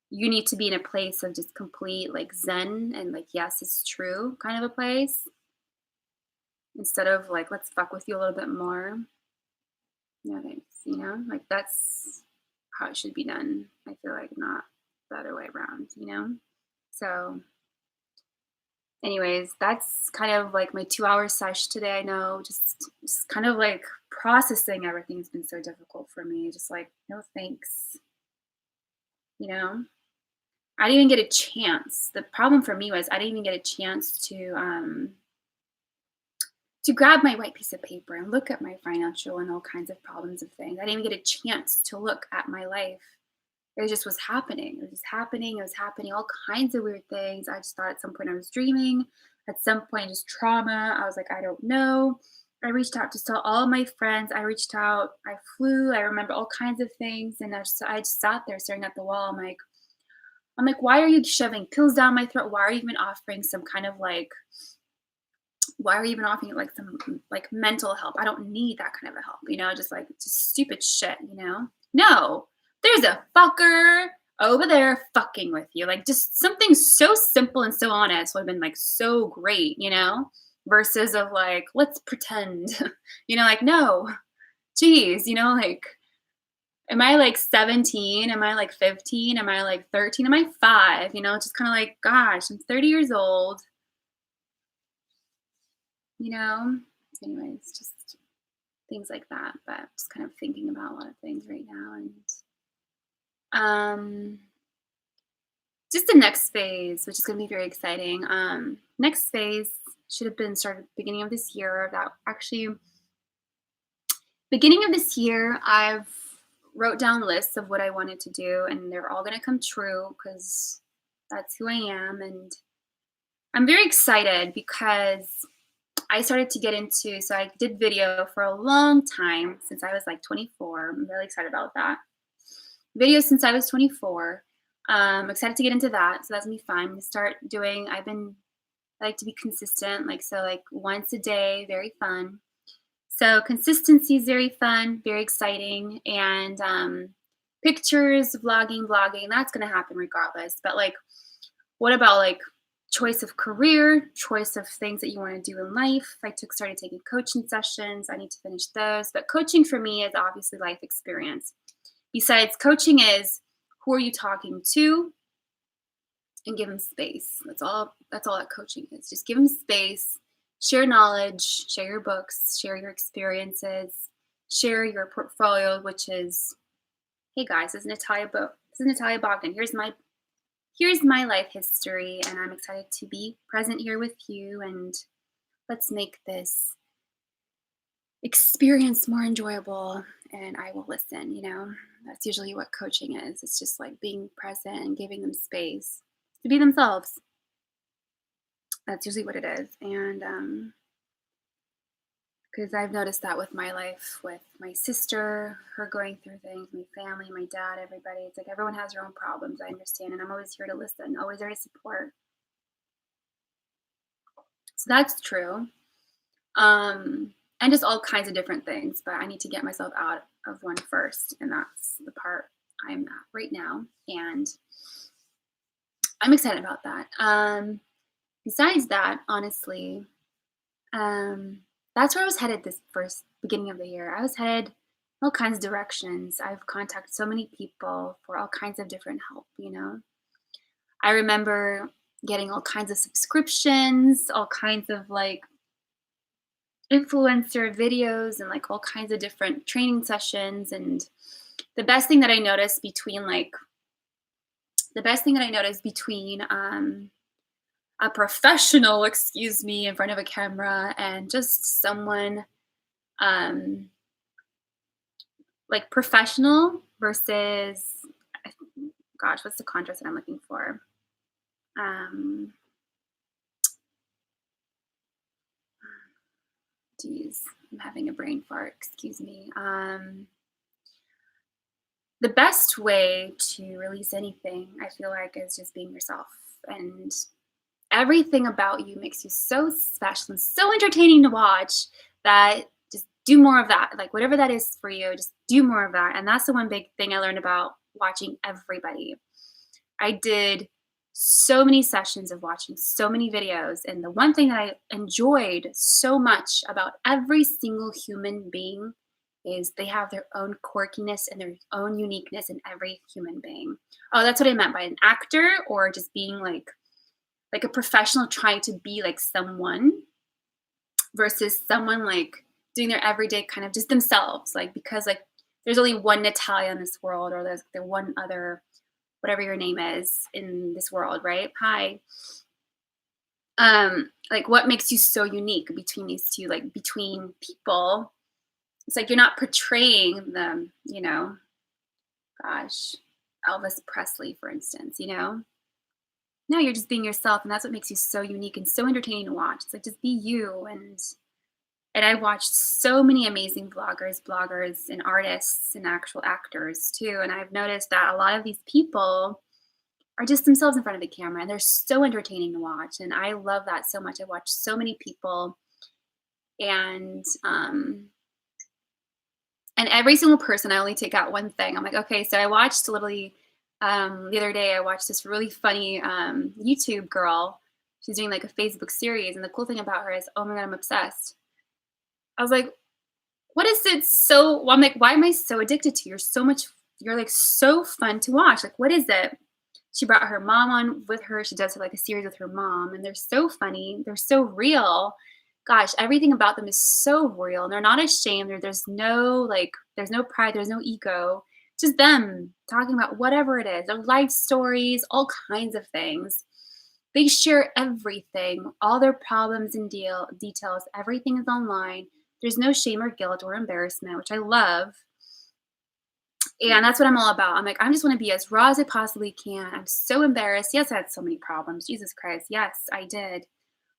you need to be in a place of just complete like zen and like yes, it's true kind of a place instead of like let's fuck with you a little bit more. No thanks. Like that's how it should be done. I feel like not the other way around. So anyways, that's kind of like my 2 hour sesh today. I know just kind of like processing everything has been so difficult for me. Just like, no thanks. You know? I didn't even get a chance. The problem for me was I didn't even get a chance to grab my white piece of paper and look at my financial and all kinds of problems of things. I didn't even get a chance to look at my life. It just was happening. It was just happening. It was happening. All kinds of weird things. I just thought at some point I was dreaming. At some point, just trauma. I was like, I don't know. I reached out to tell all of my friends. I reached out. I flew. I remember all kinds of things, and I just sat there staring at the wall. I'm like, why are you shoving pills down my throat? Why are you even offering some kind of like, why are you even offering like some like mental help? I don't need that kind of a help, just stupid shit. No, there's a fucker over there fucking with you. Like just something so simple and so honest would have been like so great, versus of like, let's pretend, like, no, geez, like, am I like 17? Am I like 15? Am I like 13? Am I 5? Just kind of like, gosh, I'm 30 years old, you know? Anyways, just things like that. But just kind of thinking about a lot of things right now. And just the next phase, which is going to be very exciting. Next phase should have been started beginning of this year. That actually, beginning of this year, I've wrote down lists of what I wanted to do, and they're all going to come true because that's who I am. And I'm very excited because I started to get into, I did video for a long time since I was like 24. I'm really excited about that. videos since I was 24. Excited to get into that. So that's gonna be fun. I like to be consistent, like so like once a day, very fun. So consistency is very fun, very exciting, and pictures, vlogging, that's gonna happen regardless. But like, what about like choice of career, choice of things that you want to do in life? Started taking coaching sessions. I need to finish those. But coaching for me is obviously life experience. Besides, coaching is who are you talking to and give them space. That's all that coaching is. Just give them space, share knowledge, share your books, share your experiences, share your portfolio, which is, hey guys, this is Natalia Bogdan. Here's my life history, and I'm excited to be present here with you, and let's make this experience more enjoyable, and I will listen, That's usually what coaching is. It's just like being present and giving them space to be themselves. That's usually what it is. And because I've noticed that with my life, with my sister, her going through things, my family, my dad, everybody. It's like everyone has their own problems. I understand. And I'm always here to listen, always there to support. So that's true. And just all kinds of different things. But I need to get myself out of one first. And that's the part I'm at right now. And I'm excited about that. Besides that, honestly, that's where I was headed this first beginning of the year. I was headed all kinds of directions. I've contacted so many people for all kinds of different help. I remember getting all kinds of subscriptions, all kinds of like influencer videos and like all kinds of different training sessions. And the best thing that I noticed between a professional, excuse me, in front of a camera and just someone like professional versus, gosh, what's the contrast that I'm looking for? Um, geez, I'm having a brain fart, excuse me. The best way to release anything, I feel like, is just being yourself. And everything about you makes you so special and so entertaining to watch that just do more of that. Like whatever that is for you, just do more of that. And that's the one big thing I learned about watching everybody. I did so many sessions of watching so many videos. And the one thing that I enjoyed so much about every single human being is they have their own quirkiness and their own uniqueness in every human being. Oh, that's what I meant by an actor or just being like a professional trying to be like someone versus someone like doing their everyday kind of just themselves. Like, because like there's only one Natalia in this world, or there's the one other, whatever your name is in this world, right? Hi. Like what makes you so unique between these two, like between people? It's like you're not portraying them, gosh, Elvis Presley, for instance. No, you're just being yourself, and that's what makes you so unique and so entertaining to watch. It's like just be you, and I watched so many amazing bloggers, and artists and actual actors too. And I've noticed that a lot of these people are just themselves in front of the camera, and they're so entertaining to watch. And I love that so much. I watched so many people, and every single person, I only take out one thing. I'm like, okay, so I watched literally the other day. I watched this really funny YouTube girl. She's doing like a Facebook series, and the cool thing about her is, oh my god, I'm obsessed. I was like, what is it? Well, I'm like, why am I so addicted to you? You're like so fun to watch. Like, what is it? She brought her mom on with her. She does like a series with her mom, and they're so funny. They're so real. Gosh, everything about them is so real. And they're not ashamed. There's no pride. There's no ego. Just them talking about whatever it is, their life stories, all kinds of things. They share everything, all their problems and details. Everything is online. There's no shame or guilt or embarrassment, which I love. And that's what I'm all about. I'm like, I just want to be as raw as I possibly can. I'm so embarrassed. Yes, I had so many problems. Jesus Christ. Yes, I did.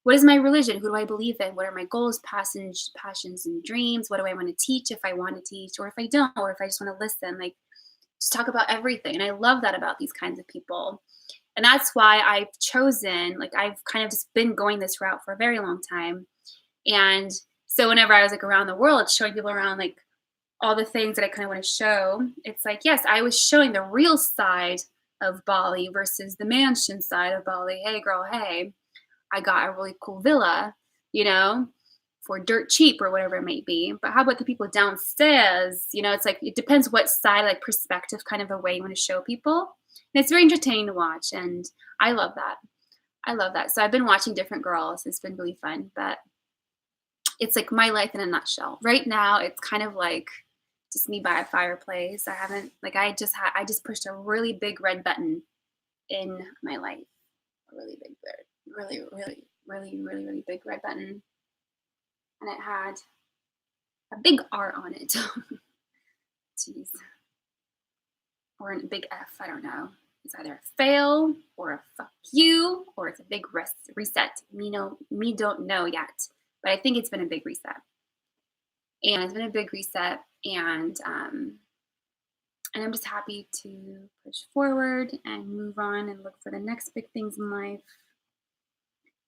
What is my religion? Who do I believe in? What are my goals, passions, and dreams? What do I want to teach if I want to teach, or if I don't, or if I just want to listen? Like, just talk about everything. And I love that about these kinds of people. And that's why I've chosen, like, I've kind of just been going this route for a very long time. And so whenever I was like around the world showing people around like all the things that I kind of want to show, it's like, yes, I was showing the real side of Bali versus the mansion side of Bali. Hey, girl, hey, I got a really cool villa, you know, for dirt cheap or whatever it might be. But how about the people downstairs? You know, it's like, it depends what side, like perspective kind of a way you want to show people. And it's very entertaining to watch. And I love that. I love that. So I've been watching different girls. It's been really fun. But it's like my life in a nutshell. Right now, it's kind of like just me by a fireplace. I haven't like I just pushed a really big red button in my life. A really big red, really big red button. And it had a big R on it. Jeez. Or a big F, I don't know. It's either a fail or a fuck you or it's a big reset. Me don't know yet. But I think it's been a big reset. And it's been a big reset and I'm just happy to push forward and move on and look for the next big things in life.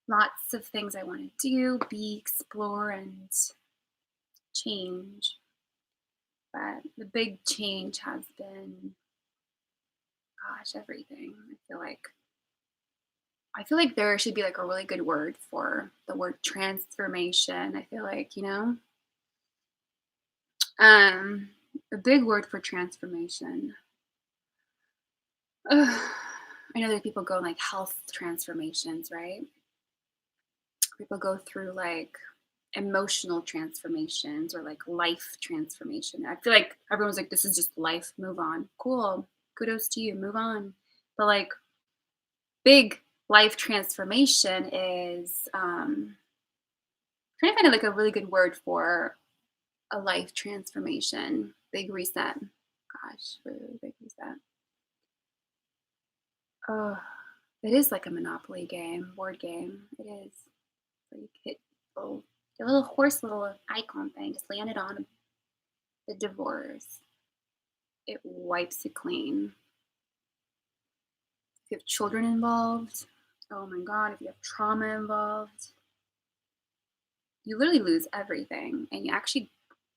Lots of things I want to do, be, explore, and change. But the big change has been, gosh, everything. I feel like there should be like a really good word for the word transformation. I feel like, um, a big word for transformation. Ugh. I know that people go like health transformations, right? People go through like emotional transformations or like life transformation. I feel like everyone's like, this is just life, move on. Cool. Kudos to you, move on. But like big life transformation is trying to find like a really good word for a life transformation. Big reset. Gosh, really big reset. Oh, it is like a Monopoly game, board game. It is. So you hit the little horse little icon thing, just land it on the divorce. It wipes it clean. If you have children involved, oh my God, if you have trauma involved, you literally lose everything. And you actually,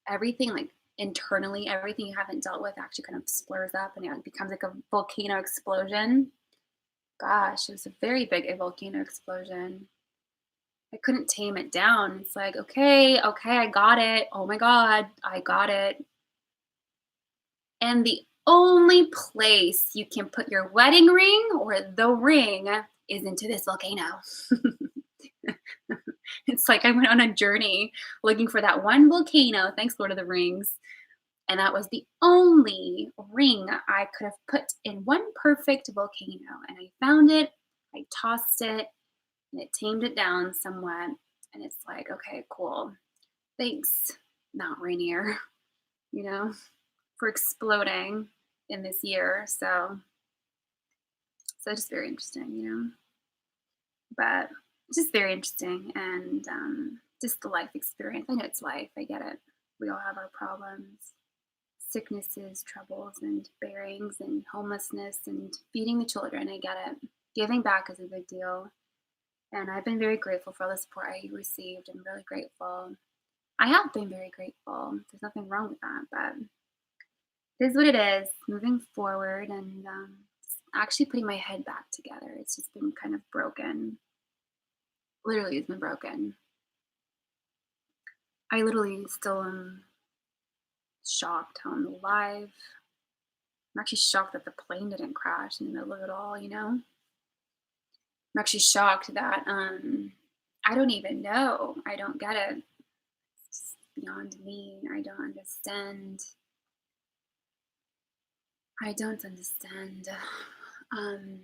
everything like internally, everything you haven't dealt with actually kind of splurs up and it becomes like a volcano explosion. Gosh, it was a very big volcano explosion. I couldn't tame it down. It's like, okay, I got it. Oh my God, I got it. And the only place you can put your wedding ring or the ring is into this volcano. It's like I went on a journey looking for that one volcano. Thanks, Lord of the Rings. And that was the only ring I could have put in one perfect volcano. And I found it, I tossed it, and it tamed it down somewhat. And it's like, okay, cool. Thanks, Mount Rainier, you know, for exploding in this year. So just very interesting, But it's just very interesting and just the life experience. I know it's life. I get it. We all have our problems, sicknesses, troubles, and bearings, and homelessness, and feeding the children. I get it. Giving back is a big deal. And I've been very grateful for all the support I received. I'm really grateful. I have been very grateful. There's nothing wrong with that, but it is what it is. Moving forward and actually putting my head back together. It's just been kind of broken. Literally, it's been broken. I literally still am shocked how I'm alive. I'm actually shocked that the plane didn't crash in the middle of it all, I'm actually shocked that I don't even know. I don't get it. It's beyond me. I don't understand. I don't understand. Um,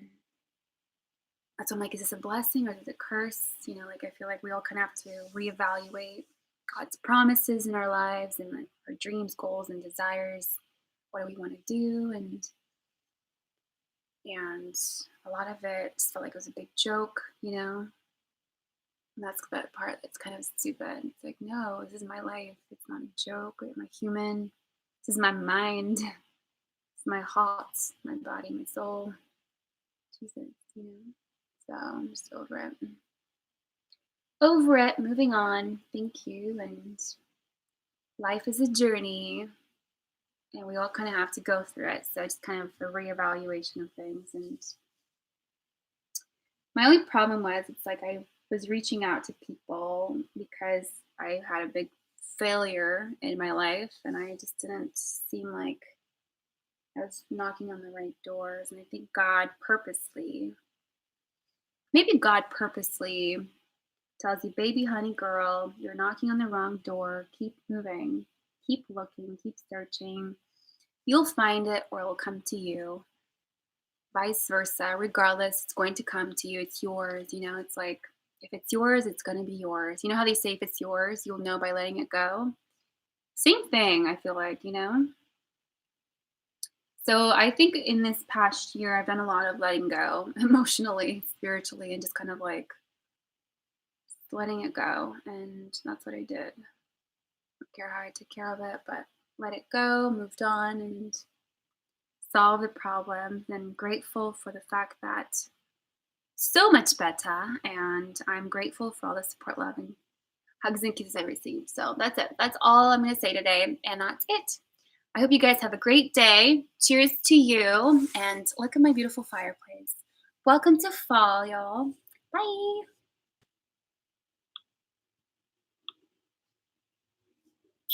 that's why I'm like, is this a blessing or is it a curse? Like I feel like we all kind of have to reevaluate God's promises in our lives and like our dreams, goals, and desires. What do we want to do? And a lot of it just felt like it was a big joke. And that's the part that's kind of stupid. It's like, no, this is my life. It's not a joke. I'm a human. This is my mind. my heart, my body, my soul. Jesus, you know. So I'm just over it. Over it, moving on. Thank you. And life is a journey, and we all kind of have to go through it. So it's kind of a reevaluation of things. And my only problem was it's like I was reaching out to people because I had a big failure in my life, and I just didn't seem like I was knocking on the right doors. And I think maybe God purposely tells you, baby, honey, girl, you're knocking on the wrong door. Keep moving, keep looking, keep searching. You'll find it or it'll come to you. Vice versa, regardless, it's going to come to you. It's yours. It's like if it's yours, it's going to be yours. You know how they say if it's yours, you'll know by letting it go? Same thing, I feel like. So I think in this past year, I've done a lot of letting go emotionally, spiritually, and just kind of like letting it go. And that's what I did. I don't care how I took care of it, but let it go, moved on, and solved the problems. And grateful for the fact that so much better. And I'm grateful for all the support, love, and hugs and kisses I received. So that's it. That's all I'm going to say today. And that's it. I hope you guys have a great day. Cheers to you. And look at my beautiful fireplace. Welcome to fall, y'all. Bye.